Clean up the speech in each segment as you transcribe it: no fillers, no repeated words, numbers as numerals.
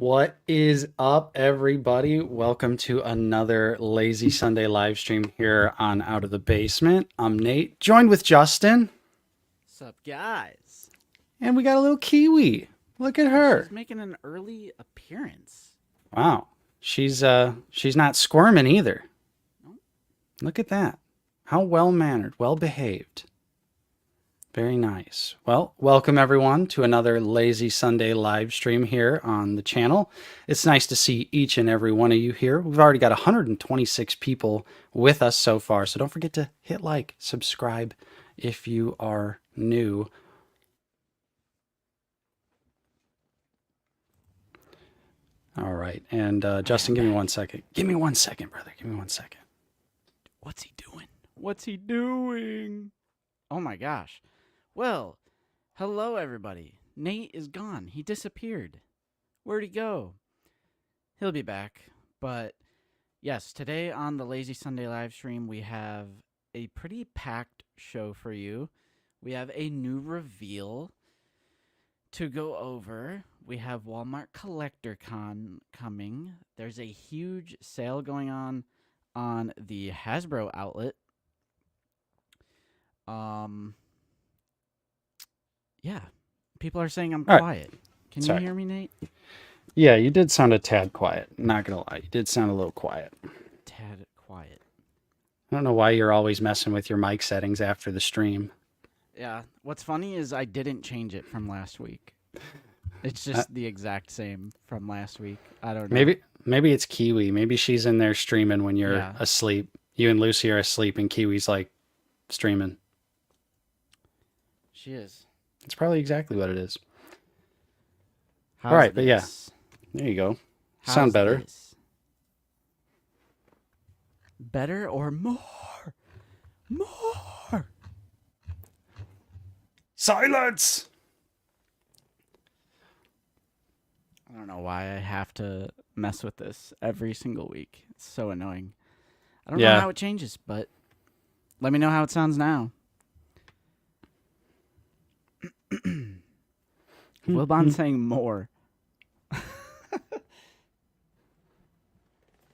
What is up, everybody? Welcome to another Lazy Sunday live stream here on Out of the Basement. I'm Nate, joined with Justin, What's up, guys? and we got a little Kiwi. Look at Yeah, her. she's making an early appearance. Wow. She's not squirming either. Oh, Look at that. How well-mannered, well-behaved. Very nice. Well, welcome everyone to another Lazy Sunday live stream here on the channel. It's nice to see each and every one of you here. We've already got 126 people with us so far, so don't forget to hit like, subscribe if you are new. All right, and Justin, give me 1 second. Give me 1 second, brother. Give me 1 second. what's he doing? What's he doing? Oh my gosh. Well, hello, everybody. Nate is gone. He disappeared. Where'd he go? He'll be back. But yes, today on the Lazy Sunday live stream, we have a pretty packed show for you. We have a new reveal to go over. We have Walmart Collector Con coming. There's a huge sale going on the Hasbro outlet. Yeah. People are saying I'm All right. quiet. Can Sorry. you hear me, Nate? Yeah, you did sound a tad quiet. Not gonna lie, you did sound a little quiet. Tad quiet. I don't know why you're always messing with your mic settings after the stream. Yeah. What's funny is I didn't change it from last week. It's Uh, just the exact same from last week. I don't know. maybe it's Kiwi. Maybe she's in there streaming when you're Yeah. asleep. You and Lucy are asleep, and Kiwi's like streaming. She is. It's probably exactly what it is. How's All right, but yeah, this? there you go. How's Sound better. this? Better or more? More. Silence. I don't know why I have to mess with this every single week. It's so annoying. I don't know Yeah. how it changes, but let me know how it sounds now. Wilbon's saying more.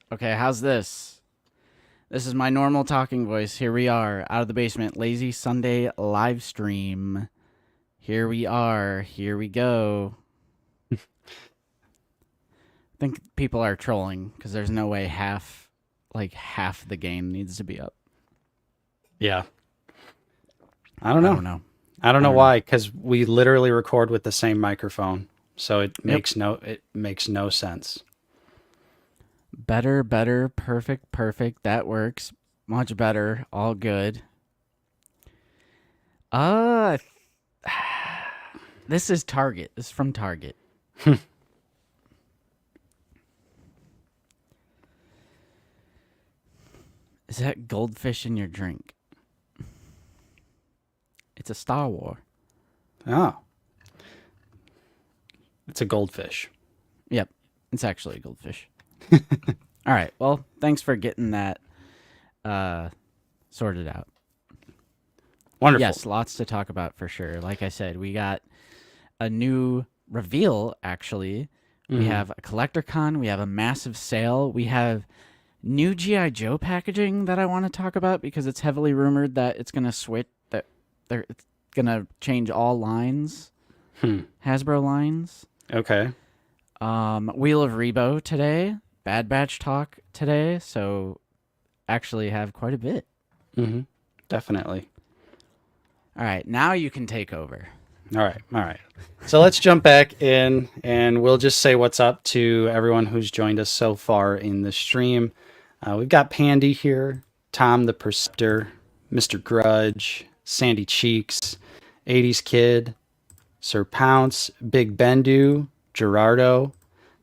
Okay, how's this? This is my normal talking voice. Here we are, out of the basement, Lazy Sunday live stream. Here we are. Here we go. I think people are trolling because there's no way half the game needs to be up. Yeah. I don't know. I don't know. I don't know I don't why, because we literally record with the same microphone, so it Yep. makes no sense. Better, perfect. That works. Much better. All good. This is Target. This is from Target. Is that goldfish in your drink? It's a Star Wars. Oh, it's a goldfish. Yep. It's actually a goldfish. All right. Well, thanks for getting that sorted out. Wonderful. Yes, lots to talk about for sure. Like I said, we got a new reveal, actually. We have a collector con. We have a massive sale. We have new G.I. Joe packaging that I want to talk about because it's heavily rumored that it's going to switch, that it's going to change all lines, Hasbro lines. Okay. Wheel of Rebo today. Bad Batch talk today. So actually have quite a bit. Definitely. All right, now you can take over. All right. So let's jump back in, and we'll just say what's up to everyone who's joined us so far in the stream. We've got Pandy here, Tom the Perceptor, Mr. Grudge, Sandy Cheeks, 80s Kid, Sir Pounce, Big Bendu, Gerardo,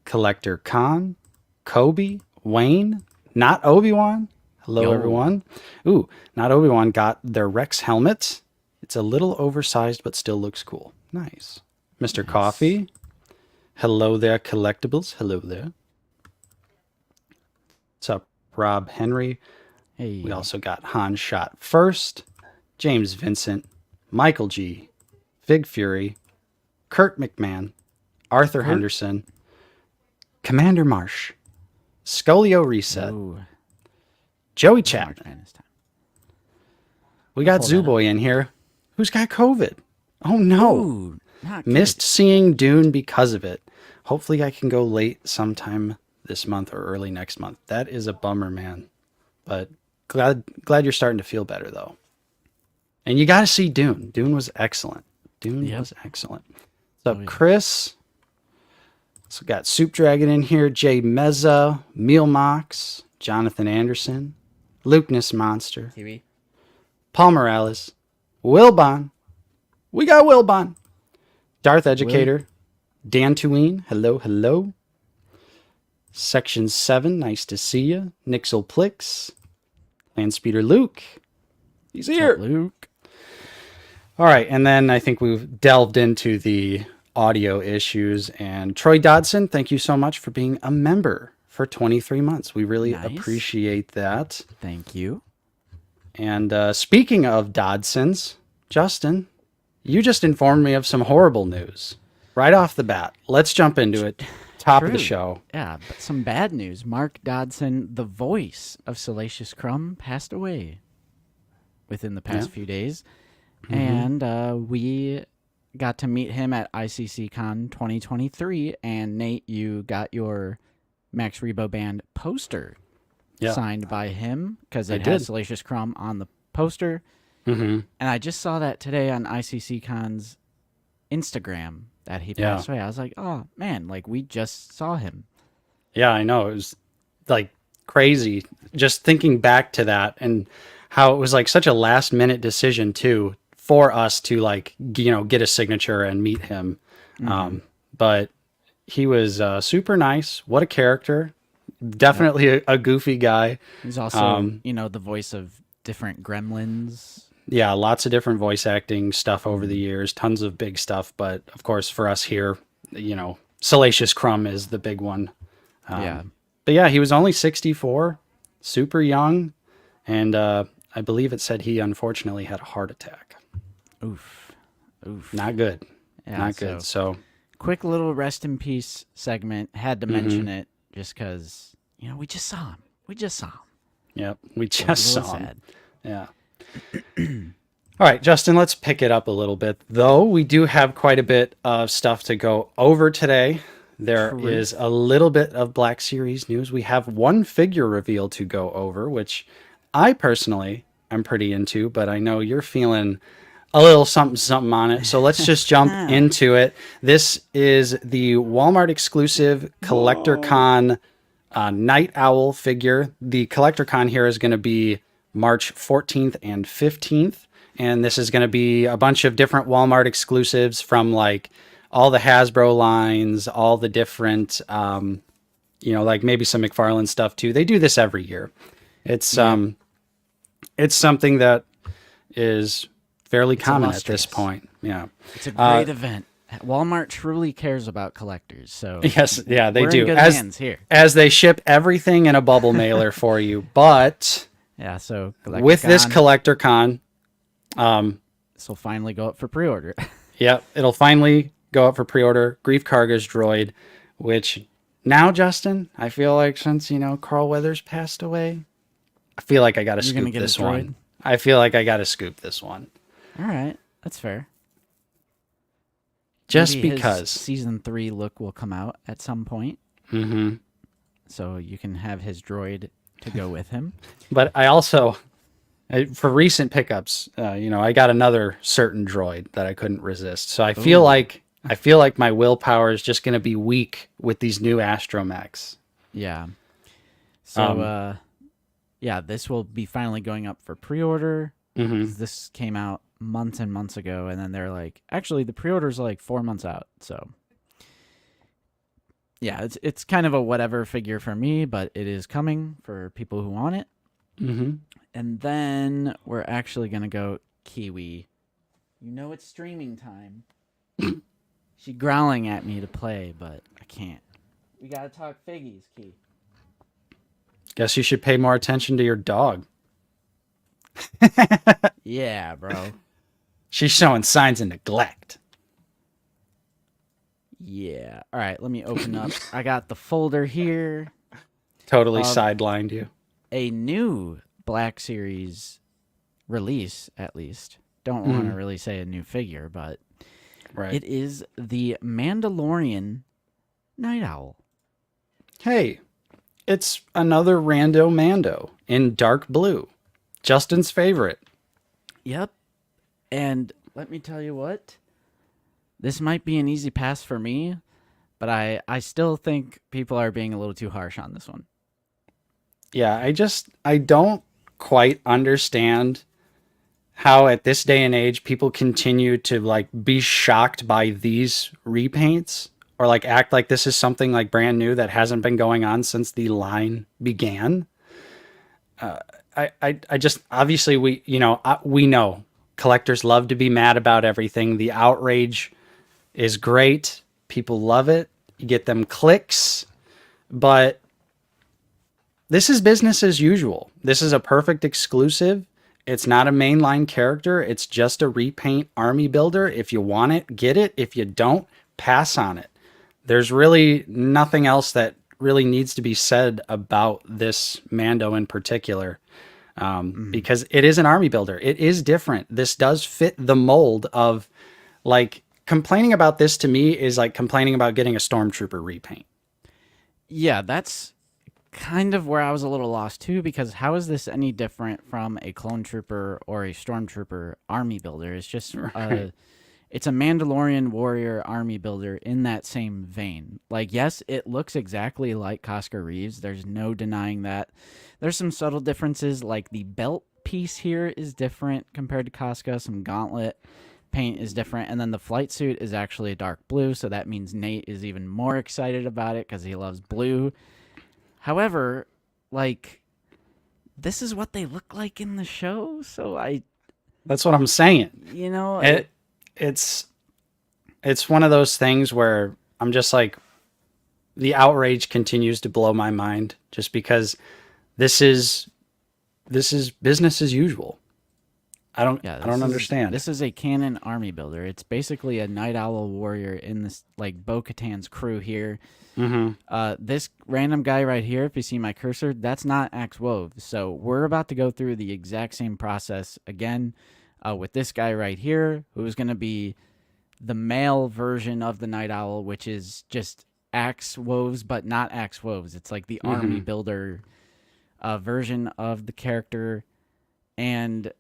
Collector Khan, Kobe, Wayne, not Obi-Wan. Hello, Yo. everyone. Ooh, not Obi-Wan got their Rex helmet. It's a little oversized, but still looks cool. Nice. Mr. Coffee. Hello there, Collectibles. Hello there. What's up, Rob Henry? Hey. We also got Han Shot First, James Vincent, Michael G, Fig Fury, Kurt McMahon, Arthur Henderson, Commander Marsh, Scolio Reset, Ooh, Joey it's March Chapman. Madness time. We got pull that up. Zooboy in here, who's got COVID. Oh no. Ooh, not Missed good. seeing Dune because of it. Hopefully I can go late sometime this month or early next month. That is a bummer, man. But glad you're starting to feel better though. And you got to see Dune. Dune was excellent. Dune Yep. was excellent. What's up, Oh, yeah. Chris? So got Soup Dragon in here, Jay Meza, Meal Mox, Jonathan Anderson, Lukeness Monster, Kiwi. Paul Morales, Wilbon. We got Wilbon. Darth Educator, Dan Tueen. Hello, hello. Section 7, nice to see you. Nixel Plix, Landspeeder Luke. He's What's here. up, Luke? All right, and then I think we've delved into the audio issues. And Troy Dodson, thank you so much for being a member for 23 months. We really Nice. appreciate that. Thank you. And speaking of Dodsons, Justin, you just informed me of some horrible news right off the bat. Let's jump into it. Top of the True. show. Yeah, but some bad news. Mark Dodson, the voice of Salacious Crumb, passed away within the past few days. And we got to meet him at ICCCon 2023. And Nate, you got your Max Rebo Band poster signed by him because it has Salacious Crumb on the poster. Mm-hmm. And I just saw that today on ICCCon's Instagram that he passed away. I was like, oh, man, like we just saw him. Yeah, I know. It was like crazy just thinking back to that and how it was like such a last minute decision too for us to like, you know, get a signature and meet him. But he was super nice. What a character. Definitely a goofy guy. He's also, you know, the voice of different gremlins. Yeah, lots of different voice acting stuff over the years, tons of big stuff. But of course, for us here, you know, Salacious Crumb is the big one. But yeah, he was only 64, super young. And I believe it said he unfortunately had a heart attack. Oof. Not good. Yeah, Not good. So quick little rest in peace segment. Had to mention it just because, you know, we just saw him. yep, we So just a little saw him. sad. Yeah. All right, Justin, let's pick it up a little bit. Though we do have quite a bit of stuff to go over today. There is a little bit of Black Series news. We have one figure reveal to go over, which I personally am pretty into, but I know you're feeling a little something on it. So let's just jump into it. This is the Walmart exclusive Collector Con Night Owl figure. The Collector Con here is going to be March 14th and 15th. And this is going to be a bunch of different Walmart exclusives from like all the Hasbro lines, all the different, you know, like maybe some McFarlane stuff too. They do this every year. It's it's something that is fairly common at this point. Yeah, It's a great event. Walmart truly cares about collectors. So yes, yeah, they we're do. in good hands here. As they ship everything in a bubble mailer for you, but Yeah, so with this Collector Con, this will finally go up for pre-order. yep, it'll finally go up for pre-order. Grief Karga's droid, which now, Justin, I feel like since, you know, Carl Weathers passed away, I feel like I got to scoop get a this droid? one. I feel like I got to scoop this one. All right, that's fair. Just Maybe his because. season 3 look will come out at some point. Mm-hmm. So you can have his droid to go with him. But I also, for recent pickups, you know, I got another certain droid that I couldn't resist. So I feel like my willpower is just going to be weak with these new Astromechs. Yeah. So, yeah, this will be finally going up for pre-order. This came out months and months ago, and then they're like, actually, the pre-order's like 4 months out. So, yeah, it's kind of a whatever figure for me, but it is coming for people who want it. And then we're actually going to go Kiwi. You know it's streaming time. She's growling at me to play, but I can't. We got to talk figgies, Key. Guess you should pay more attention to your dog. Yeah, bro. She's showing signs of neglect. Yeah. All right, let me open up. I got the folder here Totally of sidelined you. a new Black Series release, at least. Don't want to really say a new figure, but Right. it is the Mandalorian Night Owl. Hey, it's another rando Mando in dark blue. Justin's favorite. Yep. And let me tell you what, this might be an easy pass for me, but I still think people are being a little too harsh on this one. Yeah, I don't quite understand how at this day and age people continue to like be shocked by these repaints or like act like this is something like brand new that hasn't been going on since the line began. I just obviously we know collectors love to be mad about everything. The outrage is great. People love it. You get them clicks, but this is business as usual. This is a perfect exclusive. It's not a mainline character. It's just a repaint army builder. If you want it, get it. If you don't, pass on it. There's really nothing else that really needs to be said about this Mando in particular, because it is an army builder. It is different. This does fit the mold of like complaining about this to me is like complaining about getting a Stormtrooper repaint. Yeah, that's kind of where I was a little lost too, because how is this any different from a clone trooper or a stormtrooper army builder? It's just it's a Mandalorian warrior army builder in that same vein. Like, yes, it looks exactly like Casca Reeves. There's no denying that. There's some subtle differences, like the belt piece here is different compared to Casca. Some gauntlet paint is different, and then the flight suit is actually a dark blue, so that means Nate is even more excited about it because he loves blue. However, like, this is what they look like in the show, so That's what I'm saying. you know, It's one of those things where I'm just like the outrage continues to blow my mind just because this is business as usual. I don't understand. This is a canon army builder. It's basically a Night Owl warrior in this, like, Bo-Katan's crew here. This random guy right here, if you see my cursor, that's not Axe Wove. So we're about to go through the exact same process again with this guy right here, who's going to be the male version of the Night Owl, which is just Axe Woves, but not Axe Woves. It's like the army builder version of the character. And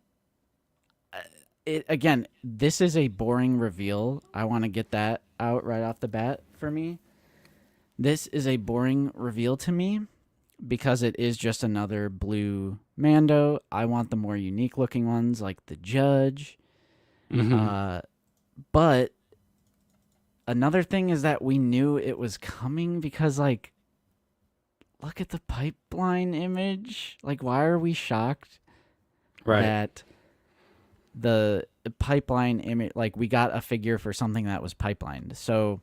again, this is a boring reveal. I want to get that out right off the bat for me. This is a boring reveal to me because it is just another blue Mando. I want the more unique looking ones like the Judge. But another thing is that we knew it was coming because, like, look at the pipeline image. Like, why are we shocked that the pipeline image, like, we got a figure for something that was pipelined? So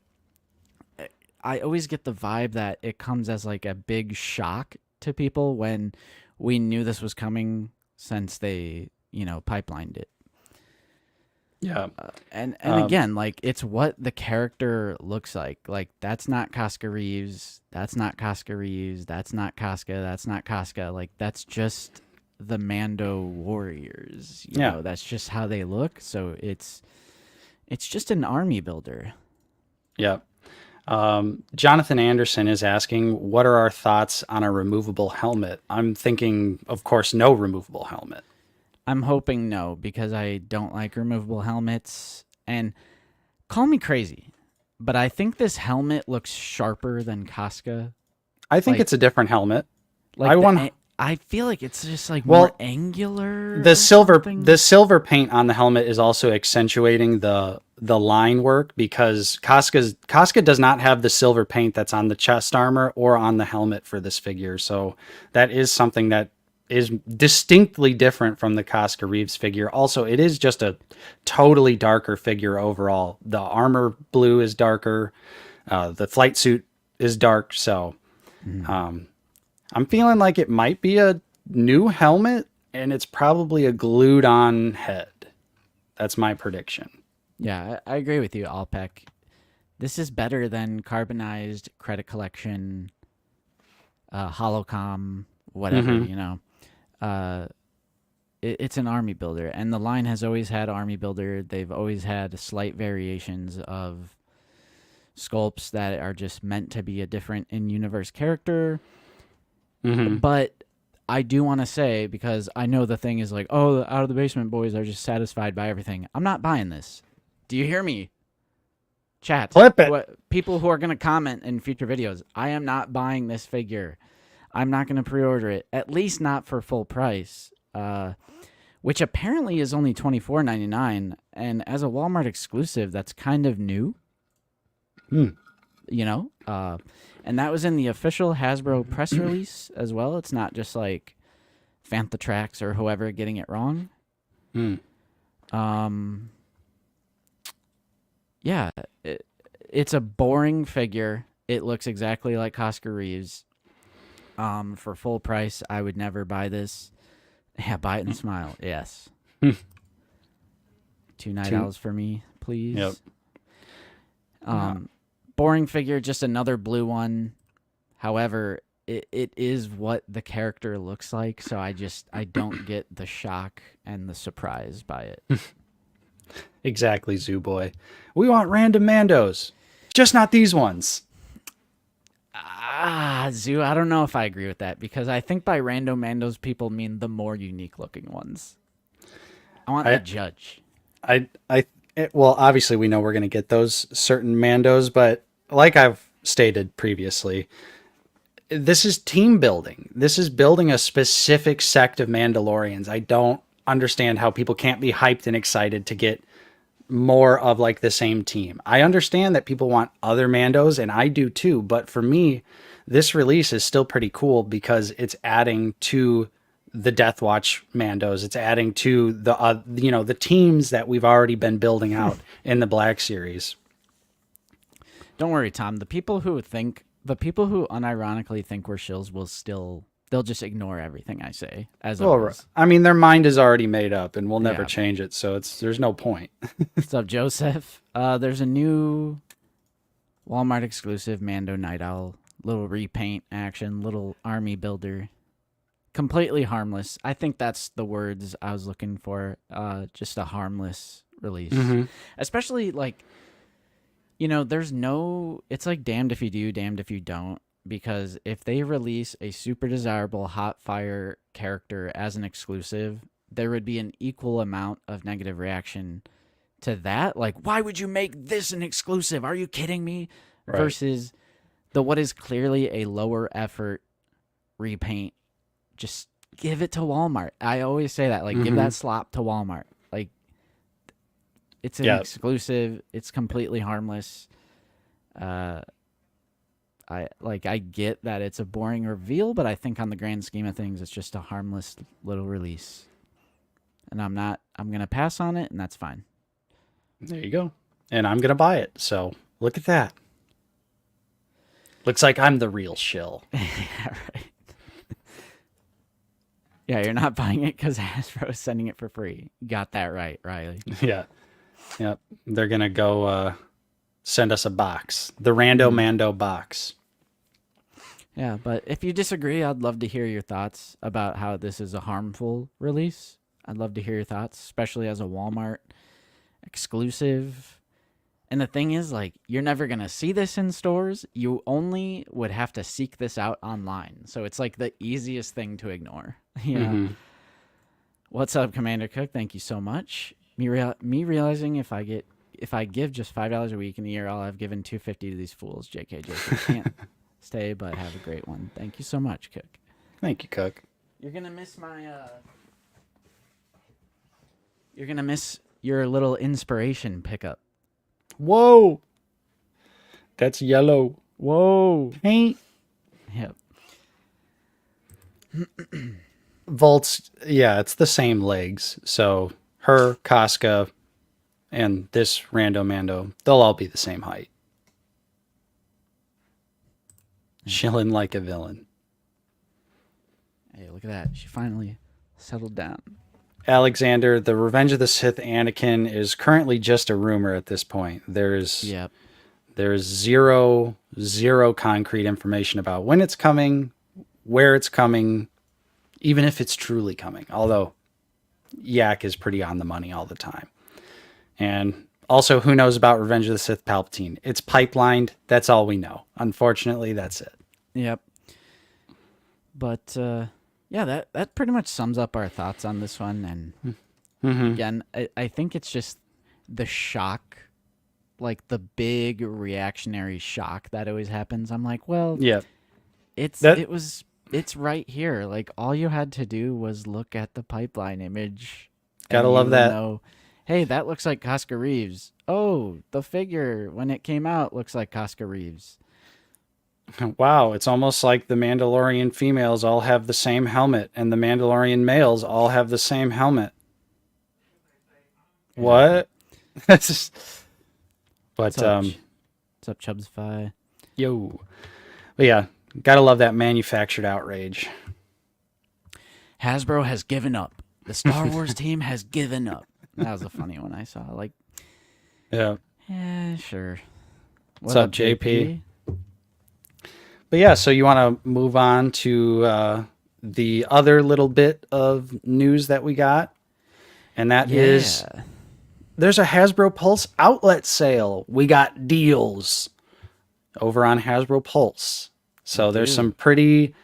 I always get the vibe that it comes as like a big shock to people when we knew this was coming since they, pipelined it. Yeah. And again, like, it's what the character looks like. Like, that's not Casca Reeves. That's not Casca Reeves. That's not Casca. That's not Casca. Like, that's just the Mando warriors. You know, that's just how they look. So it's just an army builder. Yeah. Jonathan Anderson is asking, what are our thoughts on a removable helmet? I'm thinking, of course, no removable helmet. I'm hoping no, because I don't like removable helmets. And call me crazy, but I think this helmet looks sharper than Casca. I think it's a different helmet. Like, I feel like it's just like more angular. The silver paint on the helmet is also accentuating the line work because Casca does not have the silver paint that's on the chest armor or on the helmet for this figure. So that is something that is distinctly different from the Casca Reeves figure. Also, it is just a totally darker figure overall. The armor blue is darker. The flight suit is dark. So I'm feeling like it might be a new helmet and it's probably a glued on head. That's my prediction. Yeah, I agree with you, Alpec. This is better than carbonized credit collection, holocom, whatever, Mm-hmm. you know. Uh, it's an army builder, and the line has always had army builder. They've always had slight variations of sculpts that are just meant to be a different in-universe character. Mm-hmm. But I do want to say, because I know the thing is like, oh, the Out of the Basement boys are just satisfied by everything. I'm not buying this. Do you hear me? Chat. Flip it. People who are going to comment in future videos, I am not buying this figure. I'm not going to pre-order it, at least not for full price, which apparently is only $24.99. And as a Walmart exclusive, that's kind of new. You know? And that was in the official Hasbro press release as well. It's not just like Fantha Tracks or whoever getting it wrong. Yeah, it's a boring figure. It looks exactly like Oscar Reeves. For full price, I would never buy this. Yeah, buy it and smile. Yes. $2 Night Owls for me, please. Yep. Boring figure, just another blue one. However, it is what the character looks like, so I don't get the shock and the surprise by it. Exactly, Zoo Boy. We want random Mandos, just not these ones. Zoo, I don't know if I agree with that, because I think by random Mandos people mean the more unique looking ones. I want the judge. Well, obviously we know we're going to get those certain Mandos, but like I've stated previously, this is team building. This is building a specific sect of Mandalorians. I don't understand how people can't be hyped and excited to get more of like the same team. I understand that people want other Mandos, and I do too, but for me, this release is still pretty cool because it's adding to the Death Watch Mandos. It's adding to the the teams that we've already been building out in the Black Series. Don't worry, Tom. The people who unironically think we're shills they'll just ignore everything I say. I mean, their mind is already made up, and we'll never change it. So there's no point. What's up, Joseph? There's a new Walmart exclusive Mando Night Owl, little repaint action, little army builder, completely harmless. I think that's the words I was looking for. Just a harmless release, especially like, it's like damned if you do, damned if you don't. Because if they release a super desirable hot fire character as an exclusive, there would be an equal amount of negative reaction to that. Like, why would you make this an exclusive? Are you kidding me? Right. Versus what is clearly a lower effort repaint. Just give it to Walmart. I always say that. Like, give that slop to Walmart. Like, it's an exclusive. It's completely harmless. I get that it's a boring reveal, but I think on the grand scheme of things, it's just a harmless little release. And I'm going to pass on it, and that's fine. There you go. And I'm going to buy it. So look at that. Looks like I'm the real shill. Yeah, right. Yeah, you're not buying it because Hasbro is sending it for free. You got that right, Riley. Yeah. Yep. They're going to go send us a box. The Rando Mando box. Yeah, but if you disagree, I'd love to hear your thoughts about how this is a harmful release. I'd love to hear your thoughts, especially as a Walmart exclusive. And the thing is, like, you're never going to see this in stores. You only would have to seek this out online. So it's like the easiest thing to ignore. Yeah. What's up, Commander Cook? Thank you so much. Me realizing if I give just $5 a week in the year, I'll have given $250 to these fools. JK. Can't stay, but have a great one. Thank you so much, Cook. Thank you, Cook. You're gonna miss You're gonna miss your little inspiration pickup. Whoa. That's yellow. Whoa. Paint. Yep. Volt's, yeah, it's the same legs. So her, Casca, and this Rando Mando, they'll all be the same height. Chilling like a villain. Hey, look at that. She finally settled down. Alexander, the Revenge of the Sith Anakin is currently just a rumor at this point. There's There's zero concrete information about when it's coming, where it's coming, even if it's truly coming. Although Yak is pretty on the money all the time. And also, who knows about Revenge of the Sith Palpatine? It's pipelined. That's all we know. Unfortunately, that's it. Yep. But yeah, that pretty much sums up our thoughts on this one. And again, I think it's just the shock, like the big reactionary shock that always happens. I'm like, well, Yeah. it's right here. Like all you had to do was look at the pipeline image. Gotta and love you that. Know, hey, that looks like Casca Reeves. Oh, the figure when it came out looks like Casca Reeves. Wow, it's almost like the Mandalorian females all have the same helmet and the Mandalorian males all have the same helmet. What? That's just, but What's up, Chubsify? yo. But yeah, gotta love that manufactured outrage. Hasbro has given up. The Star Wars team has given up. That was a funny one I saw. Like, Yeah. yeah, sure. What's up, JP? But yeah, so you want to move on to the other little bit of news that we got, and that is there's a Hasbro Pulse outlet sale. We got deals over on Hasbro Pulse. So there's some pretty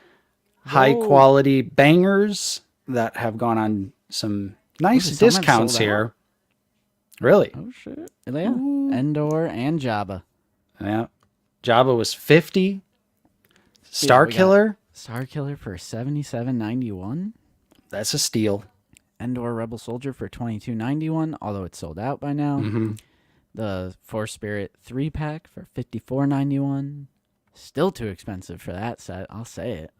high quality bangers that have gone on some nice discounts here. Really? Oh shit! Yeah, Endor and Jabba. Yeah, Jabba was 50. Star Killer for $77.91. That's a steal. Endor Rebel Soldier for $22.91, although it's sold out by now. The Force Spirit 3-pack for $54.91. Still too expensive for that set, I'll say it.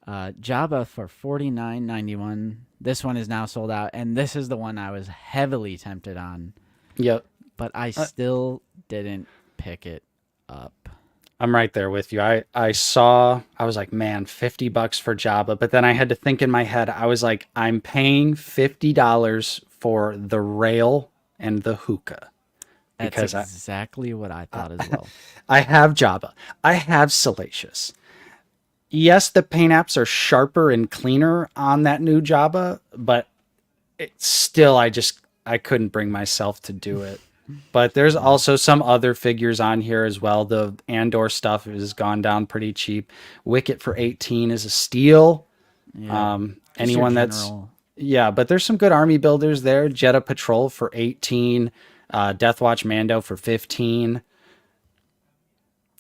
Jabba for $49.91. This one is now sold out, and this is the one I was heavily tempted on. Yep. But I still didn't pick it up. I'm right there with you. I was like, man, $50 for Jabba. But then I had to think in my head, I was like, I'm paying $50 for the rail and the hookah. That's exactly what I thought as well. I have Jabba. I have Salacious. Yes, the paint apps are sharper and cleaner on that new Jabba, but it's still, I couldn't bring myself to do it. But there's also some other figures on here as well. The Andor stuff has gone down pretty cheap. Wicket for 18 is a steal. Yeah, anyone that's but there's some good army builders there. Jeddah Patrol for 18, Death Watch Mando for 15.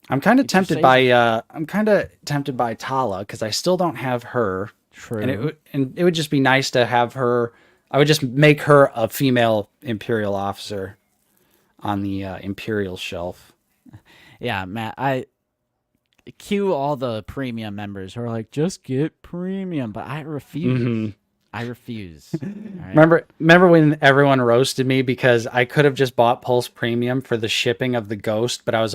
I'm kind of tempted by Tala because I still don't have her. True. And it would just be nice to have her. I would just make her a female Imperial officer on the Imperial shelf. Yeah, Matt, I cue all the premium members who are like, just get premium, but I refuse. I refuse. Right? Remember when everyone roasted me because I could have just bought Pulse Premium for the shipping of the Ghost, but I was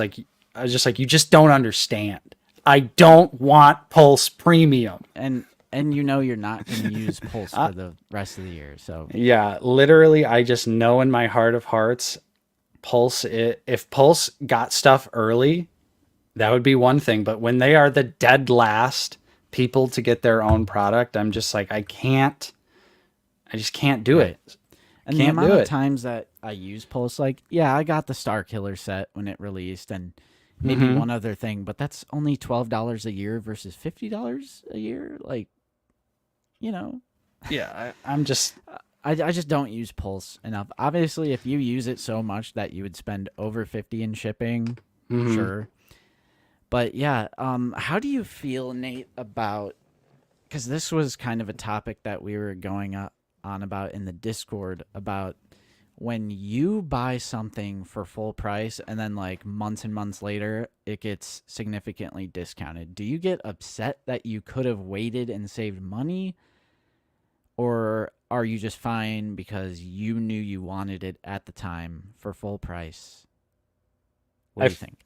just like, you just don't understand. I don't want Pulse Premium. And you know you're not going to use Pulse for the rest of the year. So yeah, literally, I just know in my heart of hearts, Pulse, if Pulse got stuff early, that would be one thing. But when they are the dead last people to get their own product, I'm just like, I just can't do it. And the amount of times that I use Pulse, like, yeah, I got the Star Killer set when it released and maybe one other thing, but that's only $12 a year versus $50 a year. Like, you know. Yeah, I just don't use Pulse enough. Obviously, if you use it so much that you would spend over $50 in shipping, sure. But yeah, how do you feel, Nate, about, because this was kind of a topic that we were going on about in the Discord, about when you buy something for full price and then like months and months later it gets significantly discounted. Do you get upset that you could have waited and saved money? Or are you just fine because you knew you wanted it at the time for full price? What do you think?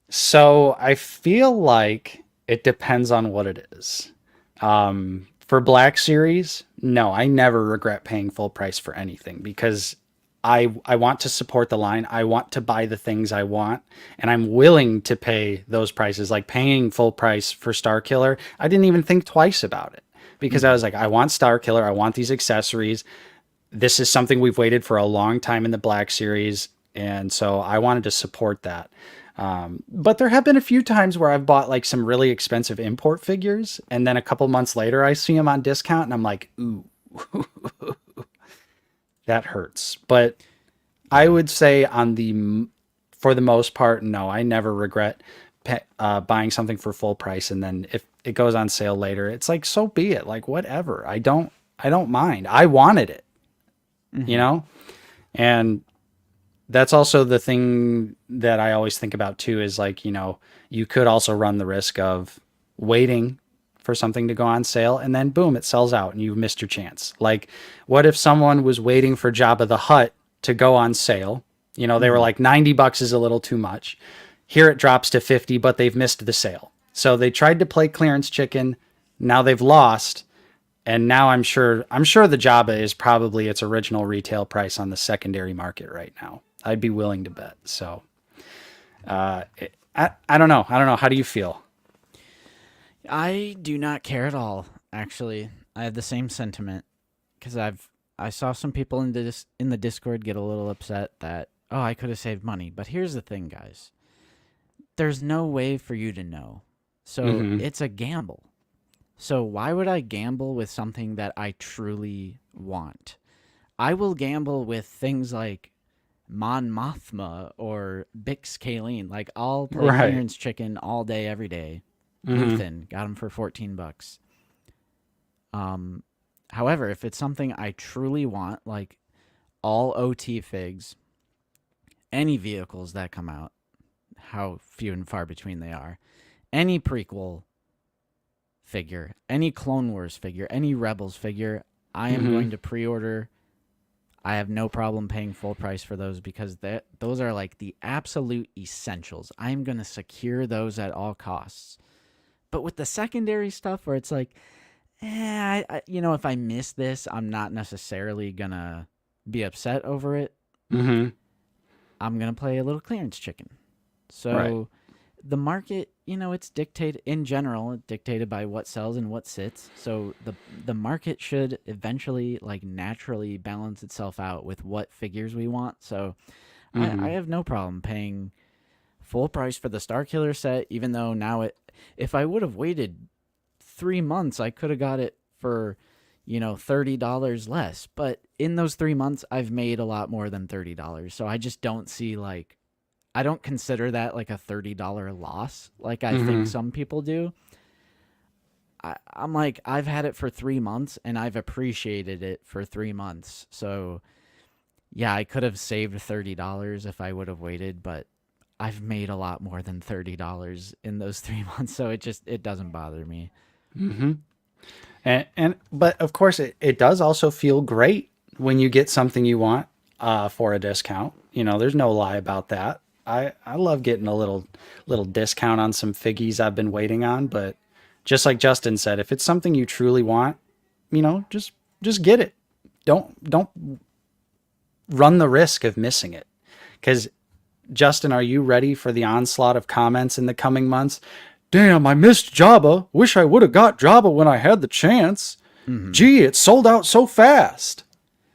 So I feel like it depends on what it is. For Black Series, no, I never regret paying full price for anything because I want to support the line. I want to buy the things I want, and I'm willing to pay those prices. Like paying full price for Star Killer, I didn't even think twice about it because I was like, I want Star Killer. I want these accessories. This is something we've waited for a long time in the Black Series, and so I wanted to support that. But there have been a few times where I've bought like some really expensive import figures, and then a couple months later I see them on discount, and I'm like, ooh, that hurts. But I Yeah. would say for the most part, no, I never regret buying something for full price, and then if it goes on sale later, it's like so be it. Like whatever. I don't mind. I wanted it, you Mm-hmm. know, and that's also the thing that I always think about too is like, you could also run the risk of waiting for something to go on sale and then boom, it sells out and you've missed your chance. Like, what if someone was waiting for Jabba the Hutt to go on sale? They were Mm-hmm. like $90 is a little too much. Here it drops to 50, but they've missed the sale. So they tried to play clearance chicken. Now they've lost. And now I'm sure the Jabba is probably its original retail price on the secondary market right now. I'd be willing to bet. So I don't know. I don't know. How do you feel? I do not care at all. Actually, I have the same sentiment because I saw some people in the Discord get a little upset that I could have saved money. But here's the thing, guys. There's no way for you to know, so Mm-hmm. it's a gamble. So why would I gamble with something that I truly want? I will gamble with things like Mon Mothma or Bix Kayleen. Like I'll play Right. clearance chicken all day, every day. Mm-hmm. Luthen got him for $14. Um, However, if it's something I truly want, like all OT figs, any vehicles that come out, how few and far between they are, any prequel figure, any Clone Wars figure, any Rebels figure, I am Mm-hmm. going to pre-order. I have no problem paying full price for those because those are like the absolute essentials. I'm going to secure those at all costs. But with the secondary stuff where it's like, if I miss this, I'm not necessarily going to be upset over it. Mm-hmm. I'm going to play a little clearance chicken. Right. So the market, it's dictated in general, dictated by what sells and what sits. So the market should eventually like naturally balance itself out with what figures we want. So I Mm-hmm. have no problem paying full price for the Star Killer set, even though now if I would have waited 3 months, I could have got it for $30 less. But in those 3 months, I've made a lot more than $30. So I just don't see like I don't consider that like a $30 loss, like I think Mm-hmm. some people do. I'm like, I've had it for 3 months and I've appreciated it for 3 months. So yeah, I could have saved $30 if I would have waited, but I've made a lot more than $30 in those 3 months. So it doesn't bother me. Mm-hmm. And but of course it does also feel great when you get something you want for a discount. There's no lie about that. I love getting a little discount on some figgies I've been waiting on, but just like Justin said, if it's something you truly want, just get it. Don't run the risk of missing it. Cuz Justin, are you ready for the onslaught of comments in the coming months? Damn, I missed Jabba. Wish I would have got Jabba when I had the chance. Mm-hmm. Gee, it sold out so fast.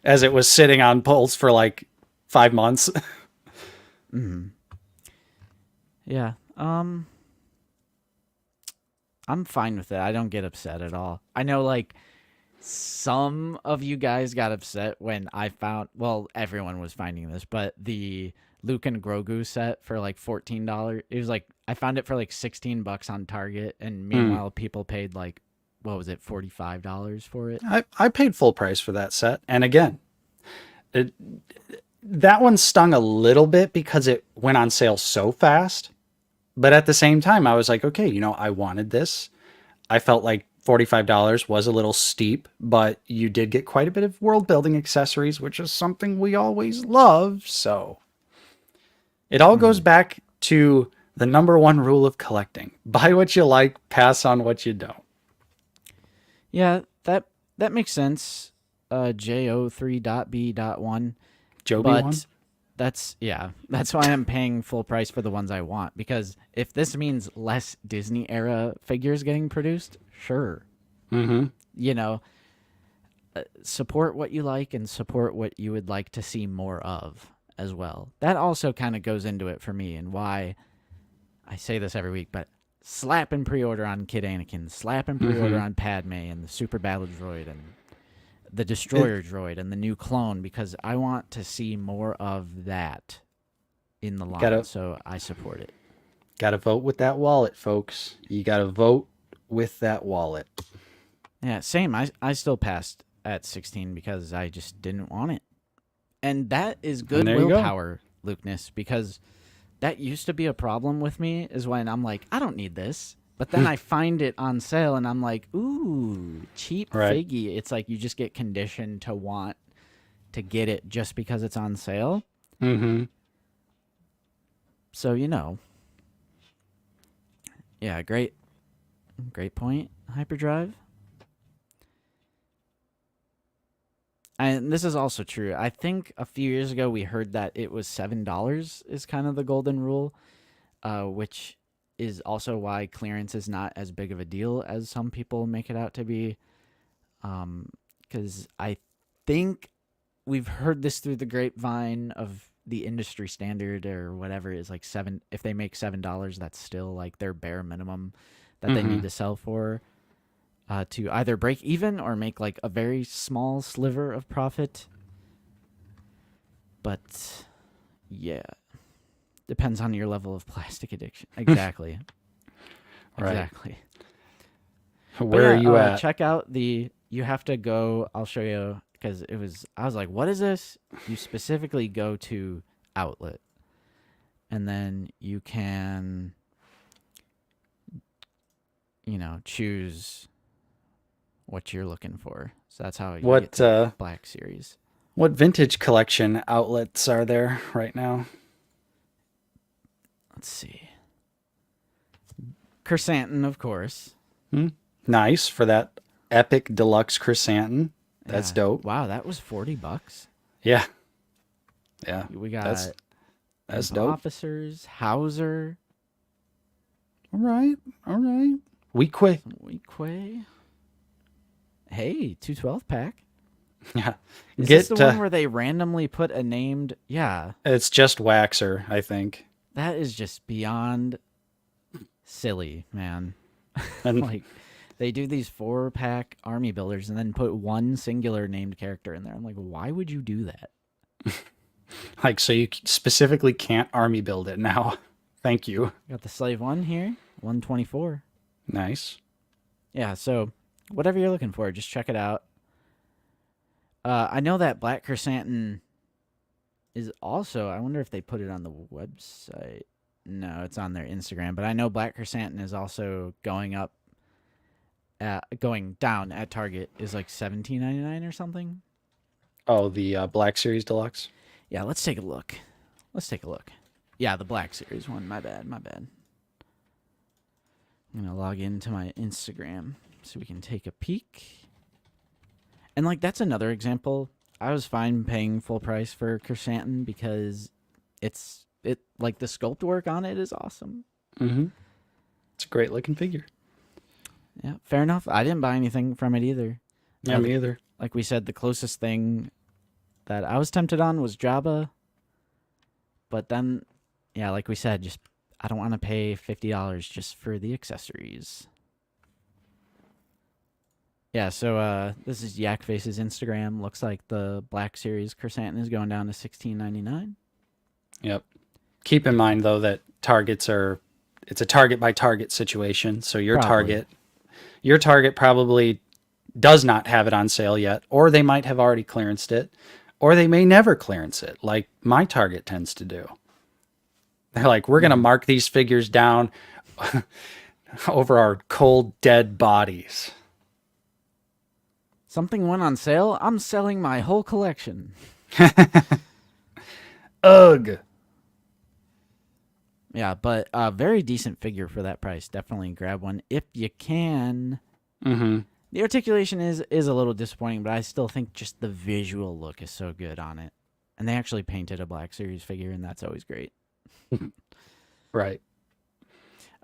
As it was sitting on polls for like 5 months. Mm-hmm. Yeah. I'm fine with it. I don't get upset at all. I know like some of you guys got upset when I found, well, everyone was finding this, but the Luke and Grogu set for like $14. It was like I found it for like $16 on Target, and Mm. meanwhile people paid like what was it, $45 for it. I paid full price for that set. And again, it, that one stung a little bit because it went on sale so fast. But at the same time, I was like, okay, I wanted this. I felt like $45 was a little steep, but you did get quite a bit of world building accessories, which is something we always love. So it all goes Mm-hmm. back to the number one rule of collecting: buy what you like, pass on what you don't. Yeah, that makes sense. Jo3.b.1. Joby but one? that's why I'm paying full price for the ones I want, because if this means less Disney era figures getting produced, sure. Mm-hmm. You know, support what you like and support what you would like to see more of as well. That also kind of goes into it for me, and why I say this every week, but slap and pre-order on Kid Anakin, slap and pre-order on Padme and the Super Battle Droid and the Destroyer Droid and the new clone, because I want to see more of that in the line, so I support it. Gotta vote with that wallet, folks. You gotta vote with that wallet. Yeah, same. I still passed at 16 because I just didn't want it. And that is good willpower, Lukeness, because that used to be a problem with me, is when I'm like, I don't need this. But then I find it on sale and I'm like, ooh, cheap figgy. It's like you just get conditioned to want to get it just because it's on sale. Mm-hmm. So, yeah, great point, Hyperdrive. And this is also true. I think a few years ago we heard that it was $7 is kind of the golden rule, which is also why clearance is not as big of a deal as some people make it out to be. Because I think we've heard this through the grapevine of the industry standard or whatever is like $7. If they make $7, that's still like their bare minimum that they need to sell for. To either break even or make like a very small sliver of profit. But yeah, depends on your level of plastic addiction. Exactly. Exactly. Where are you at? Check out you have to go, I'll show you, because I was like, what is this? You specifically go to outlet, and then you can, choose what you're looking for. So that's how you get to Black Series. What vintage collection outlets are there right now? Let's see. Chrysanthemum, of course. Nice for that epic deluxe chrysanthemum. That's dope. Wow, that was $40. Yeah. We got that's dope. Officers, Hauser. All right. Weequay. Hey, 212 pack. Yeah. Is this the one where they randomly put a named? Yeah. It's just Waxer, I think. That is just beyond silly, man. And like, they do these 4-pack army builders and then put one singular named character in there. I'm like, why would you do that? Like, so you specifically can't army build it now. Thank you. Got the Slave 1 here, 124. Nice. Yeah, so whatever you're looking for, just check it out. I know that Black Chrysanthemum is also, I wonder if they put it on the website. No, it's on their Instagram. But I know Black Chrysanthemum is also going down at Target is like $17.99 or something. Oh, the Black Series Deluxe? Yeah, let's take a look. Yeah, the Black Series one. My bad. I'm going to log into my Instagram so we can take a peek. And, like, that's another example. I was fine paying full price for Chrysanthemum because the sculpt work on it is awesome. Mm-hmm. It's a great looking figure. Yeah, fair enough. I didn't buy anything from it either. Yeah, me either. Like we said, the closest thing that I was tempted on was Jabba. But then, yeah, like we said, just I don't want to pay $50 just for the accessories. Yeah, so this is Yakface's Instagram. Looks like the Black Series Chrysanthemum is going down to $16.99. Yep. Keep in mind, though, that it's a target by target situation. So your target probably does not have it on sale yet, or they might have already clearanced it, or they may never clearance it, like my Target tends to do. They're like, we're going to mark these figures down over our cold, dead bodies. Something went on sale. I'm selling my whole collection. Ugh. Yeah, but a very decent figure for that price. Definitely grab one if you can. Mm-hmm. The articulation is a little disappointing, but I still think just the visual look is so good on it. And they actually painted a Black Series figure, and that's always great. Right.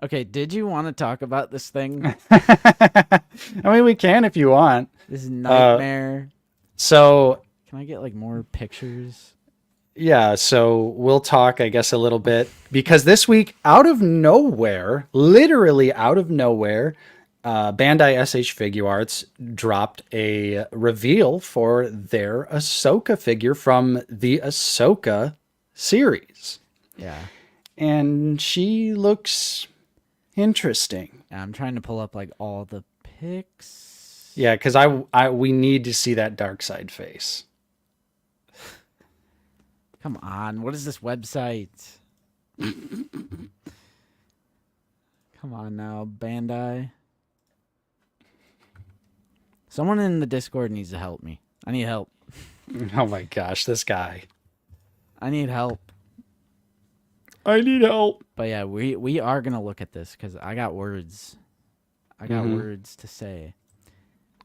Okay, did you want to talk about this thing? I mean, we can if you want. This nightmare. So, Can I get like more pictures? yeah, so we'll talk, I guess, a little bit because this week, out of nowhere, literally out of nowhere, Bandai SH Figuarts dropped a reveal for their Ahsoka figure from the Ahsoka series. Yeah. And she looks interesting. I'm trying to pull up like all the pics. Yeah, because we need to see that dark side face. Come on, what is this website? Come on now, Bandai. Someone in the Discord needs to help me. I need help. Oh my gosh, this guy. I need help. I need help. But yeah, we are gonna look at this because I got words. I got words to say.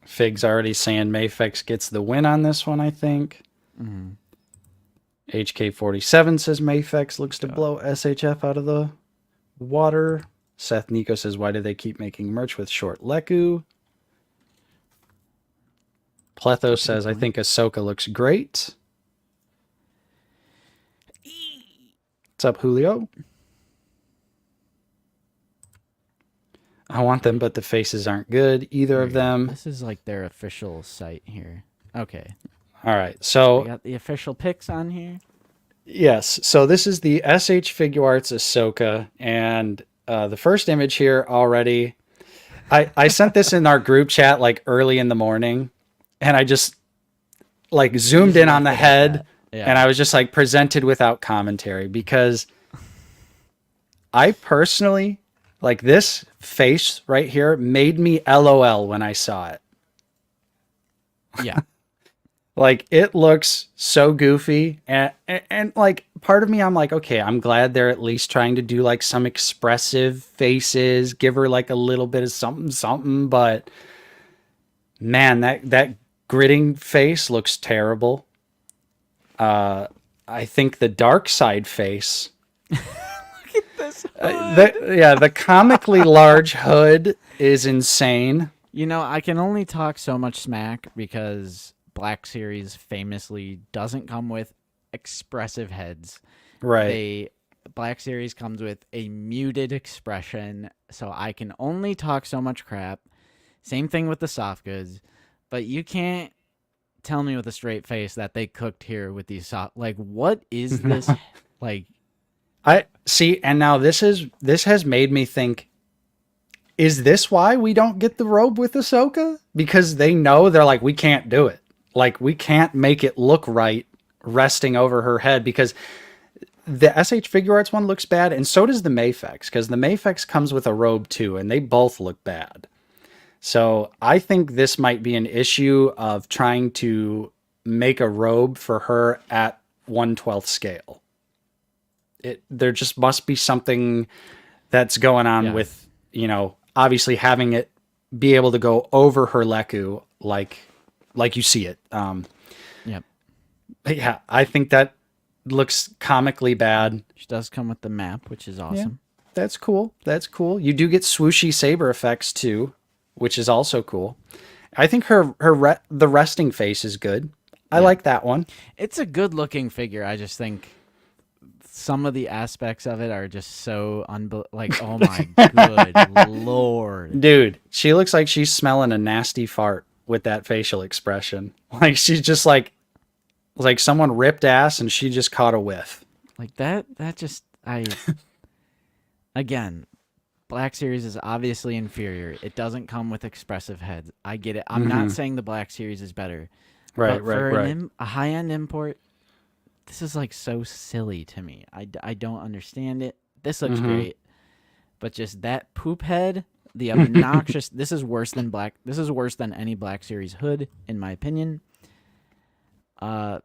Fig's already saying Mayfex gets the win on this one, I think. Mm-hmm. HK47 says Mayfex looks to blow SHF out of the water. Seth Nico says, why do they keep making merch with short Leku? Pletho says, I think Ahsoka looks great. What's up, Julio? I want them, but the faces aren't good, either of them. This is like their official site here. Okay. All right, so We got the official pics on here. yes, so this is the SH Figuarts Ahsoka, and the first image here already. I sent this in our group chat like early in the morning, and I just like zoomed in on the head, and I was just like presented without commentary because I personally like this face right here made me LOL when I saw it. Yeah. Like it looks so goofy and like part of me I'm like, okay, I'm glad they're at least trying to do like some expressive faces, give her like a little bit of something, but man, that gritting face looks terrible. I think the dark side face. Look at this hood. The comically large hood is insane. You know, I can only talk so much smack because Black Series famously doesn't come with expressive heads. Right. Black Series comes with a muted expression, so I can only talk so much crap. Same thing with the soft goods, but you can't tell me with a straight face that they cooked here with these soft. Like, what is this? Like, I see, and now this has made me think. Is this why we don't get the robe with Ahsoka? Because they know they're like, we can't do it. Like, we can't make it look right resting over her head because the SH Figuarts one looks bad, and so does the Mayfex, because the Mayfex comes with a robe too, and they both look bad. So I think this might be an issue of trying to make a robe for her at 1/12 scale. There just must be something that's going on with, obviously having it be able to go over her Leku like you see it. yep. Yeah, I think that looks comically bad. She does come with the map, which is awesome. Yeah, that's cool. That's cool. You do get swooshy saber effects too, which is also cool. I think the resting face is good. I like that one. It's a good looking figure. I just think some of the aspects of it are just so like, oh my good lord. Dude, she looks like she's smelling a nasty fart with that facial expression. Like she's just like someone ripped ass and she just caught a whiff. Like that just, again, Black Series is obviously inferior. It doesn't come with expressive heads. I get it. I'm not saying the Black Series is better. Right, but for right. a high-end import, this is like so silly to me. I don't understand it. This looks great. But just that poop head, the obnoxious, this is worse than any Black Series hood, in my opinion.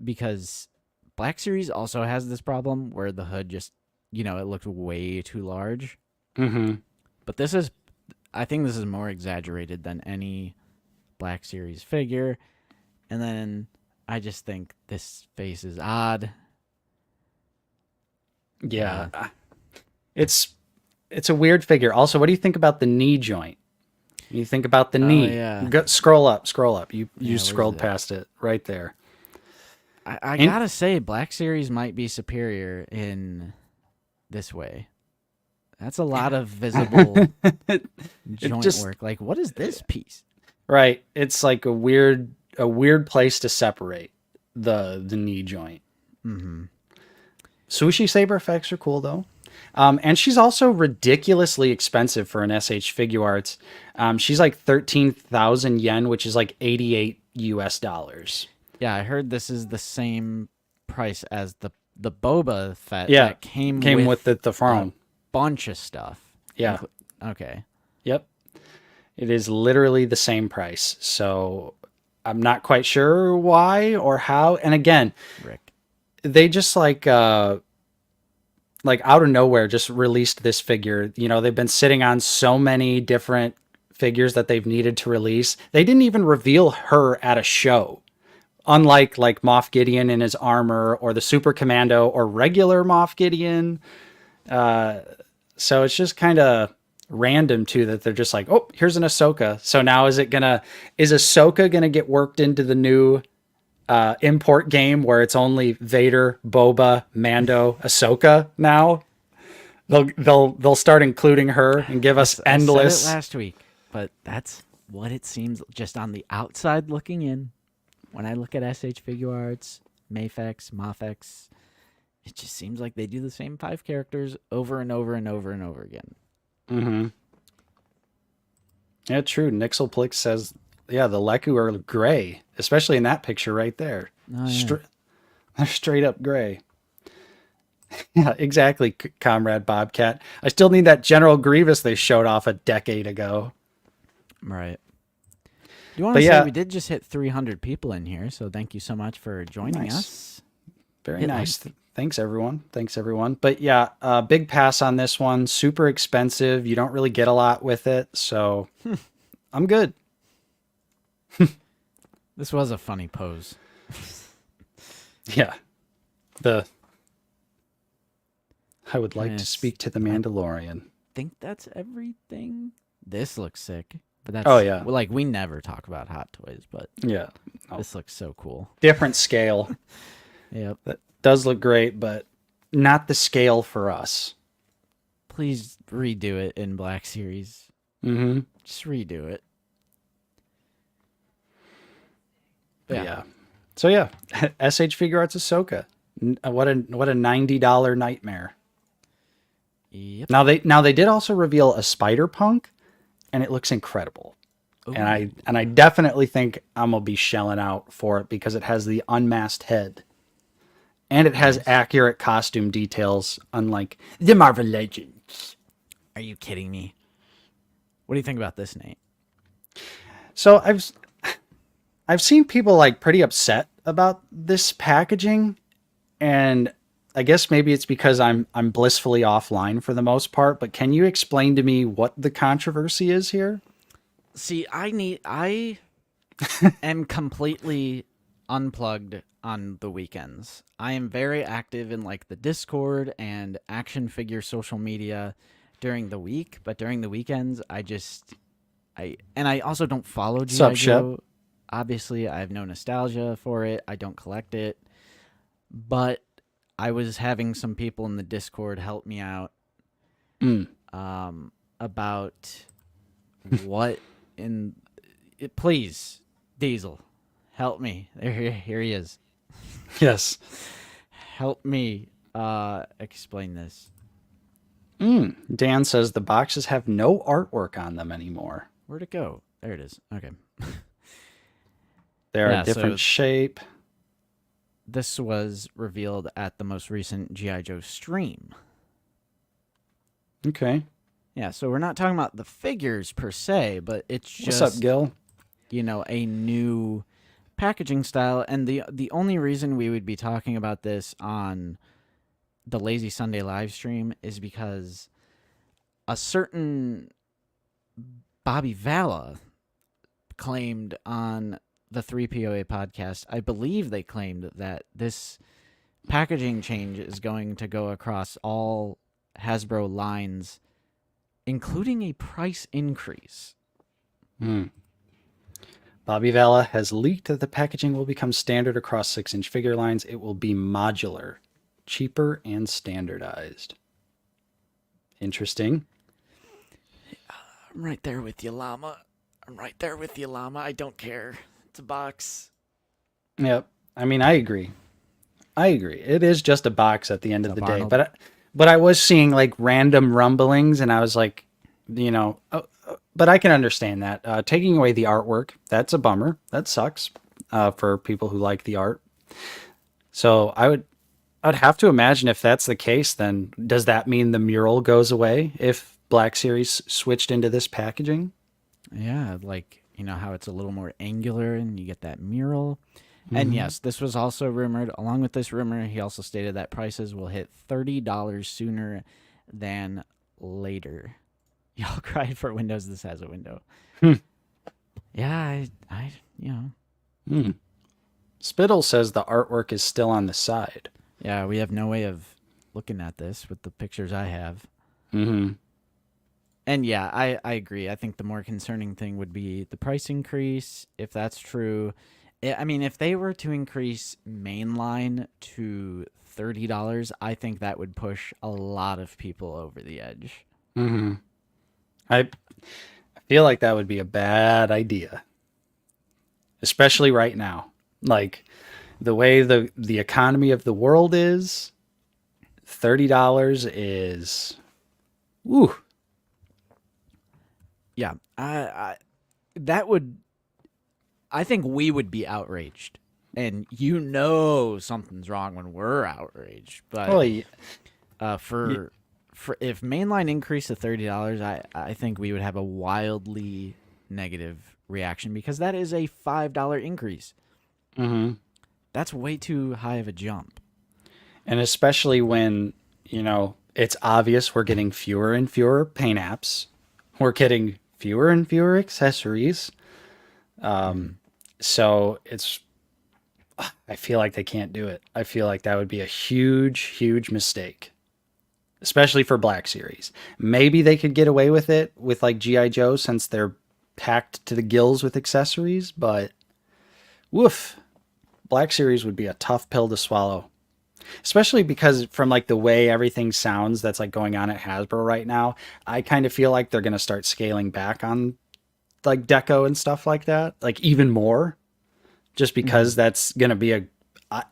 Because Black Series also has this problem where the hood just, it looks way too large. Mm-hmm. But I think this is more exaggerated than any Black Series figure. And then I just think this face is odd. Yeah. It's a weird figure. Also, what do you think about the knee joint? You think about the Oh knee. yeah. Scroll up, scroll up. You Where's scrolled it? past it right there. I And gotta say, Black Series might be superior in this way. That's a lot of visible it joint just work. Like, what is this piece? right. It's like a weird place to separate the knee joint. Mm-hmm. Sushi saber effects are cool though. And she's also ridiculously expensive for an SH Figure Arts. She's like 13,000 yen, which is like 88 US dollars. Yeah, I heard this is the same price as the Boba Fett Yeah, that came with the a throne. bunch of stuff. Yeah. Okay. Yep. It is literally the same price. So I'm not quite sure why or how. And again, Rick. they just like out of nowhere just released this figure. You know, they've been sitting on so many different figures that they've needed to release. They didn't even reveal her at a show. Unlike like Moff Gideon in his armor or the Super Commando or regular Moff Gideon. So it's just kind of random too that they're just like, oh, here's an Ahsoka. So now is Ahsoka gonna get worked into the new import game where it's only Vader, Boba, Mando, Ahsoka now? They'll start including her and give us endless. I said it last week, but that's what it seems just on the outside looking in. When I look at SH Figure Arts, Mafex, Mafex, it just seems like they do the same 5 characters over and over and over and over again. Mm-hmm. Yeah, true. Nixelplix says, yeah, the Leku are gray, especially in that picture right there. Oh, yeah. They're straight up gray. Yeah, exactly, Comrade Bobcat. I still need that General Grievous they showed off a decade ago. Right. Do you want to say we did just hit 300 people in here, so thank you so much for joining us. Very nice. Thanks, everyone. But yeah, big pass on this one. Super expensive. You don't really get a lot with it, so I'm good. This was a funny pose. Yeah. I would like to speak to the Mandalorian. I think that's everything. This looks sick. But that's, like, we never talk about Hot Toys, but yeah, this looks so cool. Different scale. Yep. That does look great, but not the scale for us. Please redo it in Black Series. Mm-hmm. Just redo it. Yeah. So yeah, SH Figure Arts Ahsoka. What a $90 nightmare. Yep. Now they did also reveal a Spider-Punk, and it looks incredible. Ooh. And I definitely think I'm gonna be shelling out for it because it has the unmasked head. And it has accurate costume details, unlike the Marvel Legends. Are you kidding me? What do you think about this, Nate? So I've seen people like pretty upset about this packaging, and I guess maybe it's because I'm blissfully offline for the most part, but can you explain to me what the controversy is here? See, I am completely unplugged on the weekends. I am very active in like the Discord and action figure social media during the week, but during the weekends I also don't follow G.I. Joe. Obviously, I have no nostalgia for it. I don't collect it. But I was having some people in the Discord help me out about what in it. Please, Diesel, help me. Here he is. Yes. Help me explain this. Dan says the boxes have no artwork on them anymore. Where'd it go? There it is. Okay. They're a different shape. This was revealed at the most recent G.I. Joe stream. Okay. Yeah, so we're not talking about the figures per se, but it's just... What's up, Gil? You know, a new packaging style. And the only reason we would be talking about this on the Lazy Sunday live stream is because a certain Bobby Valla claimed on the 3POA podcast, I believe they claimed that this packaging change is going to go across all Hasbro lines, including a price increase. Bobby Valla has leaked that the packaging will become standard across 6-inch figure lines. It will be modular, cheaper, and standardized. Interesting. I'm right there with you, Llama. I don't care. It's a box. Yep. I mean, I agree. It is just a box at the end of the day. Arnold. But I was seeing like random rumblings, and I was like, but I can understand that. Taking away the artwork, that's a bummer. That sucks for people who like the art. So I'd have to imagine if that's the case, then does that mean the mural goes away if Black Series switched into this packaging? Yeah, like, how it's a little more angular and you get that mural. And yes, this was also rumored. Along with this rumor, he also stated that prices will hit $30 sooner than later. Y'all cried for Windows. This has a window. Yeah, Spittle says the artwork is still on the side. Yeah, we have no way of looking at this with the pictures I have. Mm-hmm. And yeah, I agree. I think the more concerning thing would be the price increase, if that's true. I mean, if they were to increase mainline to $30, I think that would push a lot of people over the edge. Mm-hmm. I feel like that would be a bad idea, especially right now. Like the way the economy of the world is, $30 is, woo. Yeah, I think we would be outraged, and something's wrong when we're outraged. But for if mainline increased to $30, I think we would have a wildly negative reaction because that is a $5 increase. Mm-hmm. That's way too high of a jump. And especially when, it's obvious we're getting fewer and fewer paint apps. We're getting fewer and fewer accessories. So I feel like they can't do it. I feel like that would be a huge, huge mistake, especially for Black Series. Maybe they could get away with it with like G.I. Joe since they're packed to the gills with accessories, but woof, Black Series would be a tough pill to swallow. Especially because from like the way everything sounds that's like going on at Hasbro right now, I kind of feel like they're going to start scaling back on like deco and stuff like that, like even more, just because that's going to be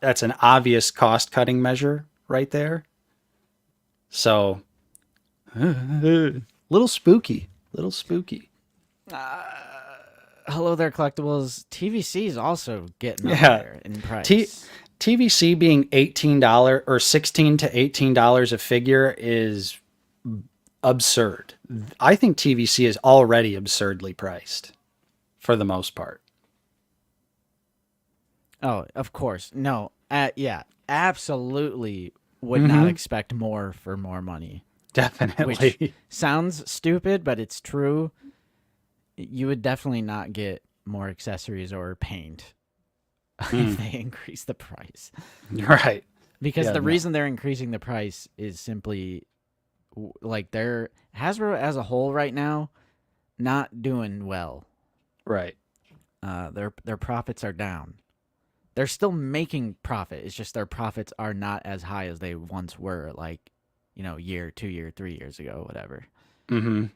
that's an obvious cost cutting measure right there. So little spooky. Hello there, collectibles. TVC is also getting up there in price. TVC being $18 or $16 to $18 a figure is absurd. I think TVC is already absurdly priced for the most part. Oh, of course. No. Yeah, absolutely would not expect more for more money. Definitely. Which sounds stupid, but it's true. You would definitely not get more accessories or paint if they increase the price. Right. Because the reason they're increasing the price is simply like Hasbro as a whole right now not doing well. Right. Their profits are down. They're still making profit. It's just their profits are not as high as they once were, like, year, 2 year, 3 years ago, whatever. Mm-hmm.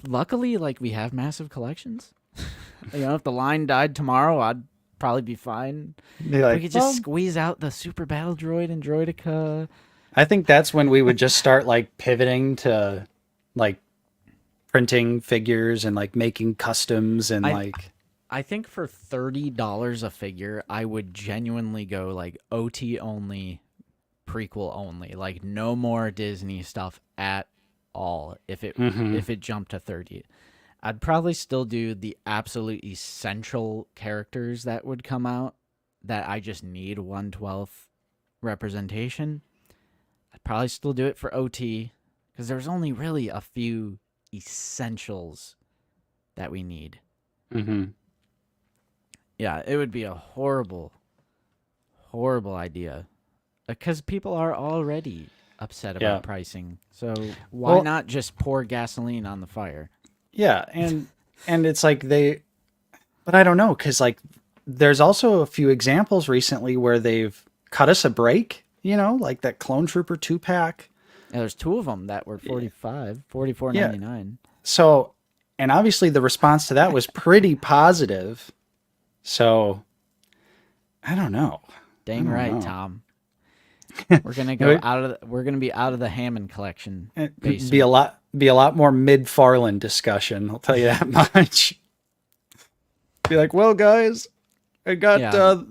Luckily, like, we have massive collections. If the line died tomorrow, I'd probably be fine. We could just squeeze out the Super Battle Droid and Droidica. I think that's when we would just start like pivoting to like printing figures and like making customs and I think for $30 a figure, I would genuinely go like OT only, prequel only, like no more Disney stuff at all. If it jumped to 30, I'd probably still do the absolute essential characters that would come out that I just need 1/12 representation. I'd probably still do it for OT because there's only really a few essentials that we need. Mm-hmm. Yeah, it would be a horrible, horrible idea because people are already upset Yeah. about pricing. So why Well, not just pour gasoline on the fire? yeah, and it's like but I don't know, because like there's also a few examples recently where they've cut us a break, like that Clone Trooper 2-pack. Yeah, there's two of them that were 45, Yeah. 44.99. So, and obviously the response to that was pretty positive. So, I don't know. I Dang don't right, know. Tom. We're gonna It we're gonna be out of the Hammond collection would basement. be a lot more mid-Farland discussion, I'll tell you that much. Be like, well, guys, I got Yeah.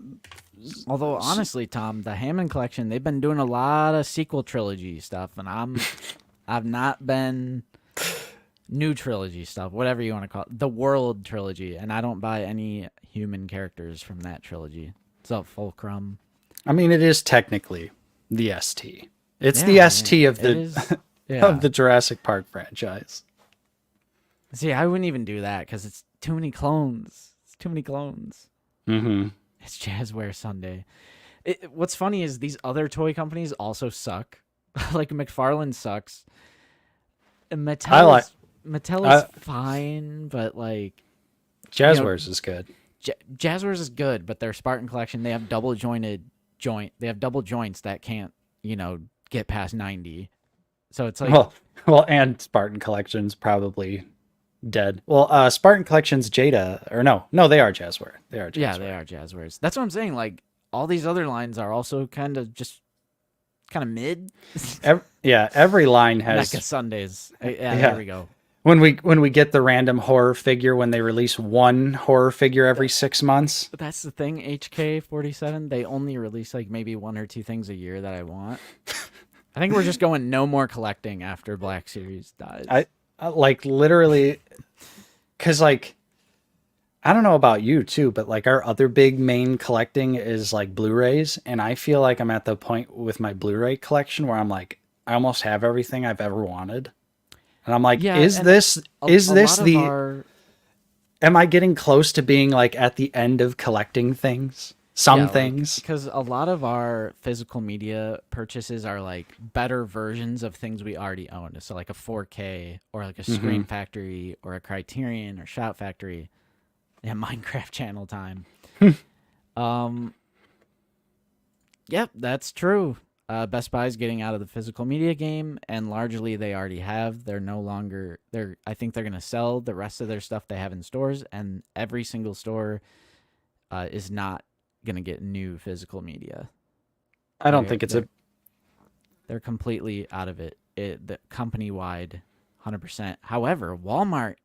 Although honestly, Tom, the Hammond collection, they've been doing a lot of sequel trilogy stuff, and I've not been new trilogy stuff, whatever you want to call it, the World trilogy, and I don't buy any human characters from that trilogy. So Fulcrum. I mean, it is technically the ST. It's Yeah, the I mean, ST of it is. the Yeah. of the Jurassic Park franchise. See, I wouldn't even do that because it's too many clones. It's too many clones. Mm-hmm. It's Jazzware Sunday. What's funny is these other toy companies also suck. Like McFarlane sucks. And Mattel is fine, but like Jazzwares is good. Jazzwares is good, but their Spartan collection, they have double joints that can't, get past 90. So it's like And Spartan Collection's probably dead. Well, Spartan Collection's Jada, or no, they are Jazzware. They are Jazzware. yeah, they are Jazzwares. That's what I'm saying. Like all these other lines are also kind of mid. Every line has Mecha Sundays. Yeah, Yeah. there we go. when we get the random horror figure when they release one horror figure every 6 months. But that's the thing, HK47, they only release like maybe one or two things a year that I want. I think we're just going no more collecting after Black Series dies. I like literally, because like I don't know about you too, but like our other big main collecting is like Blu-rays, and I feel like I'm at the point with my Blu-ray collection where I'm like I almost have everything I've ever wanted. And I'm like, Yeah, is and this the our, am I getting close to being like at the end of collecting things? Some things. because a lot of our physical media purchases are like better versions of things we already own. So like a 4K or like a Screen Factory or a Criterion or Shout Factory. Yeah, Minecraft channel time. Yep, that's true. Best Buy's getting out of the physical media game, and largely they already have. They're no longer. I think they're gonna sell the rest of their stuff they have in stores, and every single store is not gonna get new physical media. I don't think it's They're completely out of it. The company wide, 100%. However, Walmart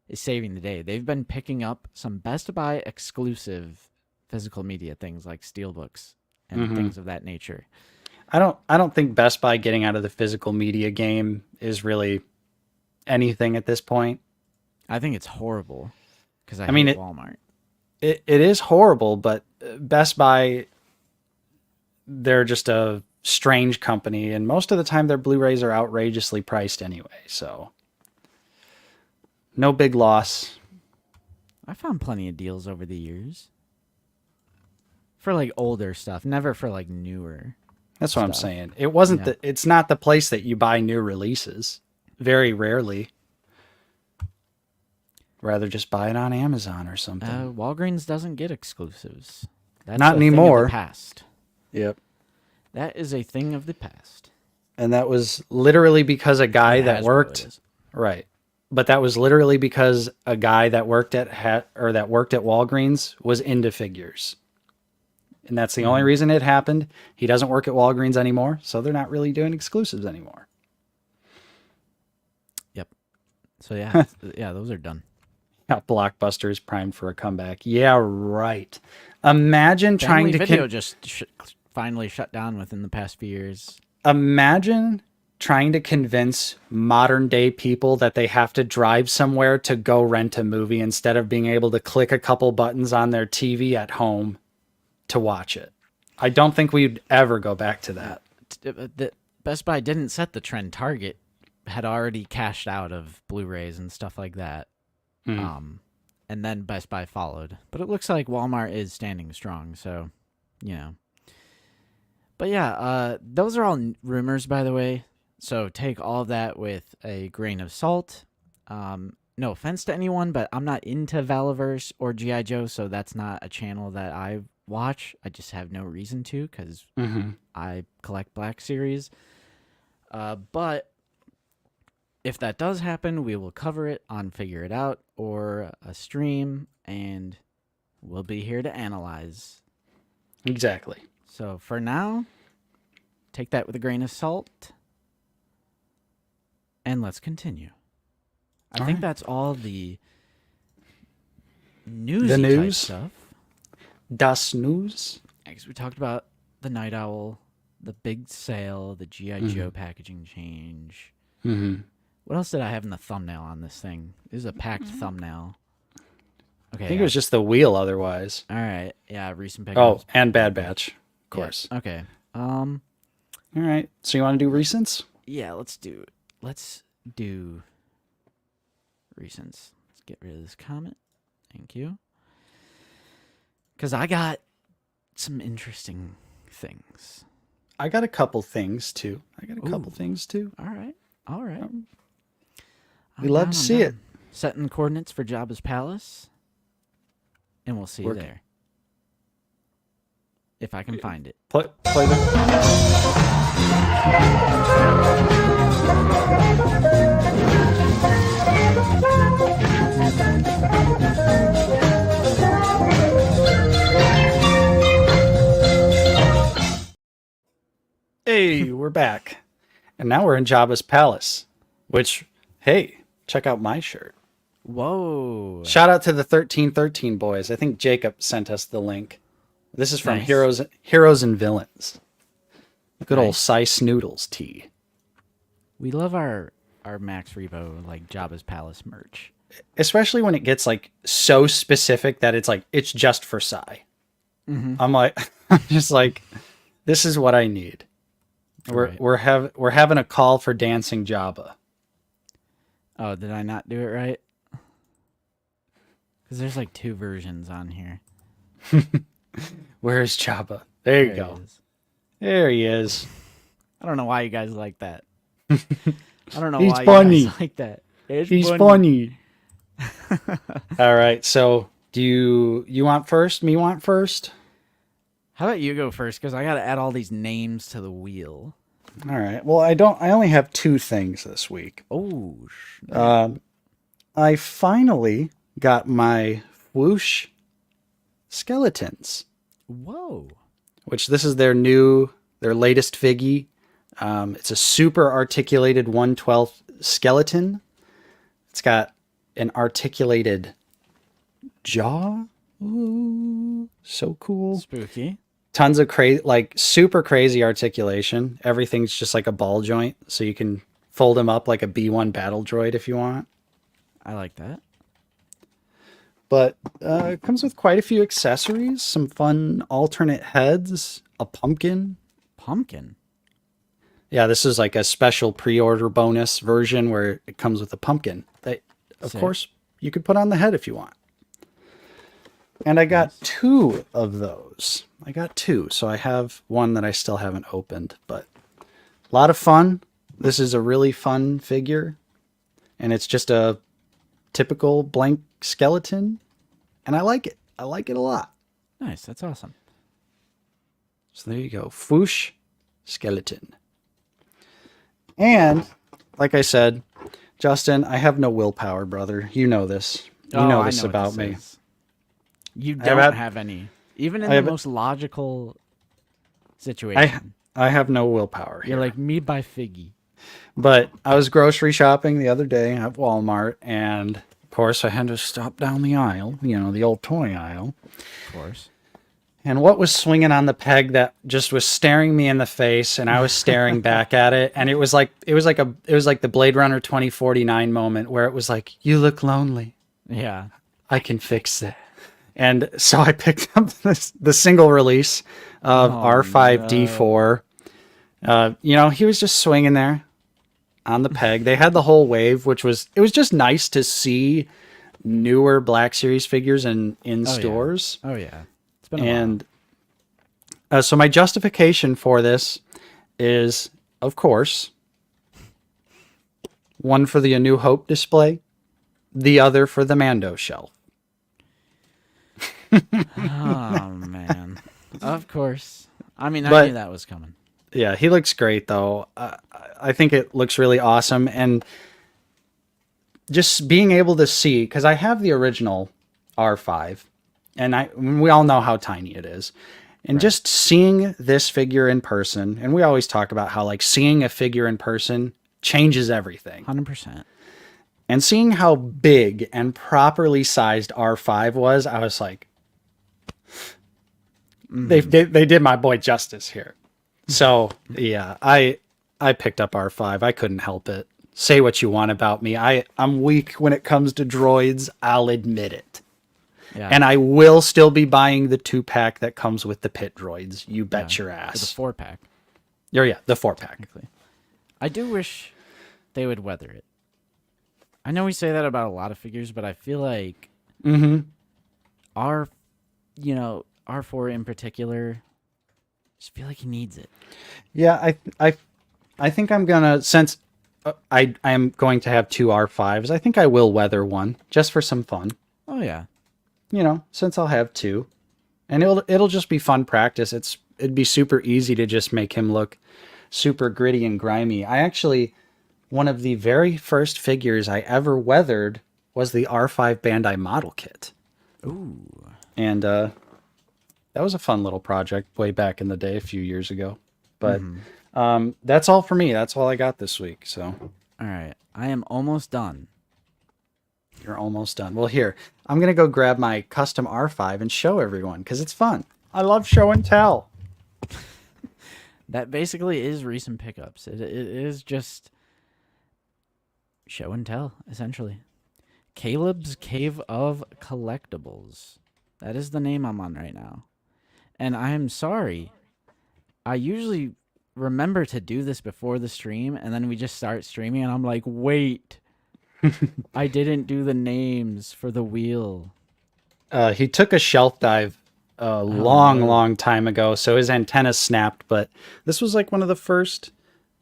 is saving the day. They've been picking up some Best Buy exclusive physical media things like steelbooks and things of that nature. I don't think Best Buy getting out of the physical media game is really anything at this point. I think it's horrible because I mean, hate Walmart. It is horrible, but Best Buy, they're just a strange company, and most of the time their Blu-rays are outrageously priced anyway, so no big loss. I found plenty of deals over the years for like older stuff, never for like newer. That's what I'm saying. It wasn't it's not the place that you buy new releases. Very rarely. Rather just buy it on Amazon or something. Walgreens doesn't get exclusives. That's Not a thing of anymore. the past. Yep. That is a thing of the past. And that was literally because a guy that Hasbro worked right. But that was literally because a guy that worked at Walgreens was into figures. And that's the only reason it happened. He doesn't work at Walgreens anymore, so they're not really doing exclusives anymore. Yep. So yeah, yeah, those are done. Blockbuster is primed for a comeback. Yeah, right. Imagine trying to Video just finally shut down within the past few years. Imagine trying to convince modern day people that they have to drive somewhere to go rent a movie instead of being able to click a couple buttons on their TV at home to watch it. I don't think we'd ever go back to that. The Best Buy didn't set the trend. Target had already cashed out of Blu-rays and stuff like that. And and then Best Buy followed. But it looks like Walmart is standing strong, so, you know. But yeah, those are all rumors, by the way. So take all of that with a grain of salt. No offense to anyone, but I'm not into Valaverse or G.I. Joe, so that's not a channel that I watch. I just have no reason to because I collect Black Series. But if that does happen, we will cover it on Figure It Out or a stream, and we'll be here to analyze. Exactly. So for now, take that with a grain of salt, and let's continue. I think that's all the newsy type stuff. Das News. Because we talked about the Night Owl, the big sale, the G.I. Joe packaging change. What else did I have in the thumbnail on this thing? This is a packed thumbnail. Okay, I think it was just the wheel otherwise. All right. Yeah, recent pickups. Oh, and Bad Batch, of course. Yeah. Okay. All right. So you want to do recents? Yeah, let's do recents. Let's get rid of this comment. Thank you. Because I got some interesting things. I got a couple things too. All right. We love to see it. Setting coordinates for Jabba's palace. And we'll see you there. If I can find it. Play Hey, we're back. And now we're in Jabba's palace. Which, hey, check out my shirt. Whoa. Shout out to the 1313 boys. I think Jacob sent us the link. This is from Nice. Heroes and Villains. Good old Sice Noodles tea. We love our Max Rebo, like, Jabba's Palace merch. Especially when it gets, like, so specific that it's, like, it's just for Psy. I'm like, I'm just like, this is what I need. We're having a call for dancing Jabba. Oh, did I not do it right? Because there's, like, 2 versions on here. Where's Jabba? There you go. There he is. I don't know why you guys like that. I don't know He's why funny. you guys like that. He's funny. All right. So, do you want first? Me want first? How about you go first? Because I got to add all these names to the wheel. All right. Well, I only have 2 things this week. Oh, I finally got my Whoosh skeletons. Whoa. Which this is their latest figgy. It's a super articulated 1/12 skeleton. It's got an articulated jaw. Ooh, so cool. Spooky. Tons of super crazy articulation. Everything's just like a ball joint, so you can fold them up like a B1 battle droid if you want. I like that. But it comes with quite a few accessories, some fun alternate heads, a pumpkin. Pumpkin? Yeah, this is like a special pre-order bonus version where it comes with a pumpkin that, of course, you could put on the head if you want. And I got 2 of those. I got 2, so I have one that I still haven't opened. But a lot of fun. This is a really fun figure. And it's just a typical blank skeleton. And I like it. I like it a lot. Nice. That's awesome. So there you go. Whoosh skeleton. And, like I said, Justin, I have no willpower, brother. You know this. You know this about me. You don't have any. Even in the most logical situation. I have no willpower here. You're like me by Figgy. But I was grocery shopping the other day at Walmart, and of course I had to stop down the aisle, the old toy aisle. Of course. And what was swinging on the peg that just was staring me in the face, and I was staring back at it, and it was like the Blade Runner 2049 moment where it was like, you look lonely. Yeah. I can fix that. And so I picked up the single release of R5D4. He was just swinging there on the peg. They had the whole wave, it was just nice to see newer Black Series figures in Oh, stores. Yeah. Oh, yeah. It's been a And so my justification for this is, of course, one for the A New Hope display, the other for the Mando shelf. while. Oh, man. Of course. I mean, I But knew that was coming. yeah, he looks great though. I think it looks really awesome, and just being able to see, because I have the original R5, and we all know how tiny it is, and Right. just seeing this figure in person, and we always talk about how like seeing a figure in person changes everything, 100%. and seeing how big and properly sized R5 was, I was like, they did my boy justice here. So yeah, I picked up R5. I couldn't help it. Say what you want about me. I'm weak when it comes to droids. I'll admit it. Yeah. And I will still be buying the 2-pack that comes with the pit droids. You bet your For the ass. 4-pack. Oh yeah, the 4-pack. Technically. I do wish they would weather it. I know we say that about a lot of figures, but I feel like R4 in particular, just feel like he needs it. Yeah, I think I'm gonna, since I am going to have 2 R5s. I think I will weather one just for some fun. Oh yeah. You know, since I'll have 2, and it'll just be fun practice. It'd be super easy to just make him look super gritty and grimy. One of the very first figures I ever weathered was the R5 Bandai model kit. Ooh. And that was a fun little project way back in the day, a few years ago. But that's all for me. That's all I got this week. So All right. I am almost done. you're almost done. Well, here, I'm going to go grab my custom R5 and show everyone because it's fun. I love show and tell. That basically is recent pickups. It is just show and tell, essentially. Caleb's Cave of Collectibles. That is the name I'm on right now. And I am sorry. I usually remember to do this before the stream, and then we just start streaming, and I'm like, wait. I didn't do the names for the wheel. He took a shelf dive a long time ago, so his antenna snapped. But this was like one of the first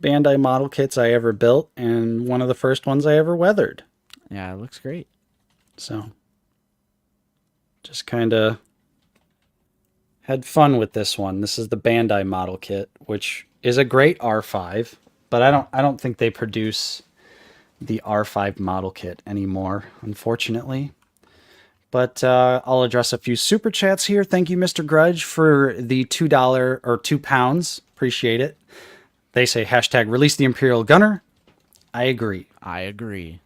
Bandai model kits I ever built, and one of the first ones I ever weathered. Yeah, it looks great. So just kind of had fun with this one. This is the Bandai model kit, which is a great R5, but I don't think they produce the R5 model kit anymore, unfortunately. But I'll address a few super chats here. Thank you, Mr. Grudge, for the $2 or £2. Appreciate it. They say hashtag release the Imperial Gunner. I agree. I agree.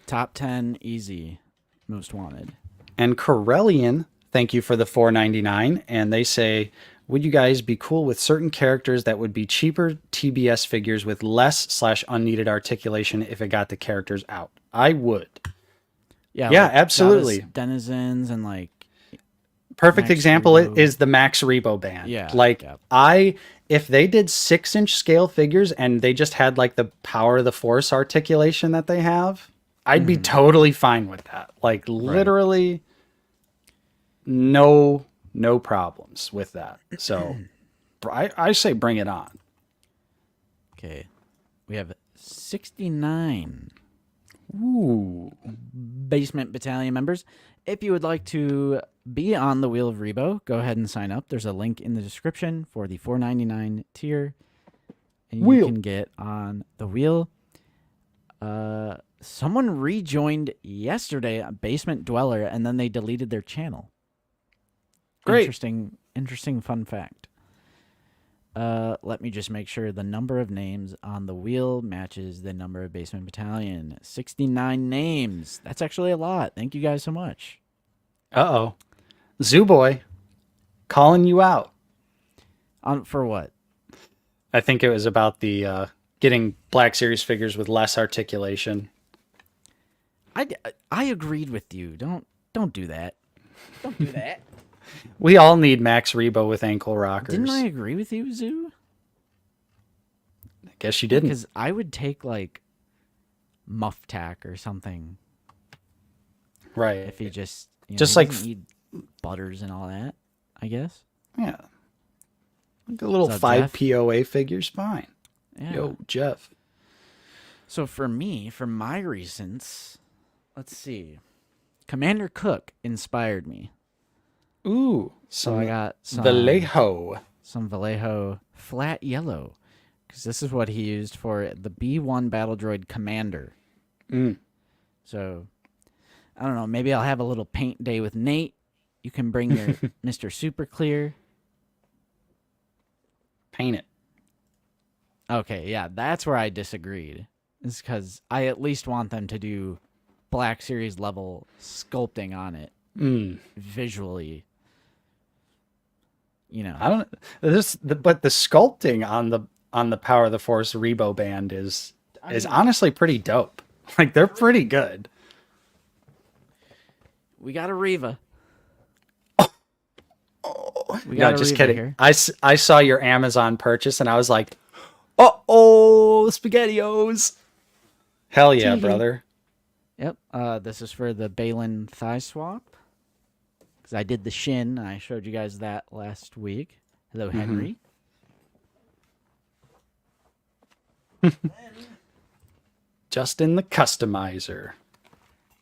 Top 10, easy. Most wanted. And Corellian, thank you for the $4.99. And they say, would you guys be cool with certain characters that would be cheaper TBS figures with less / unneeded articulation if it got the characters out? I would. Yeah, Yeah, like absolutely. Jabba's denizens and like Perfect Max example Rebo. is the Max Rebo band. Yeah, Like yeah. if they did 6-inch scale figures and they just had like the power of the force articulation that they have, I'd be totally fine with that. Like literally no problems with that. So I say bring it on. Okay. We have 69 Ooh. Basement Battalion members. If you would like to be on the Wheel of Rebo, go ahead and sign up. There's a link in the description for the $4.99 tier. And you can get on the wheel. Someone rejoined yesterday, Basement Dweller, and then they deleted their channel. Great. Interesting fun fact. Let me just make sure the number of names on the wheel matches the number of Basement Battalion. 69 names. That's actually a lot. Thank you guys so much. Uh-oh. Zoo Boy calling you out. For what? I think it was about the getting Black Series figures with less articulation. I agreed with you. Don't do that. Don't do that. We all need Max Rebo with ankle rockers. Didn't I agree with you, Zoo? I guess you didn't. Because I would take like Muff Tack or something. Right. If he just, Just he like doesn't need butters and all that, I guess. yeah, like a little What's up, 5 Jeff? POA figure's fine. Yeah. Yo, Jeff. So for me, for my recents, let's see. Commander Cook inspired me. Ooh, So I got some Vallejo. some Vallejo flat yellow, because this is what he used for the B1 Battle Droid Commander. Mm. So I don't know. Maybe I'll have a little paint day with Nate. You can bring your Mr. Super Clear. Paint it. Okay, yeah, that's where I disagreed. Is because I at least want them to do Black Series level sculpting on it visually. I don't but the sculpting on the Power of the Force Rebo band is honestly pretty dope. Like they're pretty good. We got a Reva. We No, got a just Reva kidding. here. I saw your Amazon purchase and I was like, "Uh-oh, SpaghettiOs." Hell yeah, Tee-hee. brother. Yep. This is for the Balin thigh swap. Because I did the shin. I showed you guys that last week. Hello, Henry. Justin the customizer.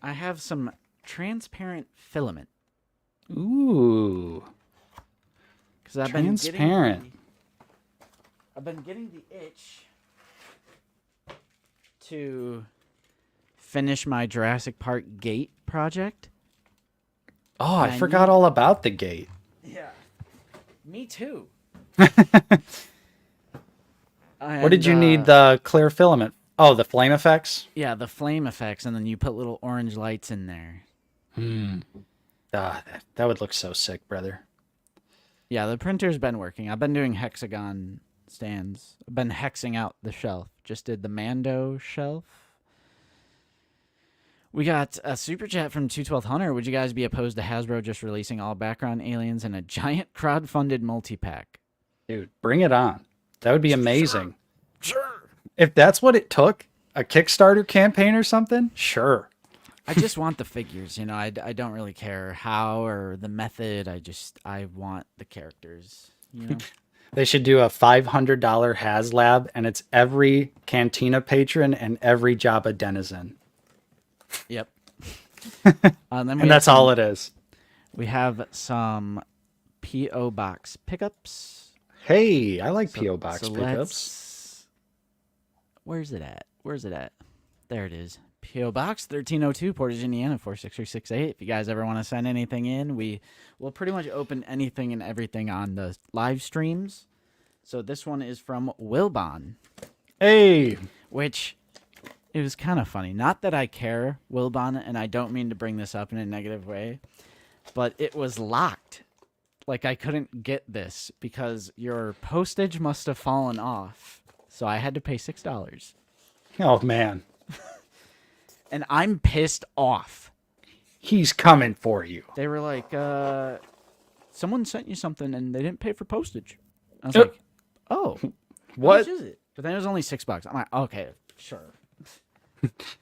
I have some transparent filament. Ooh. Because I've Transparent. been getting the itch to finish my Jurassic Park gate project. Oh, I I forgot need- all about the gate. Yeah. Me too. What did you need the clear filament? Oh, the flame effects? Yeah, the flame effects, and then you put little orange lights in there. Ah, that would look so sick, brother. Yeah, the printer's been working. I've been doing hexagon stands. I've been hexing out the shelf. Just did the Mando shelf. We got a super chat from 212 Hunter. Would you guys be opposed to Hasbro just releasing all background aliens in a giant crowd-funded multi-pack? Dude, bring it on. That would be amazing. Sure. If that's what it took, a Kickstarter campaign or something, sure. I just want the figures, I don't really care how or the method. I want the characters, They should do a $500 HasLab, and it's every Cantina patron and every Jabba denizen. Yep. And that's all it is. We have some P.O. Box pickups. Hey, I like P.O. Box pickups. Where's it at? There it is. P.O. Box 1302, Portage, Indiana 46368. If you guys ever want to send anything in, we will pretty much open anything and everything on the live streams. So this one is from Wilbon. Hey. Which, it was kind of funny. Not that I care, Wilbon, and I don't mean to bring this up in a negative way, but it was locked. Like, I couldn't get this because your postage must have fallen off. So I had to pay $6. Oh, man. And I'm pissed off. He's coming for you. They were like, someone sent you something and they didn't pay for postage. I was like, oh, what? How much is it? But then it was only $6. I'm like, okay, sure.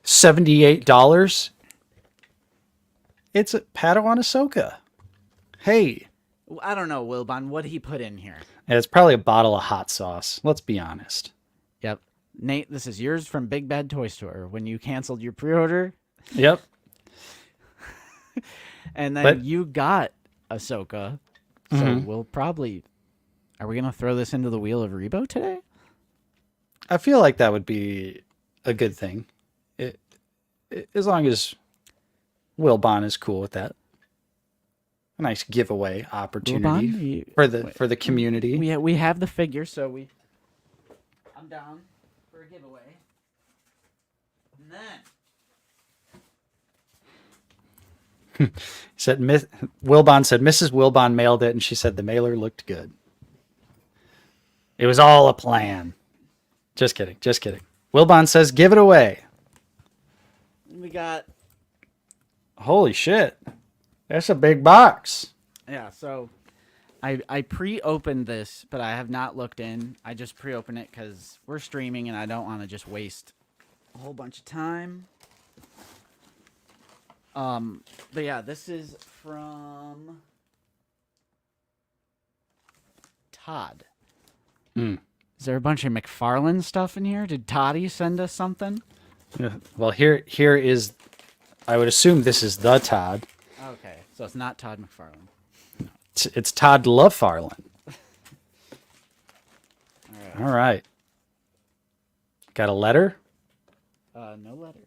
$78? It's a Padawan Ahsoka. Hey. I don't know, Wilbon, what he put in here. And it's probably a bottle of hot sauce. Let's be honest. Yep. Nate, this is yours from Big Bad Toy Store when you canceled your pre-order. Yep. And then you got Ahsoka. So we'll probably... Are we going to throw this into the wheel of Rebo today? I feel like that would be a good thing. As long as Wilbon is cool with that. A nice giveaway opportunity for the community. We have the figure, so I'm down for a giveaway. And then Wilbon said Mrs. Wilbon mailed it, and she said the mailer looked good. It was all a plan. Just kidding. Wilbon says give it away. we got... Holy shit. That's a big box. Yeah, so I pre-opened this, but I have not looked in. I just pre-opened it because we're streaming, and I don't want to just waste a whole bunch of time. But yeah, this is from Todd. Hmm. Is there a bunch of McFarlane stuff in here? Did Toddy send us something? Yeah. Well, here is. I would assume this is the Todd. Okay, so it's not Todd McFarlane. It's Todd LaFarlane. All right. All right. Got a letter? No letter.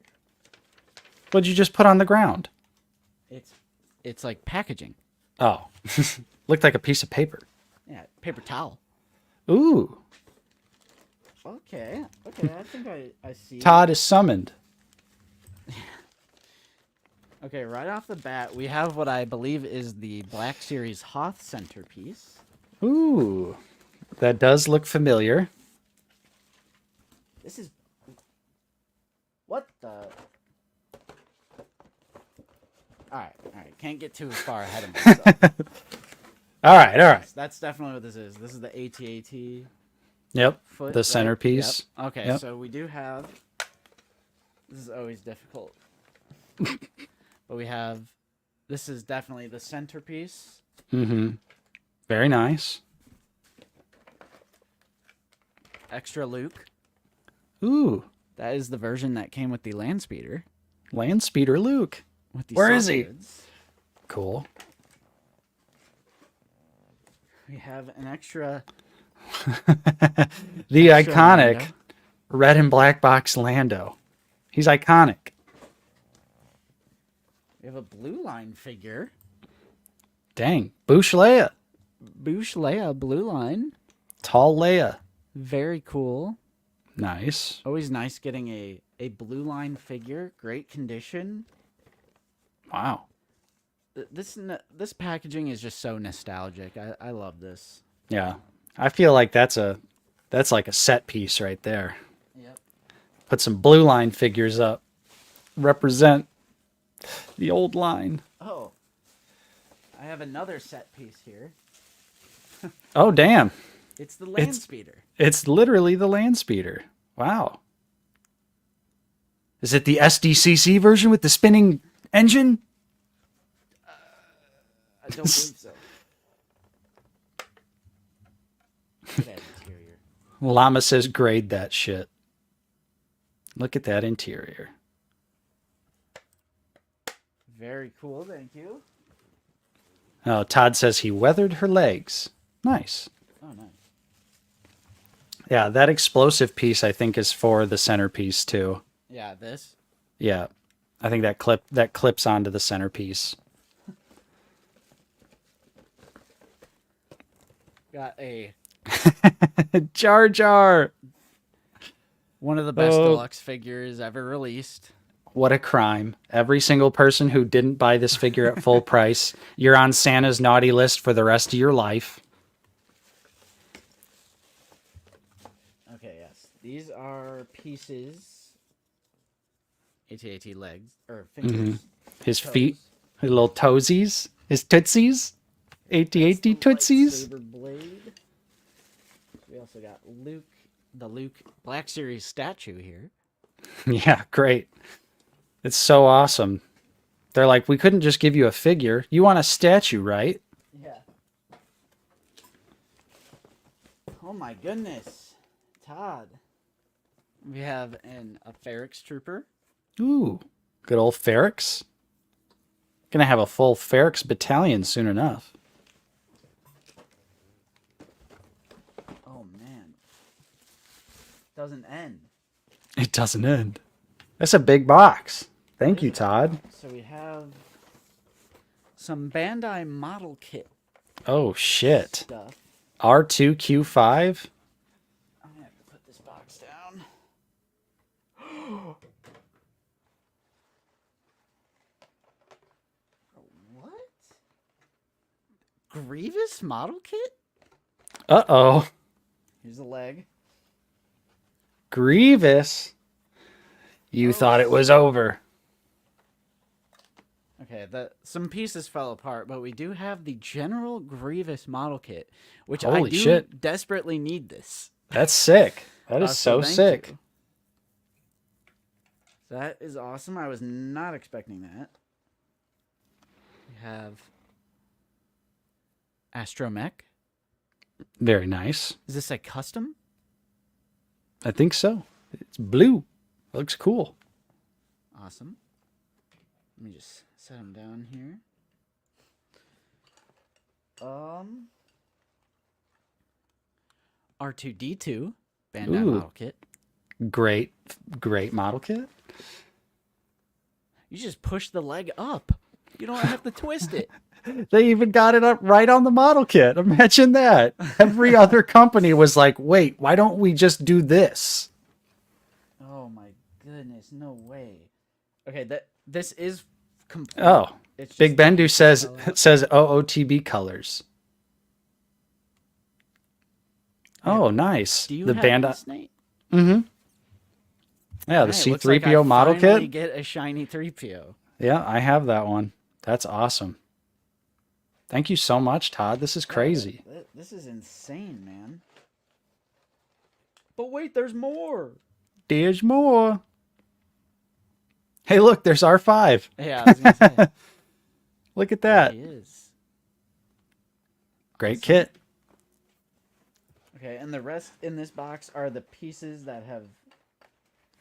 What'd you just put on the ground? It's like packaging. Oh, looked like a piece of paper. Yeah, paper towel. Ooh, Okay, I think I see. Todd is summoned. Okay, right off the bat, we have what I believe is the Black Series Hoth centerpiece. Ooh, that does look familiar. This is... What the... Alright. Can't get too far ahead of myself. All right. That's definitely what this is. This is the AT-AT Yep, foot. the right? centerpiece. Yep. Okay, Yep. so we do have... This is always difficult. But we have... This is definitely the centerpiece. Mm-hmm. Very nice. Extra Luke. Ooh, That is the version that came with the land speeder. land speeder Luke. With the Where is he? solids. Cool. We have an extra... The Extra iconic Lando. red and black box Lando. He's iconic. We have a blue line figure. Dang, Boosh Leia. Boosh Leia, blue line. Tall Leia. Very cool. Nice. Always nice getting a blue line figure. Great condition. Wow. This packaging is just so nostalgic. I love this. Yeah. I feel like that's like a set piece right there. Yep. Put some blue line figures up. Represent the old line. Oh. I have another set piece here. Oh, damn. It's the land speeder. It's literally the land speeder. Wow. Is it the SDCC version with the spinning engine? I don't believe so. Look at that interior. Llama says grade that shit. Look at that interior. Very cool, thank you. Oh, Todd says he weathered her legs. Nice. Oh, nice. Yeah, that explosive piece I think is for the centerpiece too. Yeah, this. Yeah. I think that clips onto the centerpiece. Got a Jar Jar. one of the best Oh. deluxe figures ever released. What a crime. Every single person who didn't buy this figure at full price, you're on Santa's naughty list for the rest of your life. Okay, yes. These are pieces. AT-AT legs. Or fingers. His Toes. feet, his little toesies, his tootsies, AT-AT tootsies. Lightsaber blade. We also got the Luke Black Series statue here. Yeah, great. It's so awesome. They're like, we couldn't just give you a figure. You want a statue, right? Yeah. Oh my goodness. Todd. We have a Ferrex trooper. Ooh, good old Ferrex. Gonna have a full Ferrex battalion soon enough. Oh man. Doesn't end. It doesn't end. That's a big box. Thank you, Todd. So we have some Bandai model kit Oh, shit. stuff. R2Q5? I'm gonna have to put this box down. What? Grievous model kit? Uh-oh. Here's a leg. Grievous. You thought it was over. Okay, some pieces fell apart, but we do have the General Grievous model kit, which I Holy do shit. desperately need this. That's sick. That is So so thank sick. you. That is awesome. I was not expecting that. have Astromech. Very nice. Is this a custom? I think so. It's blue. Looks cool. Awesome. Let me just set him down here. R2D2 Bandai Ooh. model kit. Great model kit. You just push the leg up. You don't have to twist it. They even got it up right on the model kit. Imagine that. Every other company was like, wait, why don't we just do this? Oh my goodness, no way. Okay, this is complete. Oh, It's Big just Bendu says OOTB colors. Oh, nice. Do you the have Bandai. this, Nate? Mm-hmm. Yeah, the Alright, looks like C3PO I model finally kit. get a shiny 3PO. Yeah, I have that one. That's awesome. Thank you so much, Todd. This is crazy. This is insane, man. But wait, there's more. There's more. Hey, look, there's R5. Yeah, I was gonna say. Look at There that. he is. Great kit. Okay, and the rest in this box are the pieces that have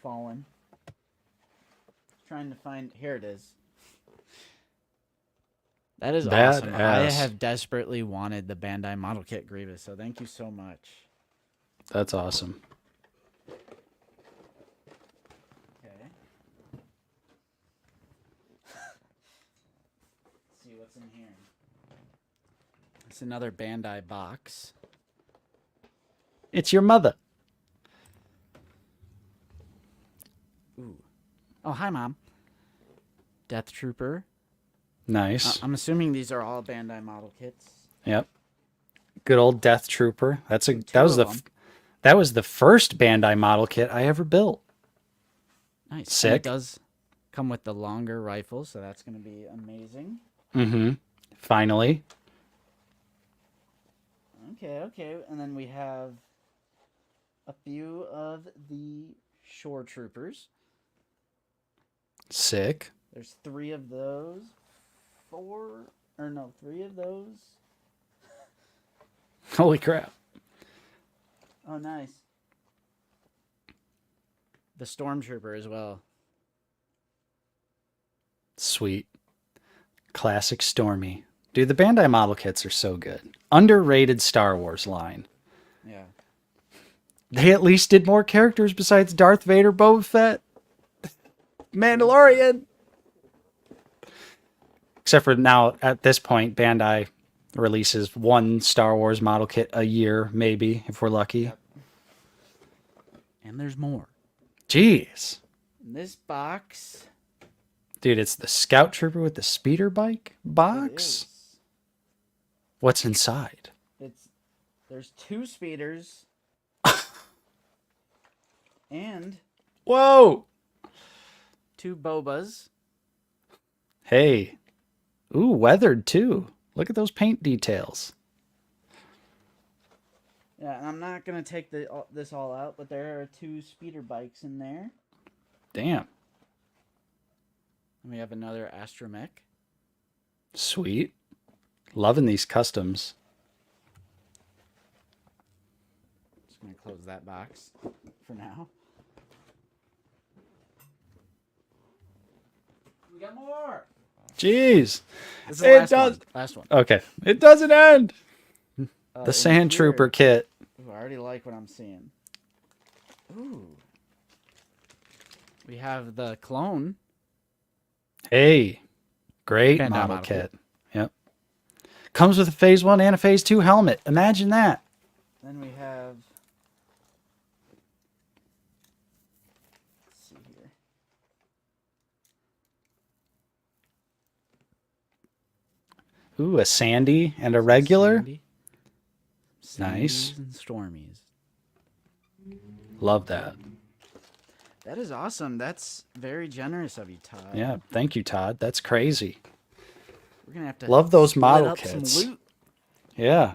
fallen. Trying to find. Here it is. That is awesome. I Badass. have desperately wanted the Bandai model kit Grievous, so thank you so much. That's awesome. Okay. Let's see what's in here. It's another Bandai box. It's your mother. Ooh. Oh, hi, Mom. Death Trooper. Nice. I'm assuming these are all Bandai model kits. Yep. Good old Death Trooper. That was of them. that was the first Bandai model kit I ever built. Nice. And Sick. it does come with the longer rifle, so that's going to be amazing. Mm-hmm. Finally. Okay. And then we have a few of the Shore Troopers. Sick. There's 3 of those. 3 of those. Holy crap. Oh, nice. The Stormtrooper as well. Sweet. Classic Stormy. Dude, the Bandai model kits are so good. Underrated Star Wars line. Yeah. They at least did more characters besides Darth Vader, Boba Fett, Mandalorian. Except for now, at this point, Bandai releases 1 Star Wars model kit a year, maybe, if we're lucky. Yep. And there's more. Jeez. In this box. Dude, it's the Scout Trooper with the speeder bike It box. is. What's inside? There's 2 speeders. And Whoa! 2 Bobas. Hey. Ooh, weathered too. Look at those paint details. Yeah, and I'm not going to take this all out, but there are 2 speeder bikes in there. Damn. And we have another Astromech. Sweet. Loving these customs. Just going to close that box for now. We got more! Jeez. This is the last one. Last one. Okay. It doesn't end. The in Sand here- Trooper kit. Ooh, I already like what I'm seeing. Ooh. We have the clone. Hey. Great Bandai model model kit. Yep. Comes with a Phase 1 and a Phase 2 helmet. Imagine that. Then we have. Let's see here. Ooh, a Sandy and a regular. Sandy. Nice. Sandies and Stormies. Love that. That is awesome. That's very generous of you, Todd. Yeah. Thank you, Todd. That's crazy. We're gonna have to Love those split model up kits. Some loot. Yeah.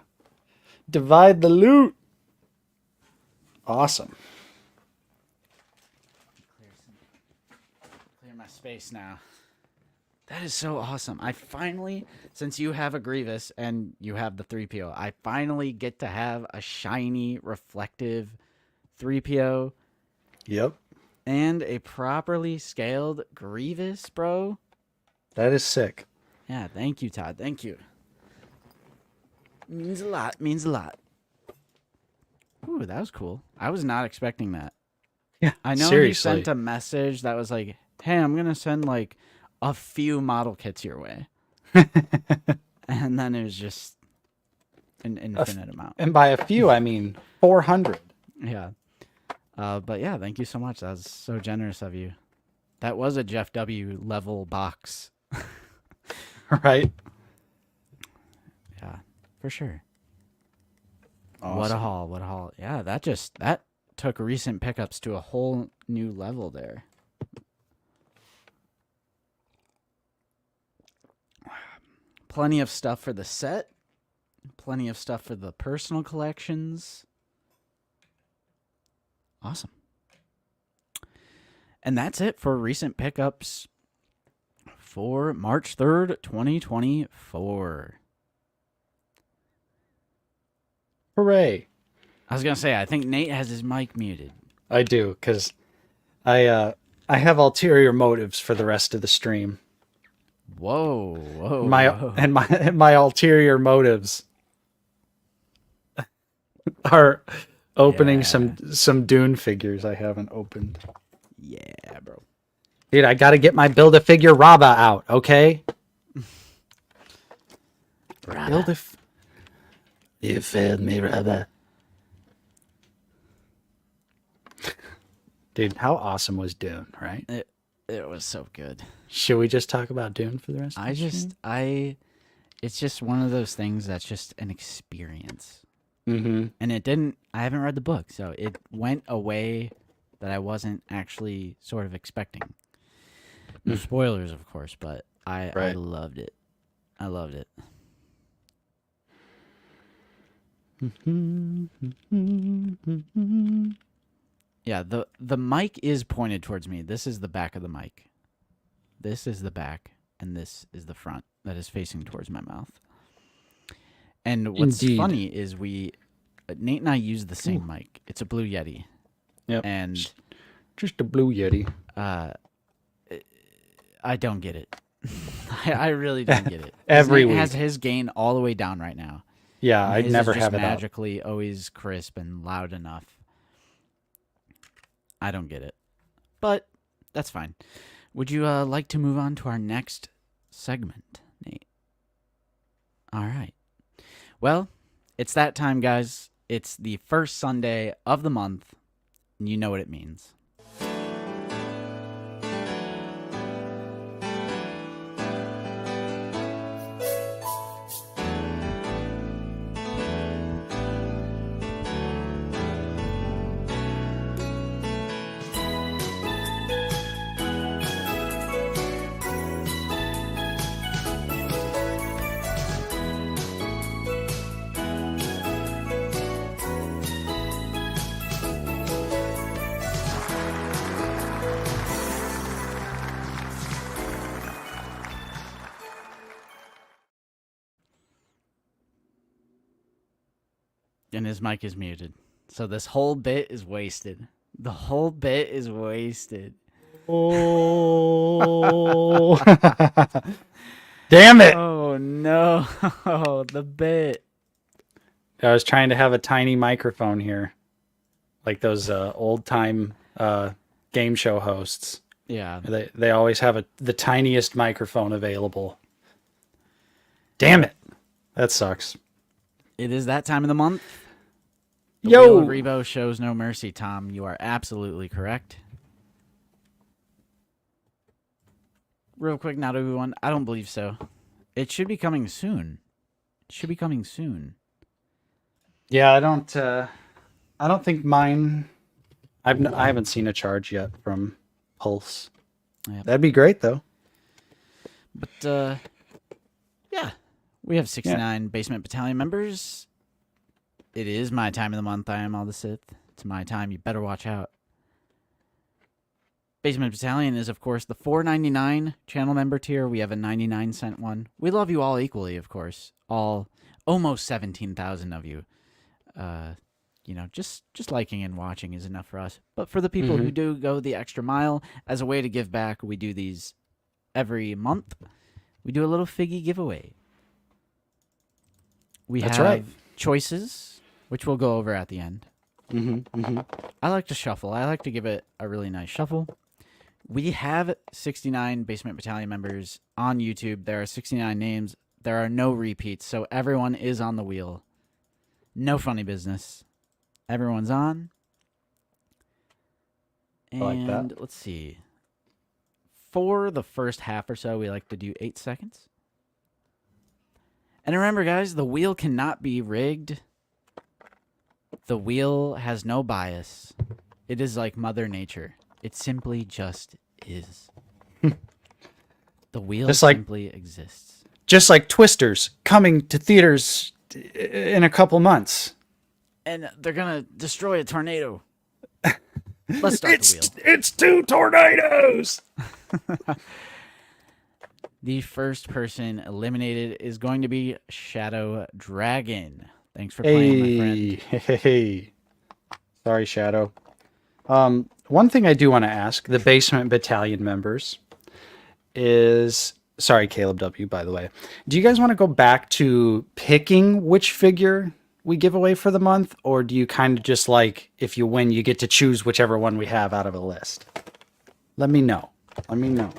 Divide the loot. Awesome. Clear my space now. That is so awesome. I finally, since you have a Grievous and you have the 3PO, I finally get to have a shiny, reflective 3PO Yep. and a properly scaled Grievous, bro. That is sick. Yeah, thank you, Todd. Thank you. Means a lot. Means a lot. Ooh, that was cool. I was not expecting that. Yeah. I know he sent a message that was like, hey, I'm going to send like a few model kits your way. And then it was just an infinite amount. And by a few, I mean 400. Yeah. But yeah, thank you so much. That was so generous of you. That was a Jeff W. level box. Right? Yeah, for sure. Awesome. What a haul. What a haul. Yeah, that took recent pickups to a whole new level there. Plenty of stuff for the set. Plenty of stuff for the personal collections. Awesome. And that's it for recent pickups for March 3rd, 2024. Hooray. I was going to say, I think Nate has his mic muted. I do, because I have ulterior motives for the rest of the stream. Whoa, whoa. My ulterior motives are opening some Dune figures I haven't opened. Yeah, bro. Dude, I gotta get my Build-A-Figure Raba out, okay? You failed me, Raba. Dude, how awesome was Dune, right? It was so good. Should we just talk about Dune for the rest of the stream? It's just one of those things that's just an experience. Mm-hmm. And I haven't read the book, so it went a way that I wasn't actually sort of expecting. No spoilers, of course, but I loved it. I loved it. Yeah, the mic is pointed towards me. This is the back of the mic. This is the back, and this is the front that is facing towards my mouth. And what's funny is Nate and I use the same mic. It's a Blue Yeti. Yep. And just a Blue Yeti. I don't get it. I really don't get it. Every Nate week has his gain all the way down right now. Yeah, I'd never have it magically always crisp and loud enough. I don't get it. But that's fine. Would you like to move on to our next segment, Nate? All right. Well, it's that time, guys. It's the first Sunday of the month, and you know what it means. And his mic is muted. So this whole bit is wasted. The whole bit is wasted. Oh. Damn it. Oh, no. The bit. I was trying to have a tiny microphone here. Like those old-time game show hosts. Yeah. They always have the tiniest microphone available. Damn it. That sucks. It is that time of the month. The Yo! Wheel of Rebo shows no mercy, Tom. You are absolutely correct. Real quick, not everyone. I don't believe so. It should be coming soon. Yeah, I don't think mine. I haven't seen a charge yet from Pulse. Yep. That'd be great though. But yeah, we have 69 Basement Battalion members. It is my time of the month. I am all the Sith. It's my time. You better watch out. Basement Battalion is, of course, the $4.99 channel member tier. We have a 99-cent one. We love you all equally, of course. All almost 17,000 of you. Just liking and watching is enough for us. But for the people who do go the extra mile, as a way to give back, we do these every month. We do a little figgy giveaway. We have choices, which we'll go over at the end. I like to shuffle. I like to give it a really nice shuffle. We have 69 Basement Battalion members on YouTube. There are 69 names. There are no repeats, so everyone is on the wheel. No funny business. Everyone's on. And I like that. Let's see. For the first half or so, we like to do 8 seconds. And remember, guys, the wheel cannot be rigged. The wheel has no bias. It is like Mother Nature. It simply just is. The wheel simply exists. Just like Twisters coming to theaters in a couple months. And they're going to destroy a tornado. Let's start the wheel. It's 2 tornadoes! The first person eliminated is going to be Shadow Dragon. Thanks for playing, my friend. Hey. Sorry, Shadow. One thing I do want to ask the Basement Battalion members is... Sorry, Caleb W., by the way. Do you guys want to go back to picking which figure we give away for the month? Or do you kind of just like, if you win, you get to choose whichever one we have out of a list? Let me know. Let me know.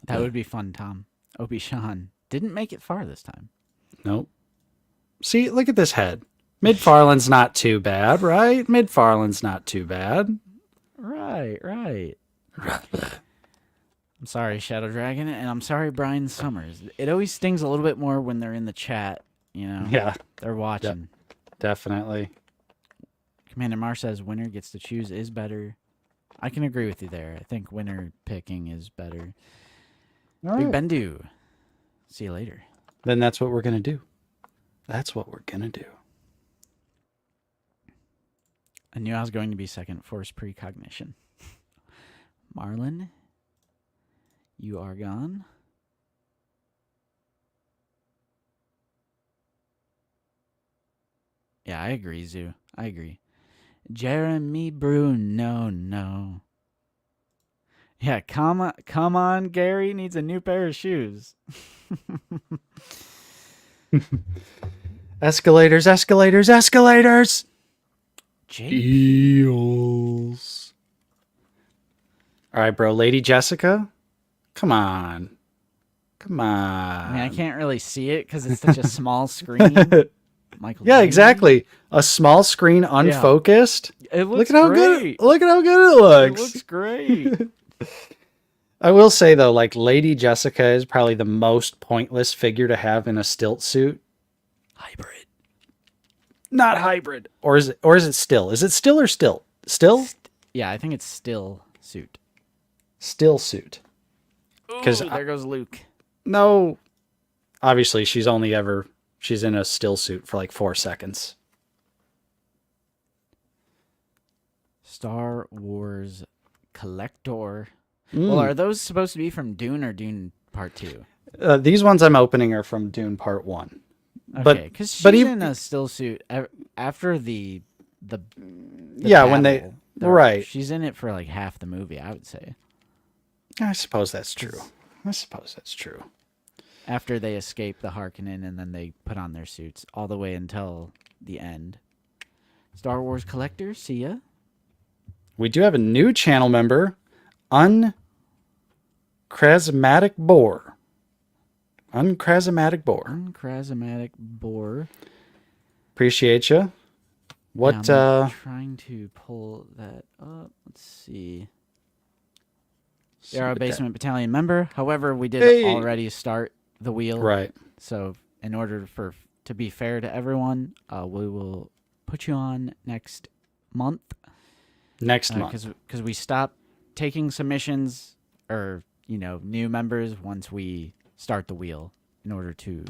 That would be fun, Tom. Opie Sean didn't make it far this time. Nope. See, look at this head. McFarlane's not too bad, right? McFarlane's not too bad. Right. I'm sorry, Shadow Dragon, and I'm sorry, Brian Summers. It always stings a little bit more when they're in the chat, you know? Yeah. They're watching. Definitely. Commander Mar says winner gets to choose is better. I can agree with you there. I think winner picking is better. All Big right. Bendu. See you later. Then that's what we're going to do. That's what we're going to do. I knew I was going to be second. Force precognition. Marlon, you are gone. Yeah, I agree, Zoo. I agree. Jeremy Bruno, no. Yeah, come on, Gary needs a new pair of shoes. Escalators. Jake. Eels. All right, bro. Lady Jessica. Come on. I mean, I can't really see it because it's such a small screen. Michael. Yeah, James. exactly. A small screen, unfocused. It Look looks at how great. good. Look at how good it looks. It looks great. I will say though, like Lady Jessica is probably the most pointless figure to have in a stilt suit. Hybrid. Not hybrid. Or is it still? Is it still or stilt? Still? Yeah, I think it's still suit. Still suit. Because there goes Luke. No. Obviously, she's in a still suit for like 4 seconds. Star Wars Collector. Well, are those supposed to be from Dune or Dune Part 2? These ones I'm opening are from Dune Part 1. Okay, because she's in a still suit after the yeah, when they... Right. She's in it for like half the movie, I would say. I suppose that's true. After they escape the Harkonnen and then they put on their suits all the way until the end. Star Wars Collector, see ya. We do have a new channel member, Unchrasmatic Boar. Unchrasmatic Boar. Appreciate you. What? Yeah, I'm trying to pull that up. Let's see. They're a Basement Battalion member. However, we did already start the wheel. Right. So, in order to be fair to everyone, we will put you on next month. Next month. Because we stop taking submissions or new members once we start the wheel in order to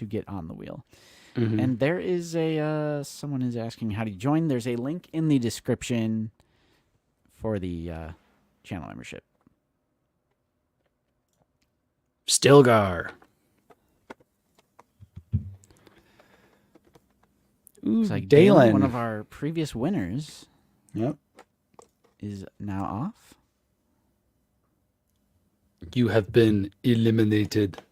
get on the wheel. Mhm. And there is a someone is asking how to join. There's a link in the description for the channel membership. Stilgar. Ooh, Looks like Dalen, one Dalen. of our previous winners, Yep. is now off. You have been eliminated.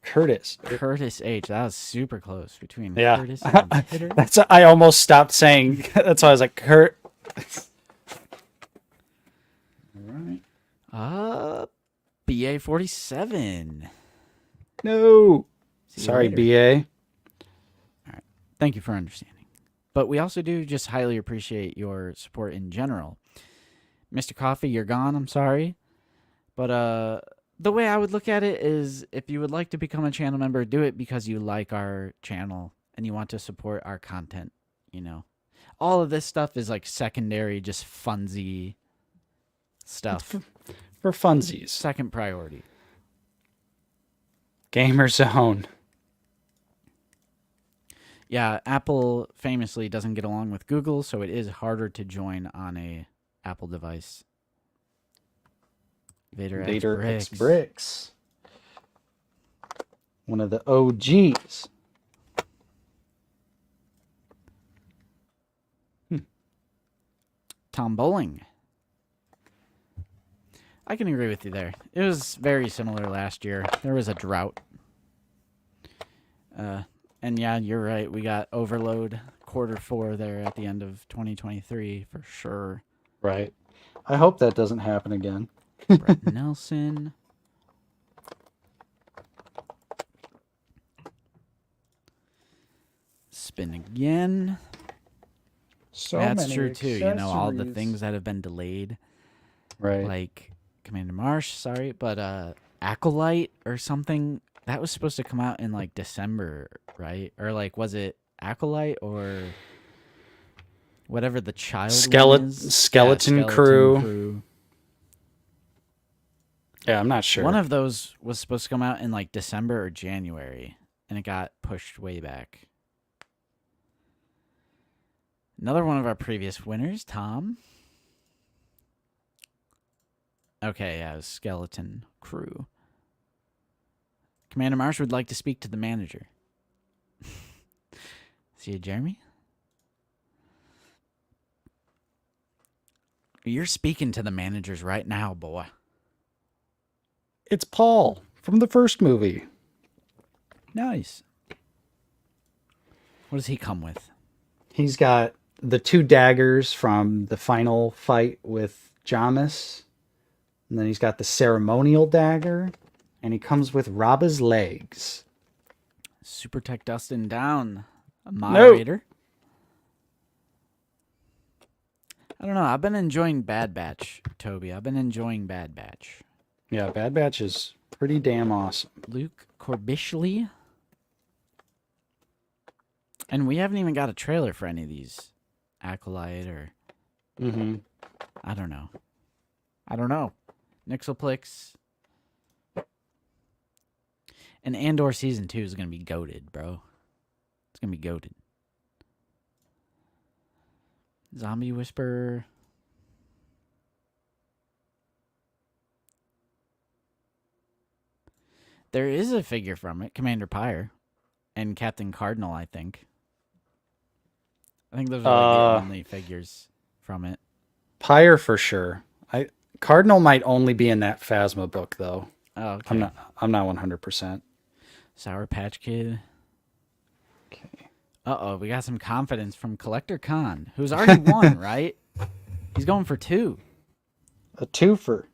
Curtis. Curtis H. That was super close between Yeah. Curtis and Hitter. That's I almost stopped saying. That's why I was like, Kurt. All right. BA 47. No. See you Sorry, later. BA. Thank you for understanding. But we also do just highly appreciate your support in general. Mr. Coffee, you're gone. I'm sorry. But the way I would look at it is if you would like to become a channel member, do it because you like our channel and you want to support our content, you know. All of this stuff is like secondary, just funsy stuff. For funsies. Second priority. Gamer Zone. Yeah, Apple famously doesn't get along with Google, so it is harder to join on a Apple device. Vader X Bricks. One of the OGs. Tom Bowling. I can agree with you there. It was very similar last year. There was a drought. And yeah, you're right. We got overload Q4 there at the end of 2023 for sure. Right. I hope that doesn't happen again. Brett Nelson. Spin again. So That's many true too. You know, all the accessories. things that have been delayed. Right. Like Commander Marsh, sorry, but Acolyte or something that was supposed to come out in like December, right? Or like was it Acolyte or whatever the child one is? Skeleton Crew. Yeah, I'm not sure. One of those was supposed to come out in like December or January, and it got pushed way back. Another one of our previous winners, Tom. Okay, yeah, it was Skeleton Crew. Commander Marsh would like to speak to the manager. See you, Jeremy? You're speaking to the managers right now, boy. It's Paul from the first movie. Nice. What does he come with? He's got the 2 daggers from the final fight with Jamis. And then he's got the ceremonial dagger. And he comes with Rabba's legs. Super Tech Dustin down. A moderator. I don't know. I've been enjoying Bad Batch, Toby. I've been enjoying Bad Batch. Yeah, Bad Batch is pretty damn awesome. Luke Corbishley. And we haven't even got a trailer for any of these. Acolyte or... Mm-hmm. I don't know. Nixelplix. And Andor Season 2 is going to be goated, bro. It's going to be goated. Zombie Whisperer. There is a figure from it. Commander Pyre. And Captain Cardinal, I think. I think those are like the only figures from it. Pyre for sure. Cardinal might only be in that Phasma book though. Oh, okay. I'm not 100%. Sour Patch Kid. Okay. Uh-oh, we got some confidence from Collector Khan, who's already won, right? He's going for 2. A twofer.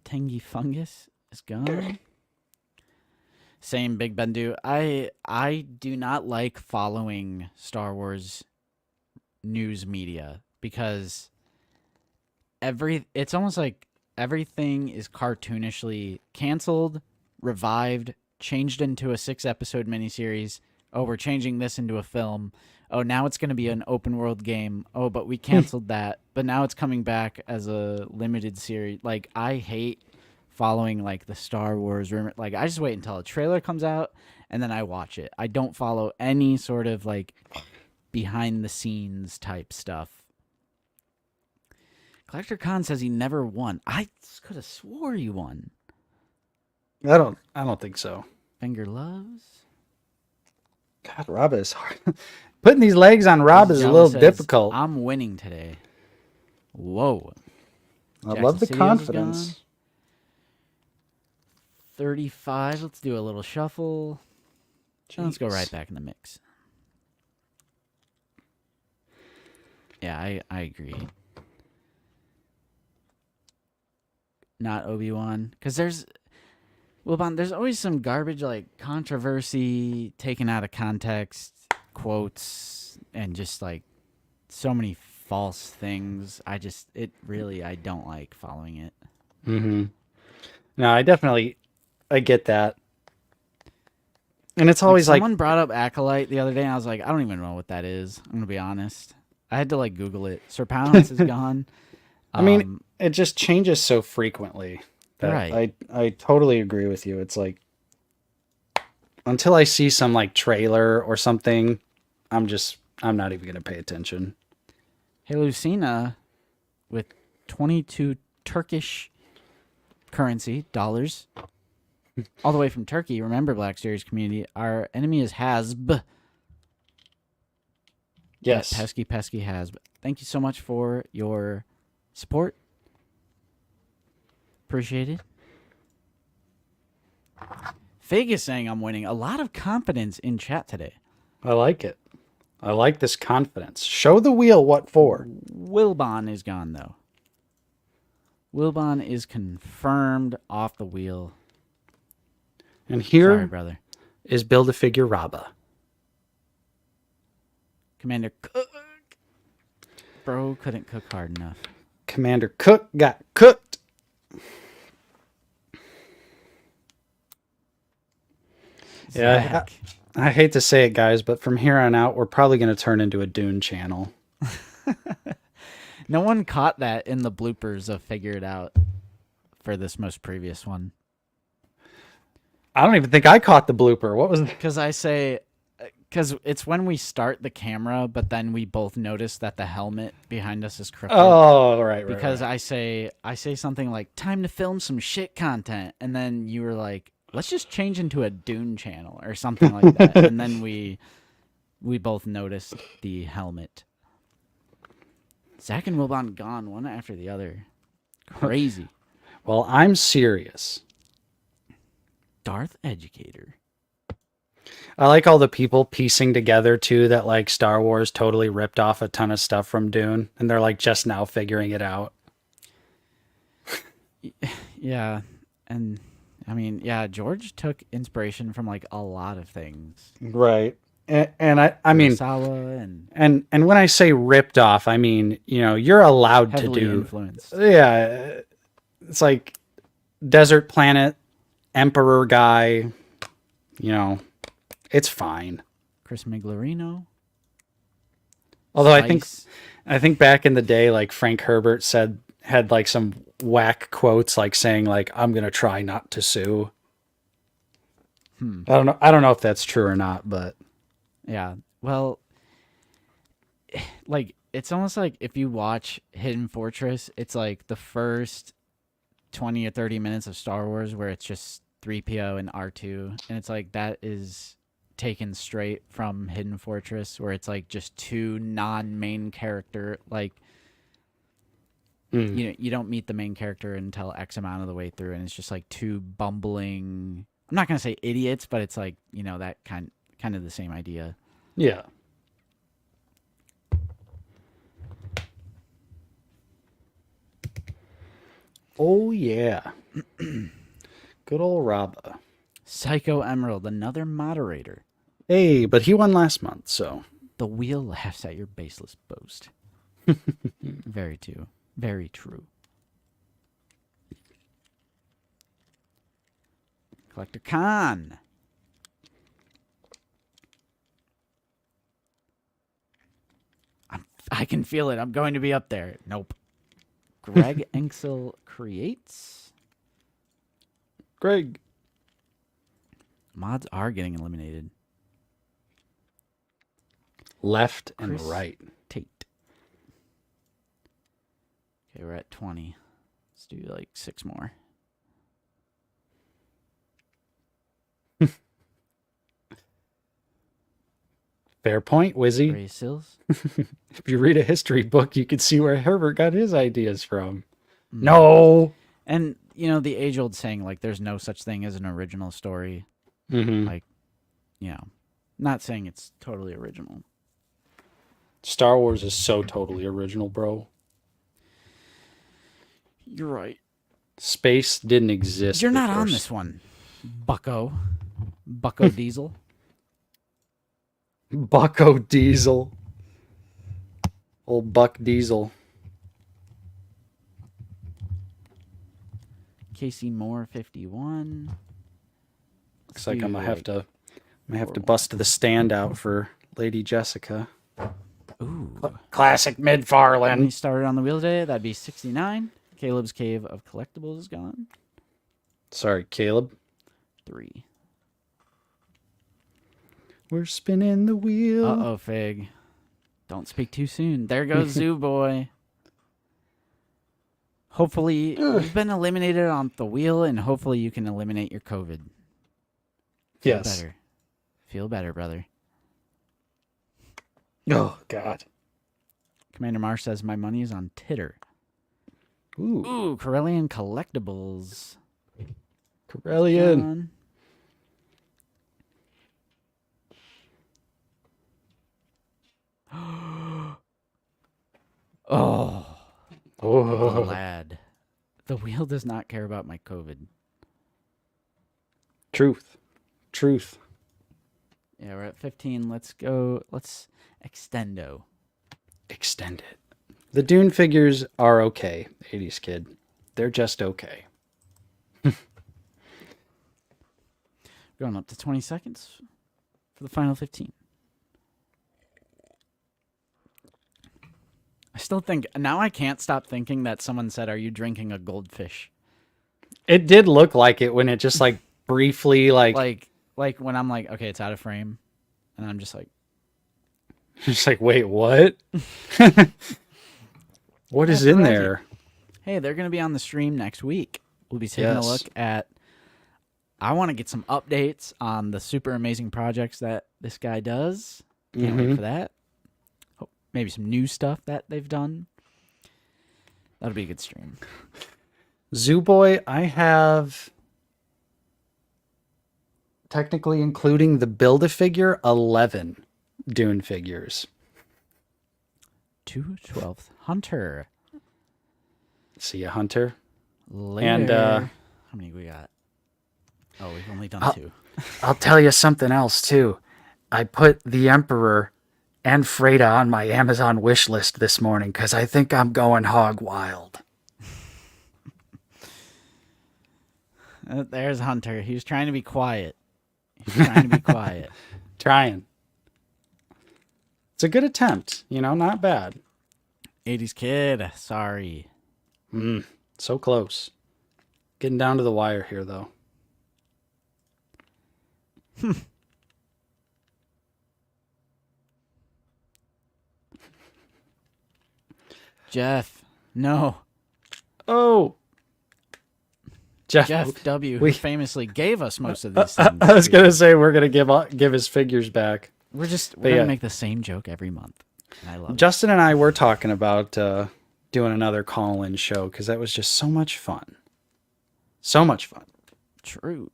Tengi Fungus is gone. Same Big Bendu. I do not like following Star Wars news media because it's almost like everything is cartoonishly canceled, revived, changed into a 6-episode miniseries. Oh, we're changing this into a film. Oh, now it's going to be an open world game. Oh, but we canceled that. But now it's coming back as a limited series. Like, I hate following like the Star Wars rumor. Like I just wait until a trailer comes out and then I watch it. I don't follow any sort of like behind the scenes type stuff. Collector Khan says he never won. I could have swore he won. I don't think so. Finger loves. God, Rob is hard. Putting these legs on Rob is a Java little says, difficult. I'm winning today. Whoa. I Jackson love the Studios is confidence. gone. 35. Let's do a little shuffle. And let's go Jeez. right back in the mix. Yeah, I agree. Not Obi-Wan. Because there's always some garbage like controversy taken out of context, quotes, and just like so many false things. I don't like following it. Mm-hmm. No, I get that. And it's always like someone brought up Acolyte the other day, and I was like, I don't even know what that is. I'm gonna be honest. I had to like Google it. Sir Pounce is gone. I mean, it just changes so frequently that Right. I totally agree with you. It's like until I see some like trailer or something, I'm not even gonna pay attention. Hey, Lucina, with 22 Turkish currency dollars, all the way from Turkey. Remember, Black Series community, our enemy is Hasb. Yes. That pesky Hasb. Thank you so much for your support. Appreciate it. Vegas saying I'm winning. A lot of confidence in chat today. I like it. I like this confidence. Show the wheel what for. Wilbon is gone, though. Wilbon is confirmed off the wheel. And here Sorry, brother. is Build-A-Figure Rabba. Commander Cook. Bro couldn't cook hard enough. Commander Cook got cooked. Yeah, Zach. I hate to say it, guys, but from here on out, we're probably going to turn into a Dune channel. No one caught that in the bloopers of Figure It Out for this most previous one. I don't even think I caught the blooper. What was it? Because it's when we start the camera, but then we both notice that the helmet behind us is crooked. Oh, right. Because right. I say something like, time to film some shit content. And then you were like, let's just change into a Dune channel or something like that. And then we both noticed the helmet. Zach and Wilbon gone one after the other. Crazy. Well, I'm serious. Darth Educator. I like all the people piecing together, too, that like Star Wars totally ripped off a ton of stuff from Dune. And they're like just now figuring it out. Yeah. And I mean, yeah, George took inspiration from like a lot of things. Right. And I mean, Kurosawa and when I say ripped off, I mean, you're allowed to heavily do. influenced. Yeah. It's like Desert Planet, Emperor guy, it's fine. Chris Miglerino. Although Spice. I think back in the day, like Frank Herbert had like some whack quotes, like saying like, I'm going to try not to sue. I don't know if that's true or not, but Yeah. Well, like it's almost like if you watch Hidden Fortress, it's like the first 20 or 30 minutes of Star Wars where it's just 3PO and R2, and it's like that is taken straight from Hidden Fortress, where it's like just two non-main character, like you don't meet the main character until X amount of the way through, and it's just like two bumbling, I'm not gonna say idiots, but it's like that kind of the same idea. yeah. Oh yeah. Good old Rabba. Psycho Emerald, another moderator. Hey, but he won last month, so. The wheel laughs at your baseless boast. Very true. Very true. Collector Khan. I can feel it. I'm going to be up there. Nope. Greg Enxel creates. Greg. Mods are getting eliminated. Left and Chris right. Tate. Okay, we're at 20. Let's do like 6 more. Fair point, Wizzy. Ray Sills. If you read a history book, you can see where Herbert got his ideas from. No. And, you know, the age-old saying, like, there's no such thing as an original story. Mm-hmm. Like, you know, not saying it's totally original. Star Wars is so totally original, bro. You're right. Space didn't exist. You're not on before this one, Bucko. Bucko Diesel. Bucko Diesel. Old Buck Diesel. Casey Moore, 51. Looks like I'm gonna have to bust the stand out for Lady Jessica. Ooh. Classic When he McFarlane. started on the wheel today, that'd be 69. Caleb's Cave of Collectibles is gone. Sorry, Caleb. 3. We're spinning the wheel. Uh-oh, Fig. Don't speak too soon. There goes Zoo Boy. Hopefully, you've been eliminated on the wheel, and hopefully you can eliminate your COVID. Feel Yes. better. Feel better, brother. Oh, God. Commander Marsh says, my money is on Titter. Ooh, Ooh, Corellian Collectibles. Corellian. Gone. Oh, Oh, lad. The wheel does not care about my COVID. truth. Truth. Yeah, we're at 15. Let's go. Let's extendo. Extend it. The Dune figures are okay, 80s kid. They're just okay. Going up to 20 seconds for the final 15. I still think, now I can't stop thinking that someone said, are you drinking a goldfish? It did look like it when it just like briefly Like when I'm like, okay, it's out of frame. And I'm just like, just like, wait, what? What is Yeah, in Ferraggi. there? hey, they're going to be on the stream next week. We'll be taking a Yes. look at, I want to get some updates on the super amazing projects that this guy does. Can't wait for that. Hope maybe some new stuff that they've done. That'll be a good stream. Zoo Boy, I have, technically including the Build-A-Figure, 11 Dune figures. 2/12 Hunter. See ya, Hunter. Later. And, how many we got? Oh, we've only done 2. I'll tell you something else, too. I put the Emperor and Freda on my Amazon wish list this morning because I think I'm going hog wild. There's Hunter. He was trying to be quiet. Trying. It's a good attempt, not bad. 80s kid. Sorry. So close. Getting down to the wire here, though. Jeff. No. Oh! Jeff W. we- who famously gave us most of these things. I was going to say we're going to give his figures back. We're going yeah. to make the same joke every month. And I love it. Justin and I were talking about doing another call-in show because that was just so much fun. So much fun. True.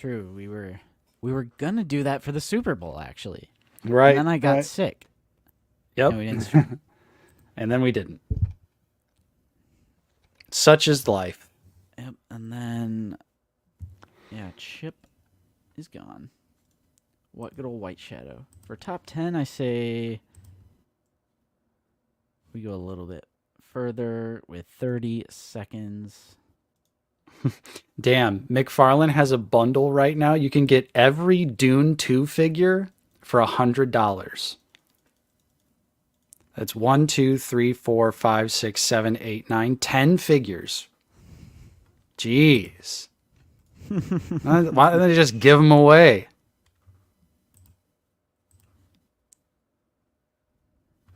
We were going to do that for the Super Bowl, actually. Right. And then I got right. sick. Yep. And we didn't stream. And then we didn't. Such is life. Yep. And then, yeah, Chip is gone. What good old White Shadow. For top 10, I say we go a little bit further with 30 seconds. Damn, McFarlane has a bundle right now. You can get every Dune 2 figure for $100. That's 1, 2, 3, 4, 5, 6, 7, 8, 9, 10 figures Jeez. Why didn't they just give them away?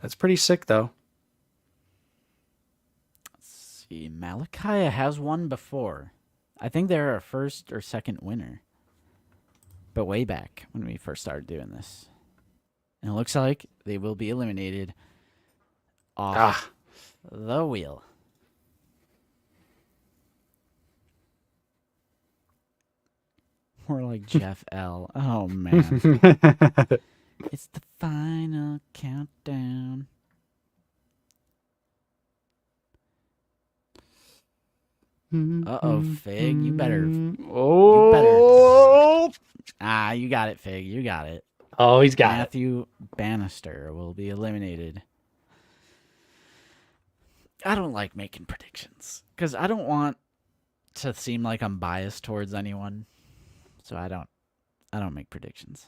That's pretty sick, though. Let's see. Malachi has won before. I think they're our first or second winner. But way back when we first started doing this. And it looks like they will be eliminated off the wheel. More like Jeff L. Oh, man. It's the final countdown. Uh-oh, Fig. You better... Oh! You got it, Fig. You got it. Oh, he's got it. Matthew Bannister will be eliminated. I don't like making predictions because I don't want to seem like I'm biased towards anyone. So I don't make predictions.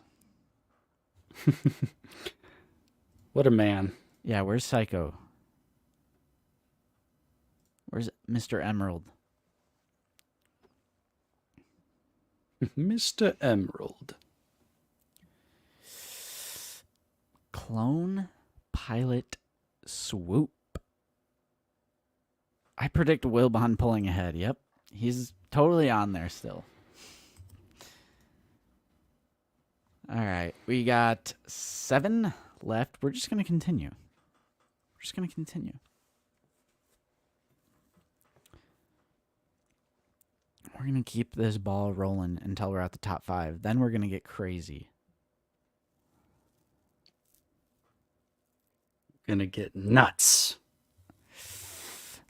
What a man. Yeah, where's Psycho? Where's Mr. Emerald? Mr. Emerald. Clone Pilot Swoop. I predict Wilbon pulling ahead. Yep. He's totally on there still. All right. We got 7 left. We're just going to continue. We're going to keep this ball rolling until we're at the top 5. Then we're going to get crazy. Gonna get nuts.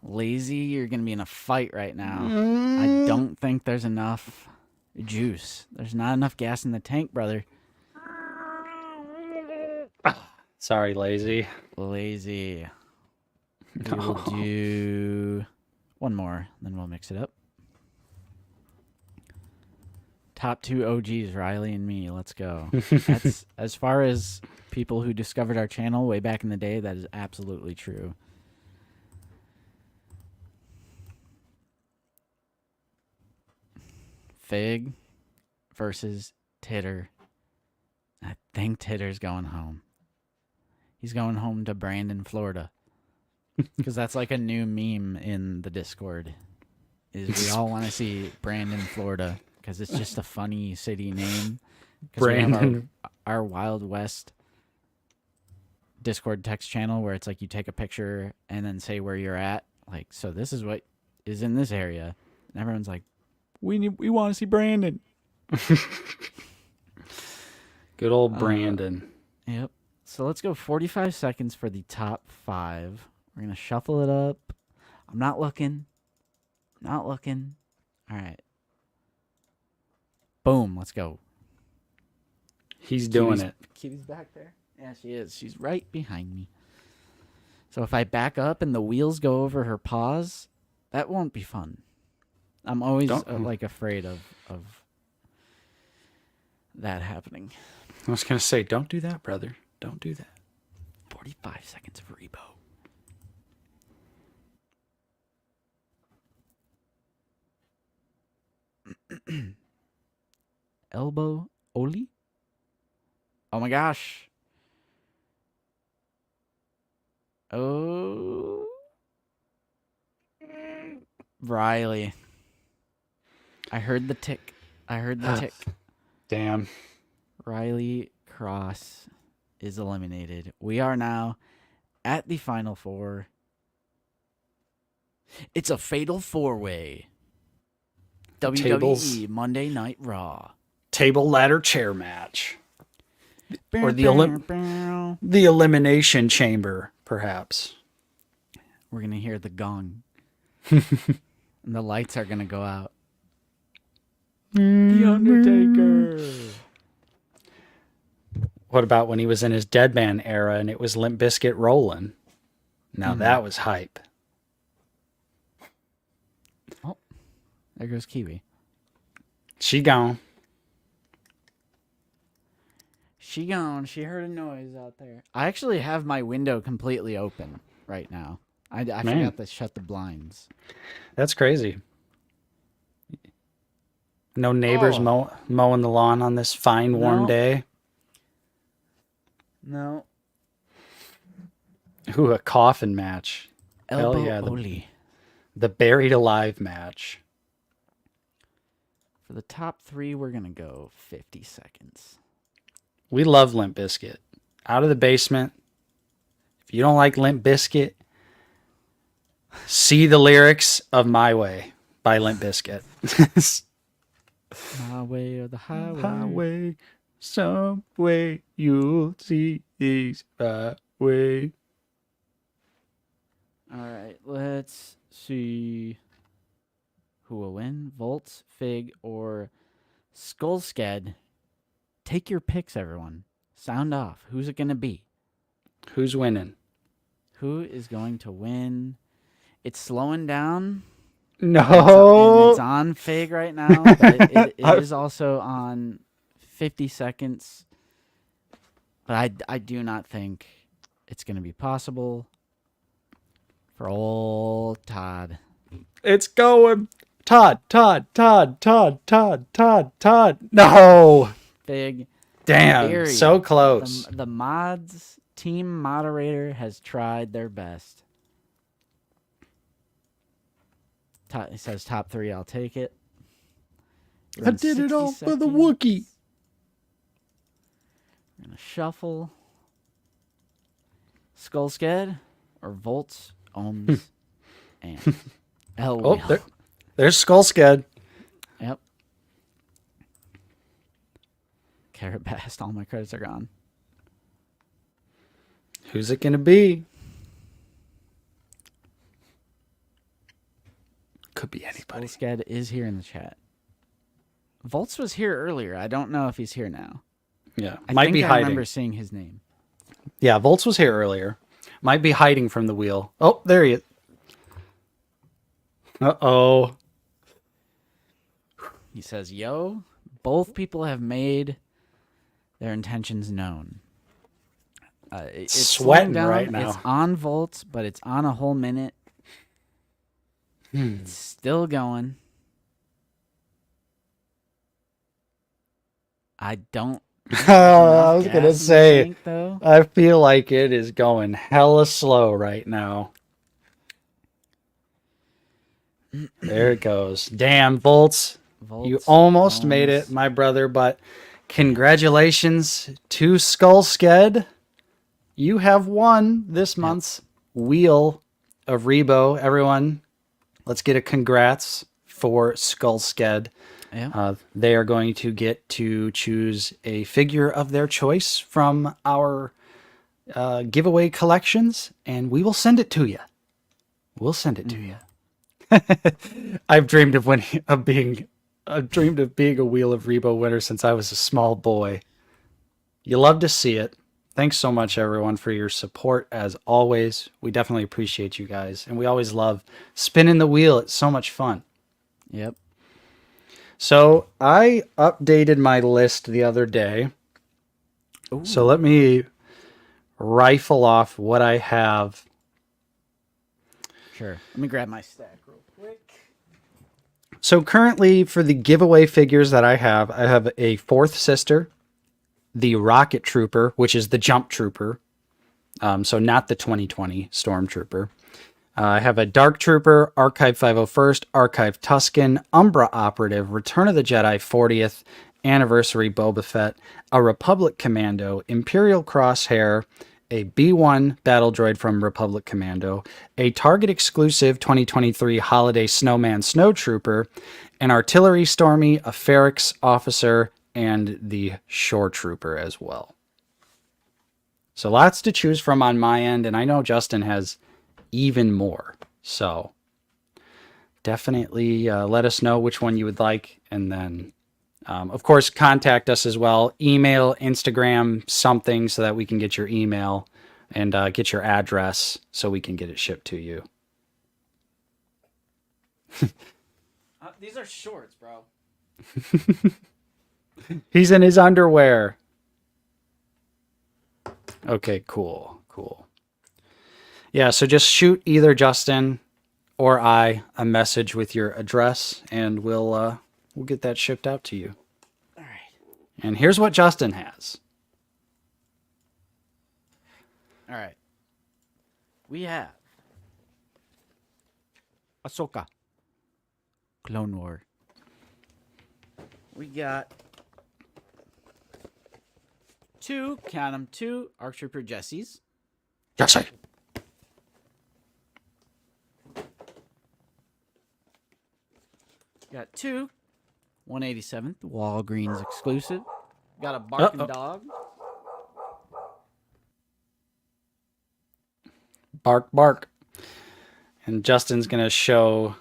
Lazy, you're going to be in a fight right now. I don't think there's enough juice. There's not enough gas in the tank, brother. Sorry, Lazy. Lazy. We will do one more, then we'll mix it up. Top 2 OGs, Riley and me. Let's go. That's as far as people who discovered our channel way back in the day, that is absolutely true. Fig versus Titter. I think Titter's going home. He's going home to Brandon, Florida. Because that's like a new meme in the Discord. Is we all want to see Brandon, Florida. Because it's just a funny city name. Brandon. Our Wild West Discord text channel where it's like you take a picture and then say where you're at. Like, so this is what is in this area. And everyone's like, we want to see Brandon. Good old Brandon. Yep. So let's go 45 seconds for the top 5. We're going to shuffle it up. I'm not looking. All right. Boom. Let's go. He's doing it. Kitty's back there. Yeah, she is. She's right behind me. So if I back up and the wheels go over her paws, that won't be fun. I'm always like afraid of that happening. I was going to say, don't do that, brother. Don't do that. 45 seconds of Rebo. Elbow Oli? Oh my gosh. Oh. Riley. I heard the tick. Damn. Riley Cross is eliminated. We are now at the final 4. It's a fatal 4-way. WWE Monday Night Raw. Table ladder chair match. Or the elimination chamber, perhaps. We're going to hear the gong. And the lights are going to go out. The Undertaker. What about when he was in his Deadman era and it was Limp Bizkit rolling? Now that was hype. Oh, there goes Kiwi. She gone. She gone. She heard a noise out there. I actually have my window completely open right now. I forgot to shut the blinds. That's crazy. No neighbors Oh. mowing the lawn on this fine, warm No. day. No. Ooh, a coffin match. Hell Elbow yeah, Oli. the buried alive match. For the top 3, we're going to go 50 seconds. We love Limp Bizkit. Out of the basement. If you don't like Limp Bizkit, see the lyrics of My Way by Limp Bizkit. My way or the highway. Highway, some way you'll see these my way. All right, let's see who will win. Volts, Fig, or Skullsked. Take your picks, everyone. Sound off. Who's it going to be? Who's winning? Who is going to win? It's slowing down. No. It's on Fig right now, but it is also on 50 seconds. But I do not think it's going to be possible for old Todd. It's going. Todd. No. Fig. Damn. Period. So close. The mods team moderator has tried their best. It says top 3. I'll take it. I did it all for the Wookiee. We're going to shuffle. Skullsked or Volts, Ohms, and L. Oh, there's Skullsked. Yep. Carabast, all my credits are gone. Who's it going to be? Could be anybody. Skullsked is here in the chat. Volts was here earlier. I don't know if he's here now. Yeah, I might think be I hiding. remember seeing his name. Yeah, Volts was here earlier. Might be hiding from the wheel. Oh, there he is. Uh-oh. He says, yo, both people have made their intentions known. It's sweating down. right now. It's on Volts, but it's on a whole minute. It's still going. I don't. I was going to say, tank, though. I feel like it is going hella slow right now. There it goes. Damn, Volts. You almost made it, my brother, but congratulations to Skullsked. You have won this month's Wheel of Rebo. Everyone, let's get a congrats for Skullsked. Yeah. They are going to get to choose a figure of their choice from our giveaway collections, and we will send it to you. We'll send it to you. I've dreamed of being a Wheel of Rebo winner since I was a small boy. You love to see it. Thanks so much, everyone, for your support. As always, we definitely appreciate you guys, and we always love spinning the wheel. It's so much fun. Yep. So I updated my list the other day. Ooh. So let me rifle off what I have. Sure. Let me grab my stack real quick. So currently for the giveaway figures that I have a fourth sister, the Rocket Trooper, which is the Jump Trooper. So not the 2020 Stormtrooper. I have a Dark Trooper, Archive 501st, Archive Tusken, Umbra Operative, Return of the Jedi 40th Anniversary Boba Fett, a Republic Commando, Imperial Crosshair, a B-1 battle droid from Republic Commando, a Target exclusive 2023 Holiday Snowman Snowtrooper, an Artillery Stormy, a Ferrix Officer, and the Shore Trooper as well. So lots to choose from on my end, and I know Justin has even more. So definitely let us know which one you would like, and then of course contact us as well. Email, Instagram, something, so that we can get your email and get your address so we can get it shipped to you. These are shorts, bro. He's in his underwear. Okay, cool. Yeah, so just shoot either Justin or I a message with your address, and we'll we'll get that shipped out to you. All right. And here's what Justin has. All right. We have Ahsoka. Clone War. We got count 'em, two ARC Trooper Jessies. Jesse. Got two 187th Walgreens exclusive. Got a barking dog. Bark, bark. And Justin's going to show...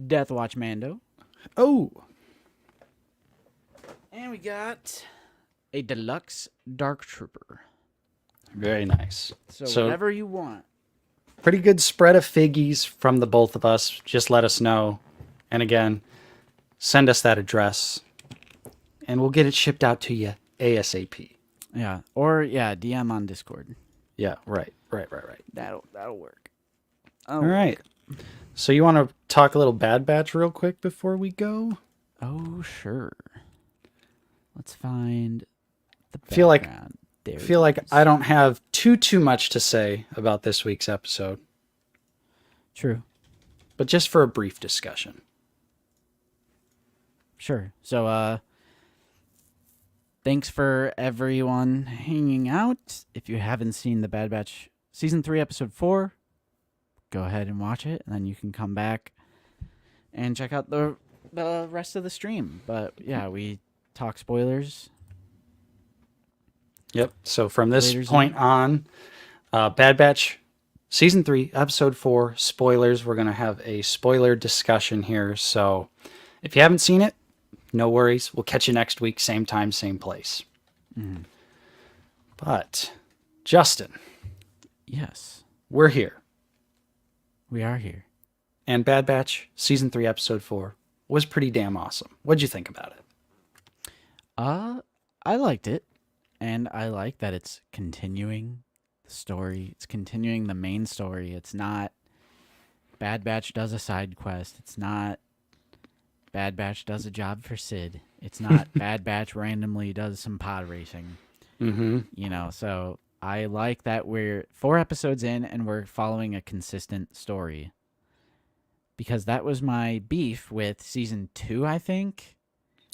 Death Watch Mando. Oh! And we got a deluxe Dark Trooper. Very nice. So whatever you want. Pretty good spread of figgies from the both of us. Just let us know. And again, send us that address. And we'll get it shipped out to you ASAP. Yeah. Or, yeah, DM on Discord. Yeah, right. That'll work. All right. So you want to talk a little Bad Batch real quick before we go? Oh, sure. Let's find the Feel like background. There feel it like is. I don't have too much to say about this week's episode, True. but just for a brief discussion. Sure. So, thanks for everyone hanging out. If you haven't seen the Bad Batch Season 3, Episode 4, go ahead and watch it, and then you can come back and check out the rest of the stream. But, yeah, we talk spoilers. Yep. So from this Later's point on, Bad Batch Season 3, Episode 4, spoilers. We're going to have a spoiler discussion here. So if you haven't seen it, no worries. We'll catch you next week. Same time, same place. Mm-hmm. But, Justin. Yes. We're here. We are here. And Bad Batch Season 3, Episode 4 was pretty damn awesome. What'd you think about it? I liked it. And I like that it's continuing the story. It's continuing the main story. It's not Bad Batch does a side quest. It's not Bad Batch does a job for Sid. It's not Bad Batch randomly does some pod racing. Mm-hmm. You know, so I like that we're 4 episodes in and we're following a consistent story. Because that was my beef with Season 2, I think.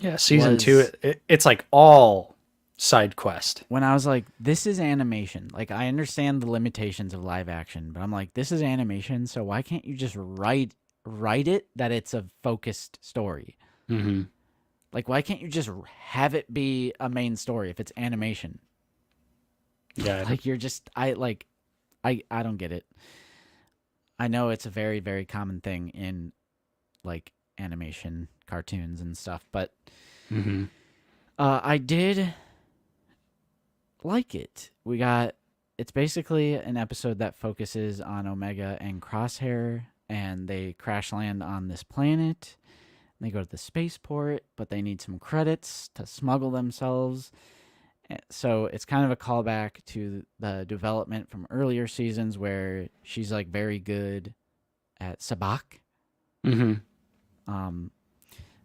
Yeah, Season 2, it's like all side quest. When I was like, this is animation. Like, I understand the limitations of live action, but I'm like, this is animation, so why can't you just write it that it's a focused story? Mm-hmm. Like, why can't you just have it be a main story if it's animation? Yeah. Like, you're just, I don't get it. I know it's a very, very common thing in, like, animation, cartoons and stuff, but Mm-hmm. I did like it. It's basically an episode that focuses on Omega and Crosshair, and they crash land on this planet. They go to the spaceport, but they need some credits to smuggle themselves. So it's kind of a callback to the development from earlier seasons where she's like very good at sabak. Mm-hmm.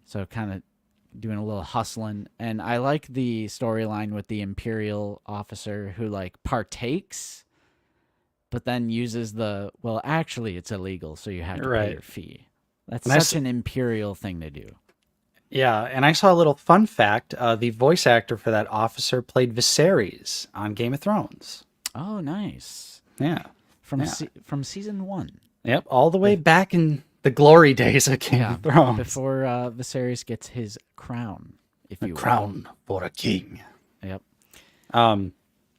So kind of doing a little hustling, and I like the storyline with the Imperial officer who like partakes, but then uses actually it's illegal, so you have to pay your fee. That's such an Imperial thing to do. Yeah, and I saw a little fun fact. The voice actor for that officer played Viserys on Game of Thrones. Oh, nice. Yeah. From season 1. Yep, all the way back in the glory days of Game of Thrones. Before Viserys gets his crown, if you will. Crown for a king. Yep.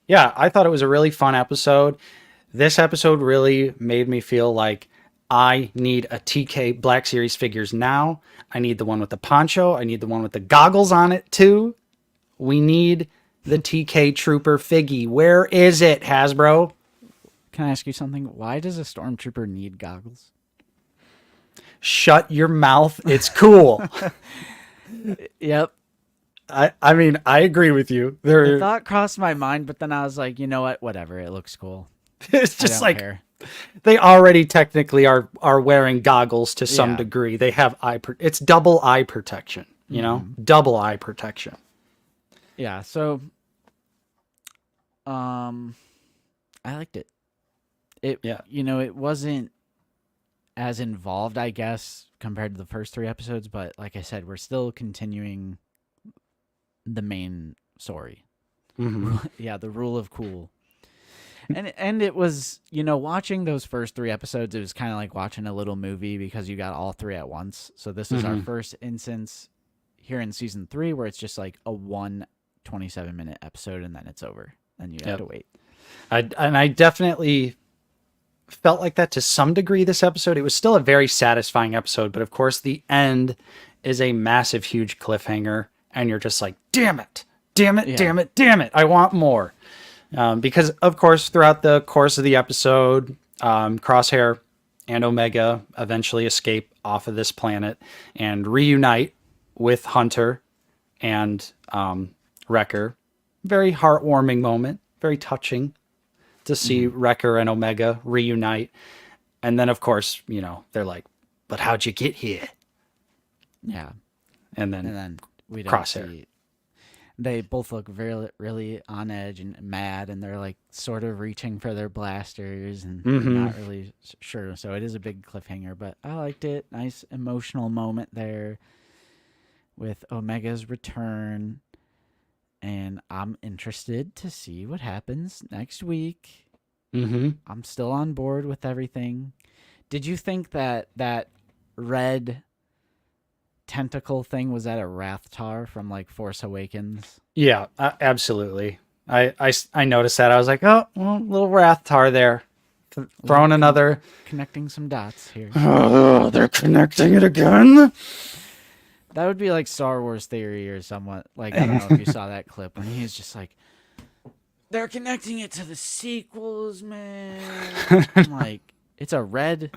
Yeah, I thought it was a really fun episode. This episode really made me feel like I need a TK Black Series figures now. I need the one with the poncho. I need the one with the goggles on it too. We need the TK Trooper figgy. Where is it, Hasbro? Can I ask you something? Why does a stormtrooper need goggles? Shut your mouth. It's cool. Yep. I mean, I agree with you. The thought crossed my mind, but then I was like, you know what? Whatever. It looks cool. It's just like, care. They already technically are wearing goggles to some Yeah. degree. They have it's double eye protection, double eye protection. Yeah, so I liked it. Yeah. It wasn't as involved, I guess, compared to the first 3 episodes, but like I said, we're still continuing the main story. Hmm. Yeah, the rule of cool. And it was, watching those first 3 episodes, it was kind of like watching a little movie because you got all 3 at once. So this is our first instance here in season 3 where it's just like a 27-minute episode and then it's over. And you have to wait. I definitely felt like that to some degree this episode. It was still a very satisfying episode, but of course the end is a massive, huge cliffhanger, and you're just like, damn it, damn it, damn it, damn it. I want more. Because, of course, throughout the course of the episode, Crosshair and Omega eventually escape off of this planet and reunite with Hunter and Wrecker. Very heartwarming moment, very touching to see Wrecker and Omega reunite. And then, of course, they're like, but how'd you get here? Yeah. And then we don't Crosshair. see. They both look very, really on edge and mad, and they're like sort of reaching for their blasters and not really sure. So it is a big cliffhanger, but I liked it. Nice emotional moment there with Omega's return, and I'm interested to see what happens next week. I'm still on board with everything. Did you think that red tentacle thing was that a Rathtar from like Force Awakens? Yeah, absolutely. I noticed that. I was like, oh, well, little Rathtar there. Throwing another. Connecting some dots here. Oh, they're connecting it again. That would be like Star Wars Theory or somewhat. Like, I don't know if you saw that clip when he's just like, they're connecting it to the sequels, man. I'm like, it's a red.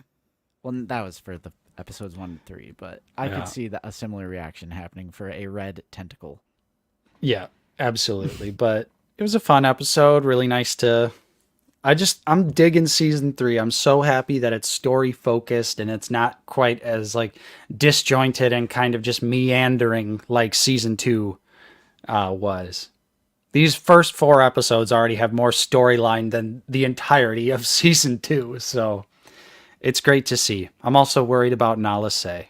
Well, that was for the episodes 1 and 3, but I could see a similar reaction happening for a red tentacle. Yeah, absolutely. But it was a fun episode. Really nice to. I'm digging season 3. I'm so happy that it's story focused and it's not quite as like disjointed and kind of just meandering like season 2 was. These first 4 episodes already have more storyline than the entirety of season 2. So it's great to see. I'm also worried about Nala Se.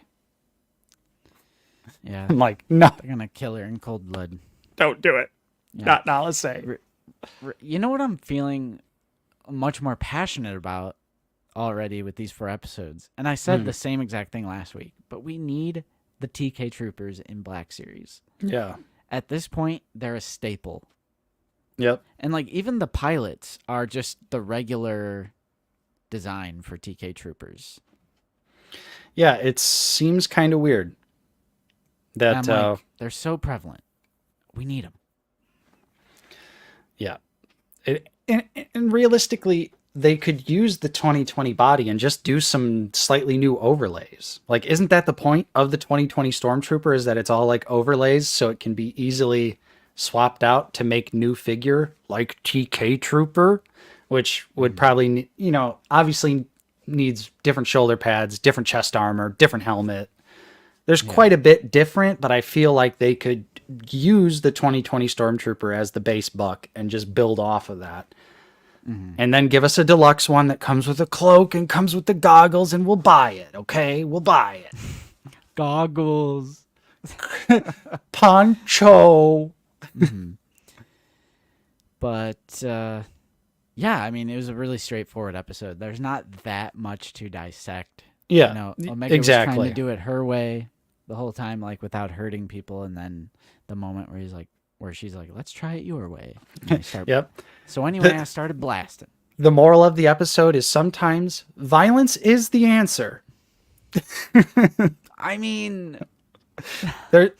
Yeah. I'm like, no. They're going to kill her in cold blood. Don't do it. Yeah. Not Nala Se. You know what I'm feeling much more passionate about already with these 4 episodes? And I said the same exact thing last week, but we need the TK Troopers in Black Series. Yeah. At this point, they're a staple. Yep. And like even the pilots are just the regular design for TK Troopers. Yeah, it seems kind of weird that like, they're so prevalent. We need them. Yeah. And realistically, they could use the 2020 body and just do some slightly new overlays. Like, isn't that the point of the 2020 Stormtrooper, is that it's all like overlays so it can be easily swapped out to make new figure like TK Trooper, which would probably, obviously needs different shoulder pads, different chest armor, different helmet. There's quite a bit different, but I feel like they could use the 2020 Stormtrooper as the base buck and just build off of that. And then give us a deluxe one that comes with a cloak and comes with the goggles, and we'll buy it, okay? We'll buy it. Goggles. Poncho. But, yeah, I mean, it was a really straightforward episode. There's not that much to dissect. Yeah, Omega was trying to do it her way the whole time, like without hurting people, and then the moment where she's like, "Let's try it your way." Yep. So anyway, I started blasting. The moral of the episode is sometimes violence is the answer. I mean,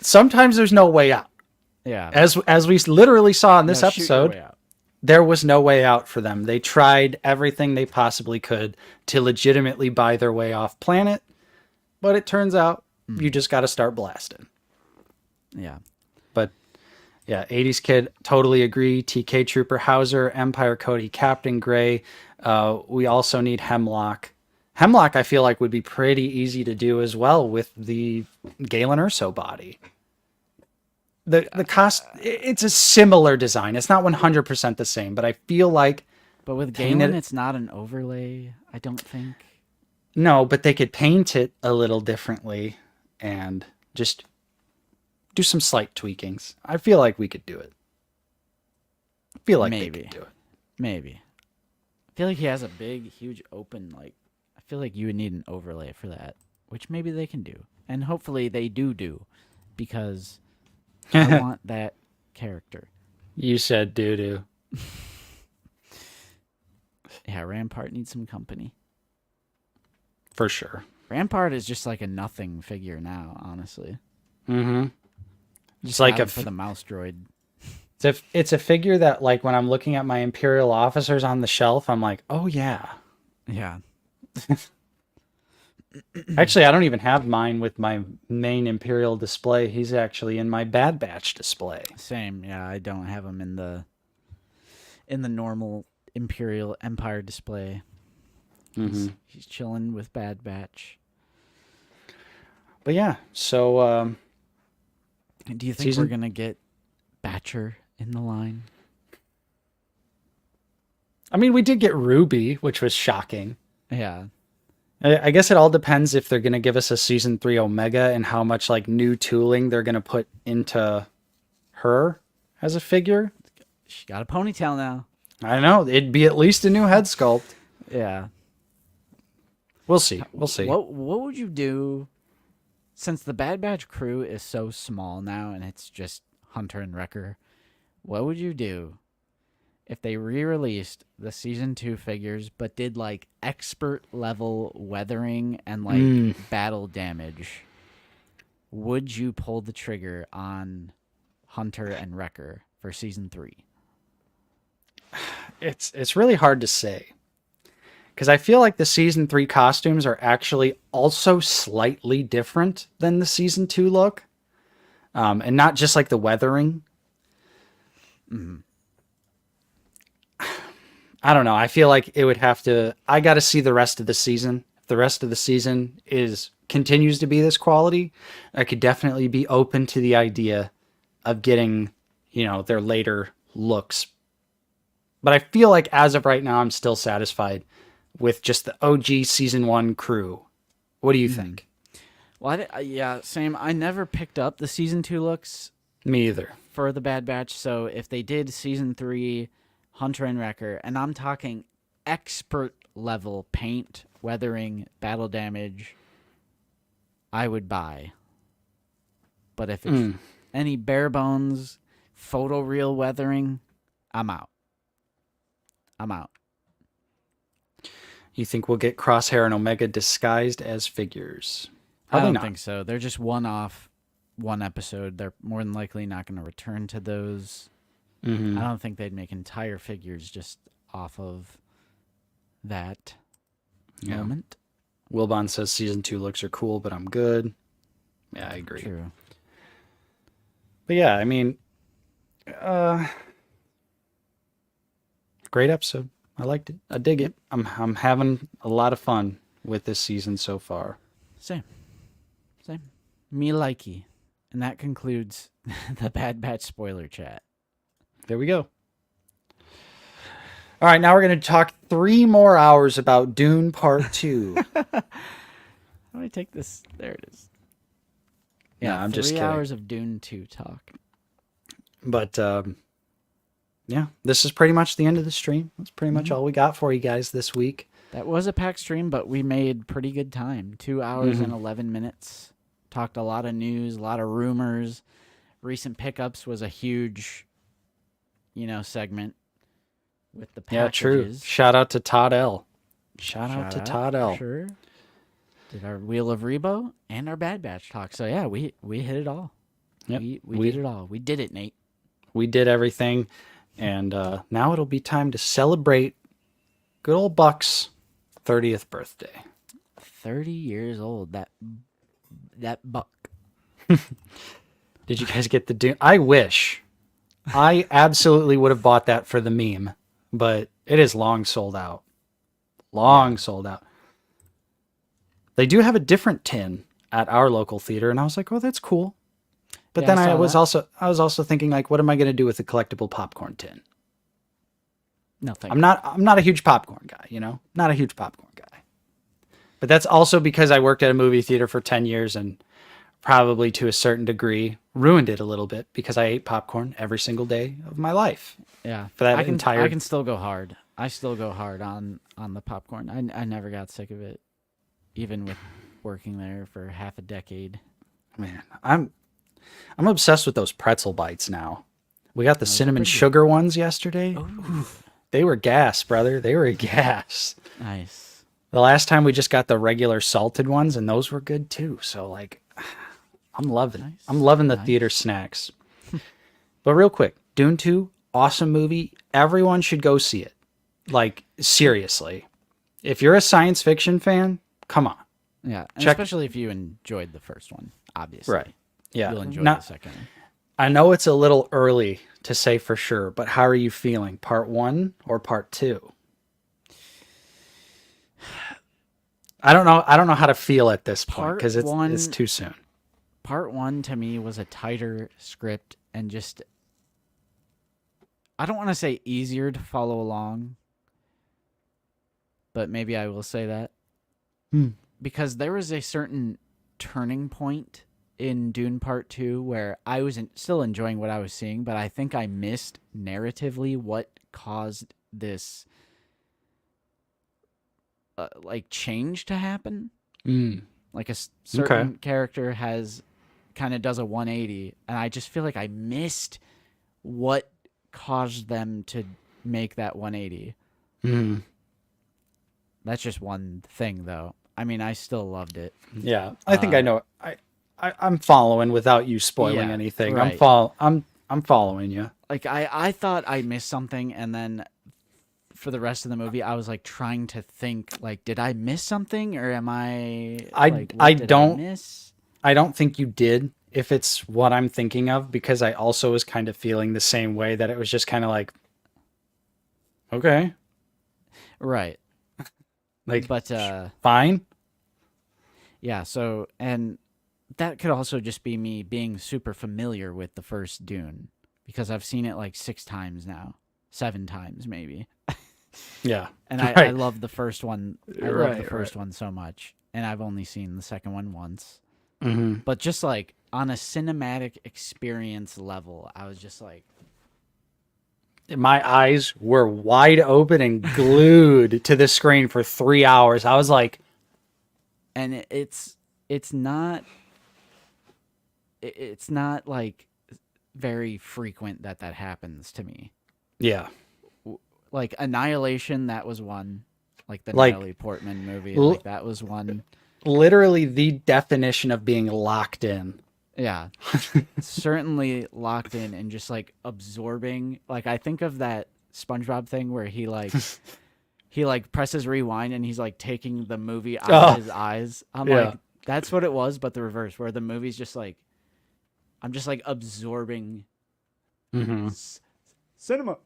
sometimes there's no way out. Yeah. As we literally saw in this No, shoot your way episode, out. there was no way out for them. They tried everything they possibly could to legitimately buy their way off planet, but it turns out you just got to start blasting. Yeah. But Yeah, 80s kid, totally agree. TK Trooper Hauser, Empire Cody, Captain Gray. We also need Hemlock. Hemlock, I feel like, would be pretty easy to do as well with the Galen Urso body. The cost, it's a similar design. It's not 100% the same, but I feel like But with paint Galen, it- it's not an overlay, I don't think. no, but they could paint it a little differently and just do some slight tweakings. I feel like we could do it. I feel like they Maybe. could do it. Maybe. I feel like he has a big, huge open, like, I feel like you would need an overlay for that, which maybe they can do. And hopefully they do, because I want that character. You said doo-doo. Yeah, Rampart needs some company. For sure. Rampart is just like a nothing figure now, honestly. Mm-hmm. It's Just like got a him for the mouse droid. it's a figure that, like, when I'm looking at my Imperial officers on the shelf, I'm like, oh yeah. Yeah. Actually, I don't even have mine with my main Imperial display. He's actually in my Bad Batch display. Same. Yeah, I don't have him in the normal Imperial Empire display. He's chilling with Bad Batch. But yeah, so Do you think we're gonna get Batcher in the line? I mean, we did get Ruby, which was shocking. Yeah. I guess it all depends if they're going to give us a season 3 Omega and how much like new tooling they're going to put into her as a figure. She got a ponytail now. I don't know. It'd be at least a new head sculpt. Yeah. We'll see. We'll see. What would you do, since the Bad Batch crew is so small now and it's just Hunter and Wrecker? What would you do if they re-released the season 2 figures but did like expert level weathering and like battle damage? Would you pull the trigger on Hunter and Wrecker for season 3? It's really hard to say, because I feel like the season 3 costumes are actually also slightly different than the season 2 look, and not just like the weathering. I don't know. I feel like it would have to. I got to see the rest of the season. If the rest of the season continues to be this quality, I could definitely be open to the idea of getting, their later looks. But I feel like as of right now, I'm still satisfied with just the OG season 1 crew. What do you think? Well, yeah, same. I never picked up the season 2 looks Me either. for the Bad Batch. So if they did season 3 Hunter and Wrecker, and I'm talking expert level paint, weathering, battle damage, I would buy. But if it's any bare bones photoreal weathering, I'm out. You think we'll get Crosshair and Omega disguised as figures? I Probably don't not. think so. They're just one-off, one episode. They're more than likely not going to return to those. I don't think they'd make entire figures just off of that moment. Wilbon says season 2 looks are cool, but I'm good. Yeah, I agree. True. But yeah, I mean, great episode. I liked it. I dig it. I'm having a lot of fun with this season so far. Same. Me likey. And that concludes the Bad Batch spoiler chat. There we go. All right, now we're going to talk 3 more hours about Dune Part 2. How do I take this? There it is. Yeah, I'm just 3 kidding. hours of Dune 2 talk. But yeah, this is pretty much the end of the stream. That's pretty much all we got for you guys this week. That was a packed stream, but we made pretty good time. 2 hours and 11 minutes. Talked a lot of news, a lot of rumors. Recent pickups was a huge, segment with the Yeah, true. packages. Shout out to Todd L. Shout out to Todd for L. Sure. Did our Wheel of Rebo and our Bad Batch talk. So yeah, we hit it all. Yep. We did it all. We did it, Nate. We did everything. And now it'll be time to celebrate good old Buck's 30th birthday. 30 years old. That buck. Did you guys get the Dune? I wish I absolutely would have bought that for the meme, but it is long sold out. Long sold out. They do have a different tin at our local theater, and I was like, "Oh, that's cool." But Yeah, then I saw that. I was also thinking like, what am I going to do with a collectible popcorn tin? Nothing. I'm not a huge popcorn guy, you know? Not a huge popcorn guy. But that's also because I worked at a movie theater for 10 years and probably to a certain degree ruined it a little bit because I ate popcorn every single day of my life Yeah, for that I entire. can still go hard. I still go hard on the popcorn. I never got sick of it, even with working there for half a decade. Man, I'm obsessed with those pretzel bites now. We got the Those are cinnamon pretty good. sugar ones yesterday. Oh, They were gas, brother. They were gas. nice, The last time we just got the regular salted ones, and those were good too. So like, I'm nice, loving the theater nice. snacks. But real quick, Dune 2, awesome movie. Everyone should go see it. Like seriously, if you're a science fiction fan, come on, Yeah, and check. especially if you enjoyed the first one, Right. obviously, Yeah. you'll enjoy the Not. second one. I know it's a little early to say for sure, but how are you feeling? Part one or part two? I don't know. I don't know how to feel at this point Part because it's one, too soon. part one to me was a tighter script and just I don't want to say easier to follow along, but maybe I will say that Hmm. because there was a certain turning point in Dune Part 2 where I was still enjoying what I was seeing, but I think I missed narratively what caused this like change to happen. Mm. Like a Okay. certain character has kind of does a 180 and I just feel like I missed what caused them to make that 180. Mm. That's just one thing though. I mean, I still loved it. Yeah, I think I Uh know. I'm following without you spoiling yeah, anything. right. I'm following you. Like I thought I missed something and then for the rest of the movie I was like trying to think like did I miss something or am I like I what did I don't miss? I don't think you did. If it's what I'm thinking of, because I also was kind of feeling the same way that it was just kind of like okay, Right. like But fine. yeah, so and that could also just be me being super familiar with the first Dune because I've seen it like 6 times now, 7 times maybe. Yeah, And I right, love the first one. I love the right. first one so much. And I've only seen the second one once. Hmm. But just like on a cinematic experience level, I was just like, My eyes were wide open and glued to the screen for 3 hours. I was like, and it's not it's not like very frequent that that happens to me. yeah, Like Annihilation, that was one. Like the like Natalie Portman movie, l- like that was one. literally the definition of being locked in. Yeah, certainly locked in and just like absorbing. Like I think of that SpongeBob thing where he like presses rewind and he's like taking the movie out of Oh, his eyes. I'm yeah. like that's what it was, but the reverse, where the movie's just like I'm just like absorbing Hmm. cinema.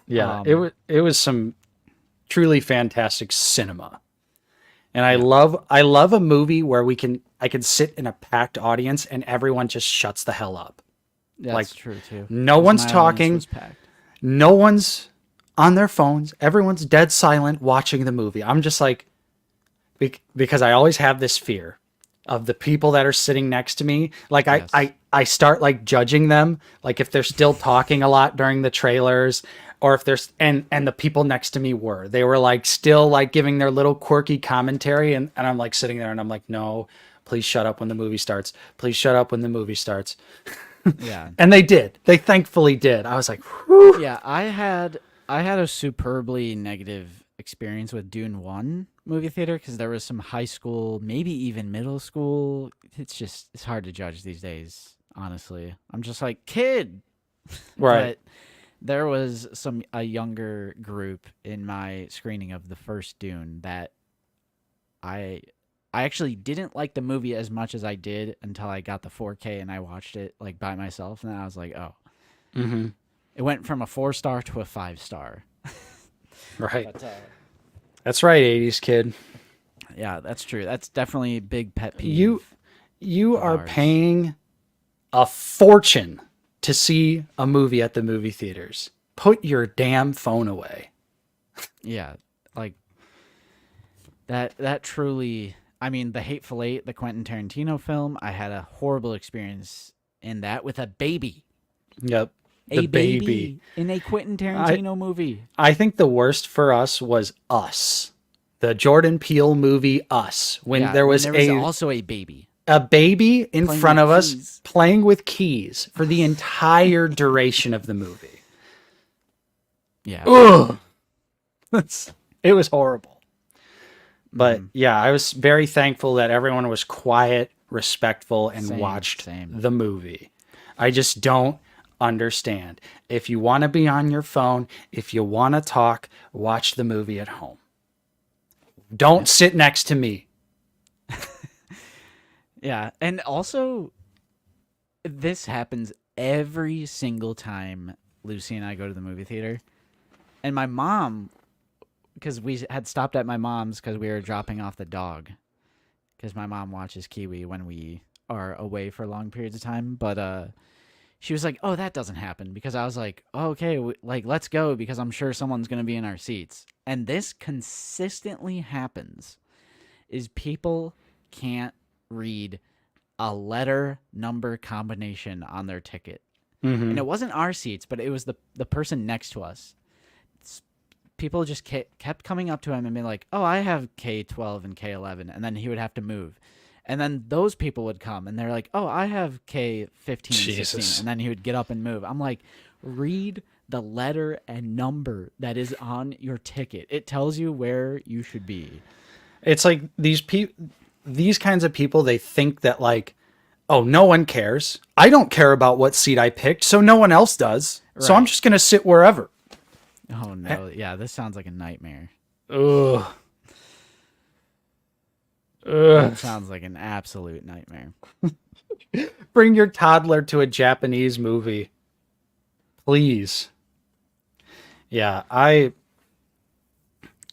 Yeah, Um, it was some truly fantastic cinema. And yeah, I love a movie where I can sit in a packed audience and everyone just shuts the hell up. Like that's true too. no Because one's my audience talking, was packed. no one's on their phones, everyone's dead silent watching the movie. I'm just like because I always have this fear of the people that are sitting next to me. Like Yes. I start like judging them, like if they're still talking a lot during the trailers, or if there's and the people next to me they were like still like giving their little quirky commentary, and I'm like sitting there and I'm like, no, please shut up when the movie starts. Please shut up when the movie starts. Yeah. And they did. They thankfully did. I was like, whew. Yeah, I had a superbly negative experience with Dune 1 movie theater because there was some high school, maybe even middle school. It's hard to judge these days, honestly. I'm just like, kid. Right. But there was a younger group in my screening of the first Dune that I I actually didn't like the movie as much as I did until I got the 4K and I watched it like by myself, and then I was like, oh, Mm-hmm. it went from a 4-star to a 5-star. Right. But That's right, 80s kid. yeah, that's true. That's definitely a big pet peeve. You of are ours. paying a fortune to see a movie at the movie theaters. Put your damn phone away. Yeah, like that truly. I mean, The Hateful Eight, the Quentin Tarantino film, I had a horrible experience in that with a baby. Yep. A The baby. in a Quentin I Tarantino movie. I think the worst for us was Us. The Jordan Peele movie Us. When there was also a baby a baby in playing front with of us keys. playing with keys for the entire duration of the movie. Yeah. Ugh. It was horrible. But yeah, I was very thankful that everyone was quiet, respectful, and watched the movie. I just don't understand. If you want to be on your phone, if you want to talk, watch the movie at home. Don't sit next to me. Yeah, and also this happens every single time Lucy and I go to the movie theater. And my mom, because we had stopped at my mom's because we were dropping off the dog, because my mom watches Kiwi when we are away for long periods of time. But she was like, "Oh, that doesn't happen," because I was like, oh, "Okay, like let's go because I'm sure someone's gonna be in our seats." And this consistently happens: is people can't read a letter number combination on their ticket, and it wasn't our seats, but it was the person next to us. People just kept coming up to him and being like, "Oh, I have K12 and K11," and then he would have to move. And then those people would come and they're like, "Oh, I have K15 and 16," and then he would get up and move. I'm like, read the letter and number that is on your ticket. It tells you where you should be. It's like these kinds of people, they think that like, oh, no one cares. I don't care about what seat I picked, so no one else does. So I'm just going to sit wherever. Oh, no. Yeah, this sounds like a nightmare. Ugh. It sounds like an absolute nightmare. Bring your toddler to a Japanese movie. Please. Yeah, I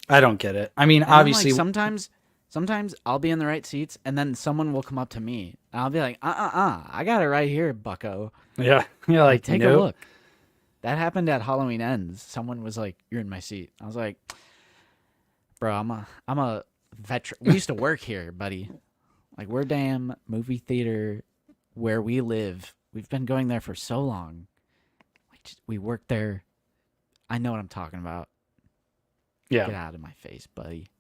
don't get it. I mean, And obviously then, like, sometimes I'll be in the right seats and then someone will come up to me and I'll be like, I got it right here, bucko. yeah, you're like, Take nope. a look. That happened at Halloween Ends. Someone was like, "You're in my seat." I was like, "Bro, I'm a veteran. We used to work here, buddy. Like, we're damn movie theater where we live. We've been going there for so long. Like, we work there. I know what I'm talking about. Yeah, Get out of my face, buddy."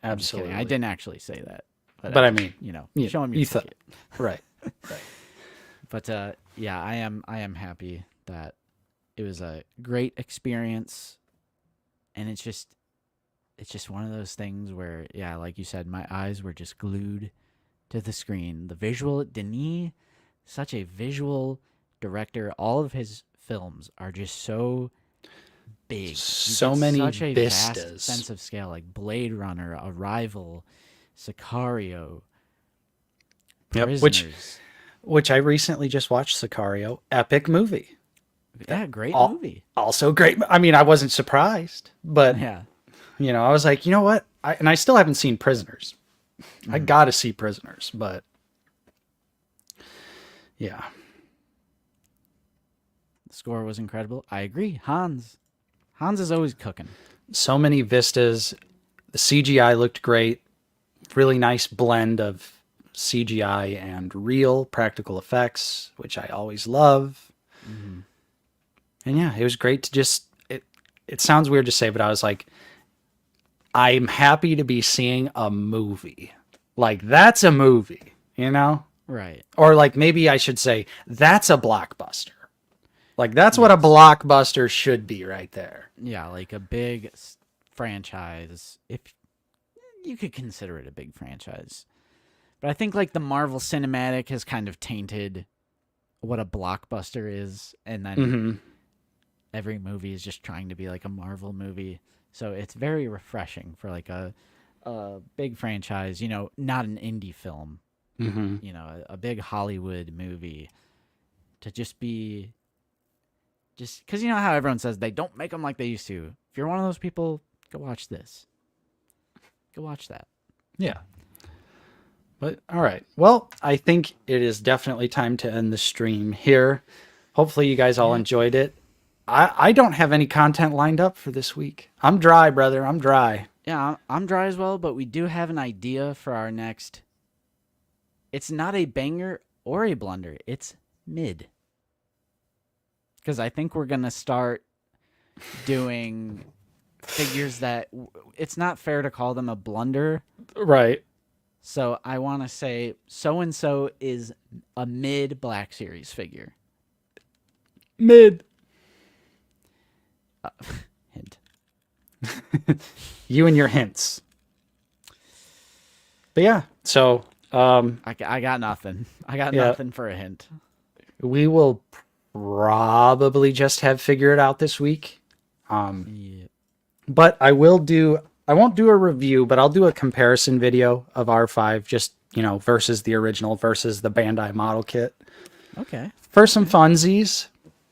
absolutely. I didn't actually say that, but I mean, show him your ticket. Right. But yeah, I am happy that it was a great experience, and it's just one of those things where, yeah, like you said, my eyes were just glued to the screen. The visual, Denis, such a visual director. All of his films are just so big. So many such a vistas. vast sense of scale, like Blade Runner, Arrival, Sicario, Prisoners. Which I recently just watched. Sicario, epic movie. Yeah, great movie. Also great. I mean, I wasn't surprised, but Yeah. I was like, you know what? I still haven't seen Prisoners. I got to see Prisoners, but yeah. The score was incredible. I agree. Hans is always cooking. So many vistas. The CGI looked great. Really nice blend of CGI and real practical effects, which I always love. And yeah, it was great to just, it sounds weird to say, but I was like, I'm happy to be seeing a movie. Like, that's a movie, Right. Or like, maybe I should say, that's a blockbuster. Like, that's what a blockbuster should be right there. Yeah, like a big franchise. If you could consider it a big franchise. But I think like the Marvel Cinematic has kind of tainted what a blockbuster is, and then every movie is just trying to be like a Marvel movie. So it's very refreshing for like a a big franchise, you know, not an indie film, Mm-hmm. you know, a big Hollywood movie, to just be, just because you know how everyone says they don't make them like they used to. If you're one of those people, go watch this. Go watch that. Yeah. But all right. Well, I think it is definitely time to end the stream here. Hopefully you guys all enjoyed it. I don't have any content lined up for this week. I'm dry, brother. I'm dry. Yeah, I'm dry as well, but we do have an idea for our next. It's not a banger or a blunder. It's mid. Because I think we're going to start doing figures that it's not fair to call them a blunder. Right. So I want to say so-and-so is a mid Black Series figure. Mid. Hint. You and your hints. But yeah, so I got nothing. I got nothing for a hint. we will probably just have figure it out this week. Yeah. But I won't do a review, but I'll do a comparison video of R5, just, you know, versus the original versus the Bandai model kit. Okay. For some funsies.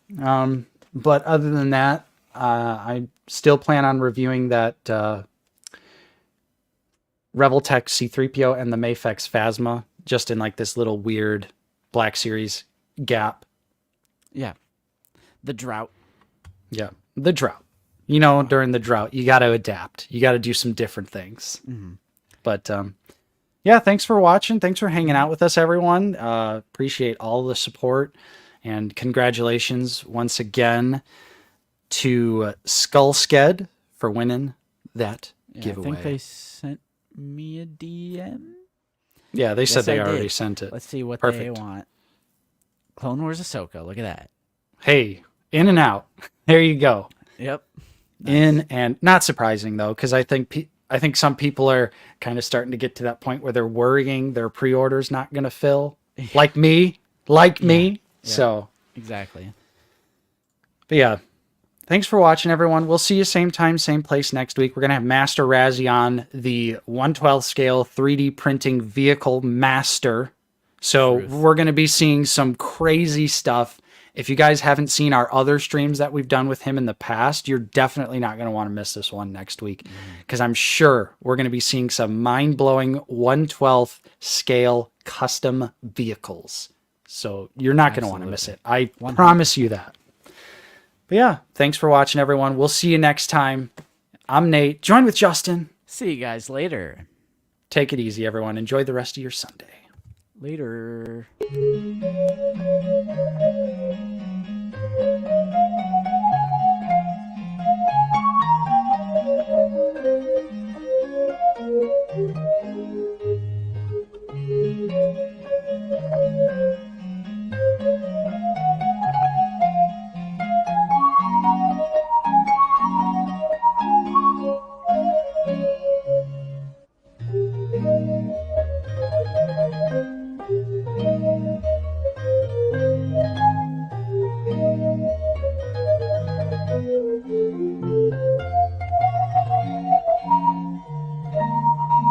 But other than that, I still plan on reviewing that Revoltech C-3PO and the Mafex Phasma, just in like this little weird Black Series gap. Yeah. The drought. Yeah. The drought. You know, during the drought, you got to adapt. You got to do some different things. Mm-hmm. But yeah, thanks for watching. Thanks for hanging out with us, everyone. Appreciate all the support. And congratulations once again to Skullsked for winning that giveaway. I think they sent me a DM. Yeah, they said Yes, they I already did. sent it. Let's see what they Perfect. want. Clone Wars Ahsoka. Look at that. Hey, in and out. There you go. Yep. In and not surprising though, because I think some people are kind of starting to get to that point where they're worrying their pre-order's not going to fill, like me. Yeah. So Exactly. but yeah, thanks for watching, everyone. We'll see you same time, same place next week. We're gonna have Master Razzie on, the 1/12 scale 3D printing vehicle master. So Truth. we're gonna be seeing some crazy stuff. If you guys haven't seen our other streams that we've done with him in the past, you're definitely not going to want to miss this one next week, because I'm sure we're going to be seeing some mind-blowing 1/12 scale custom vehicles. So you're not going to want to miss it. I 100%. promise you that. But yeah, thanks for watching, everyone. We'll see you next time. I'm Nate. Join with Justin. See you guys later. Take it easy, everyone. Enjoy the rest of your Sunday. Later.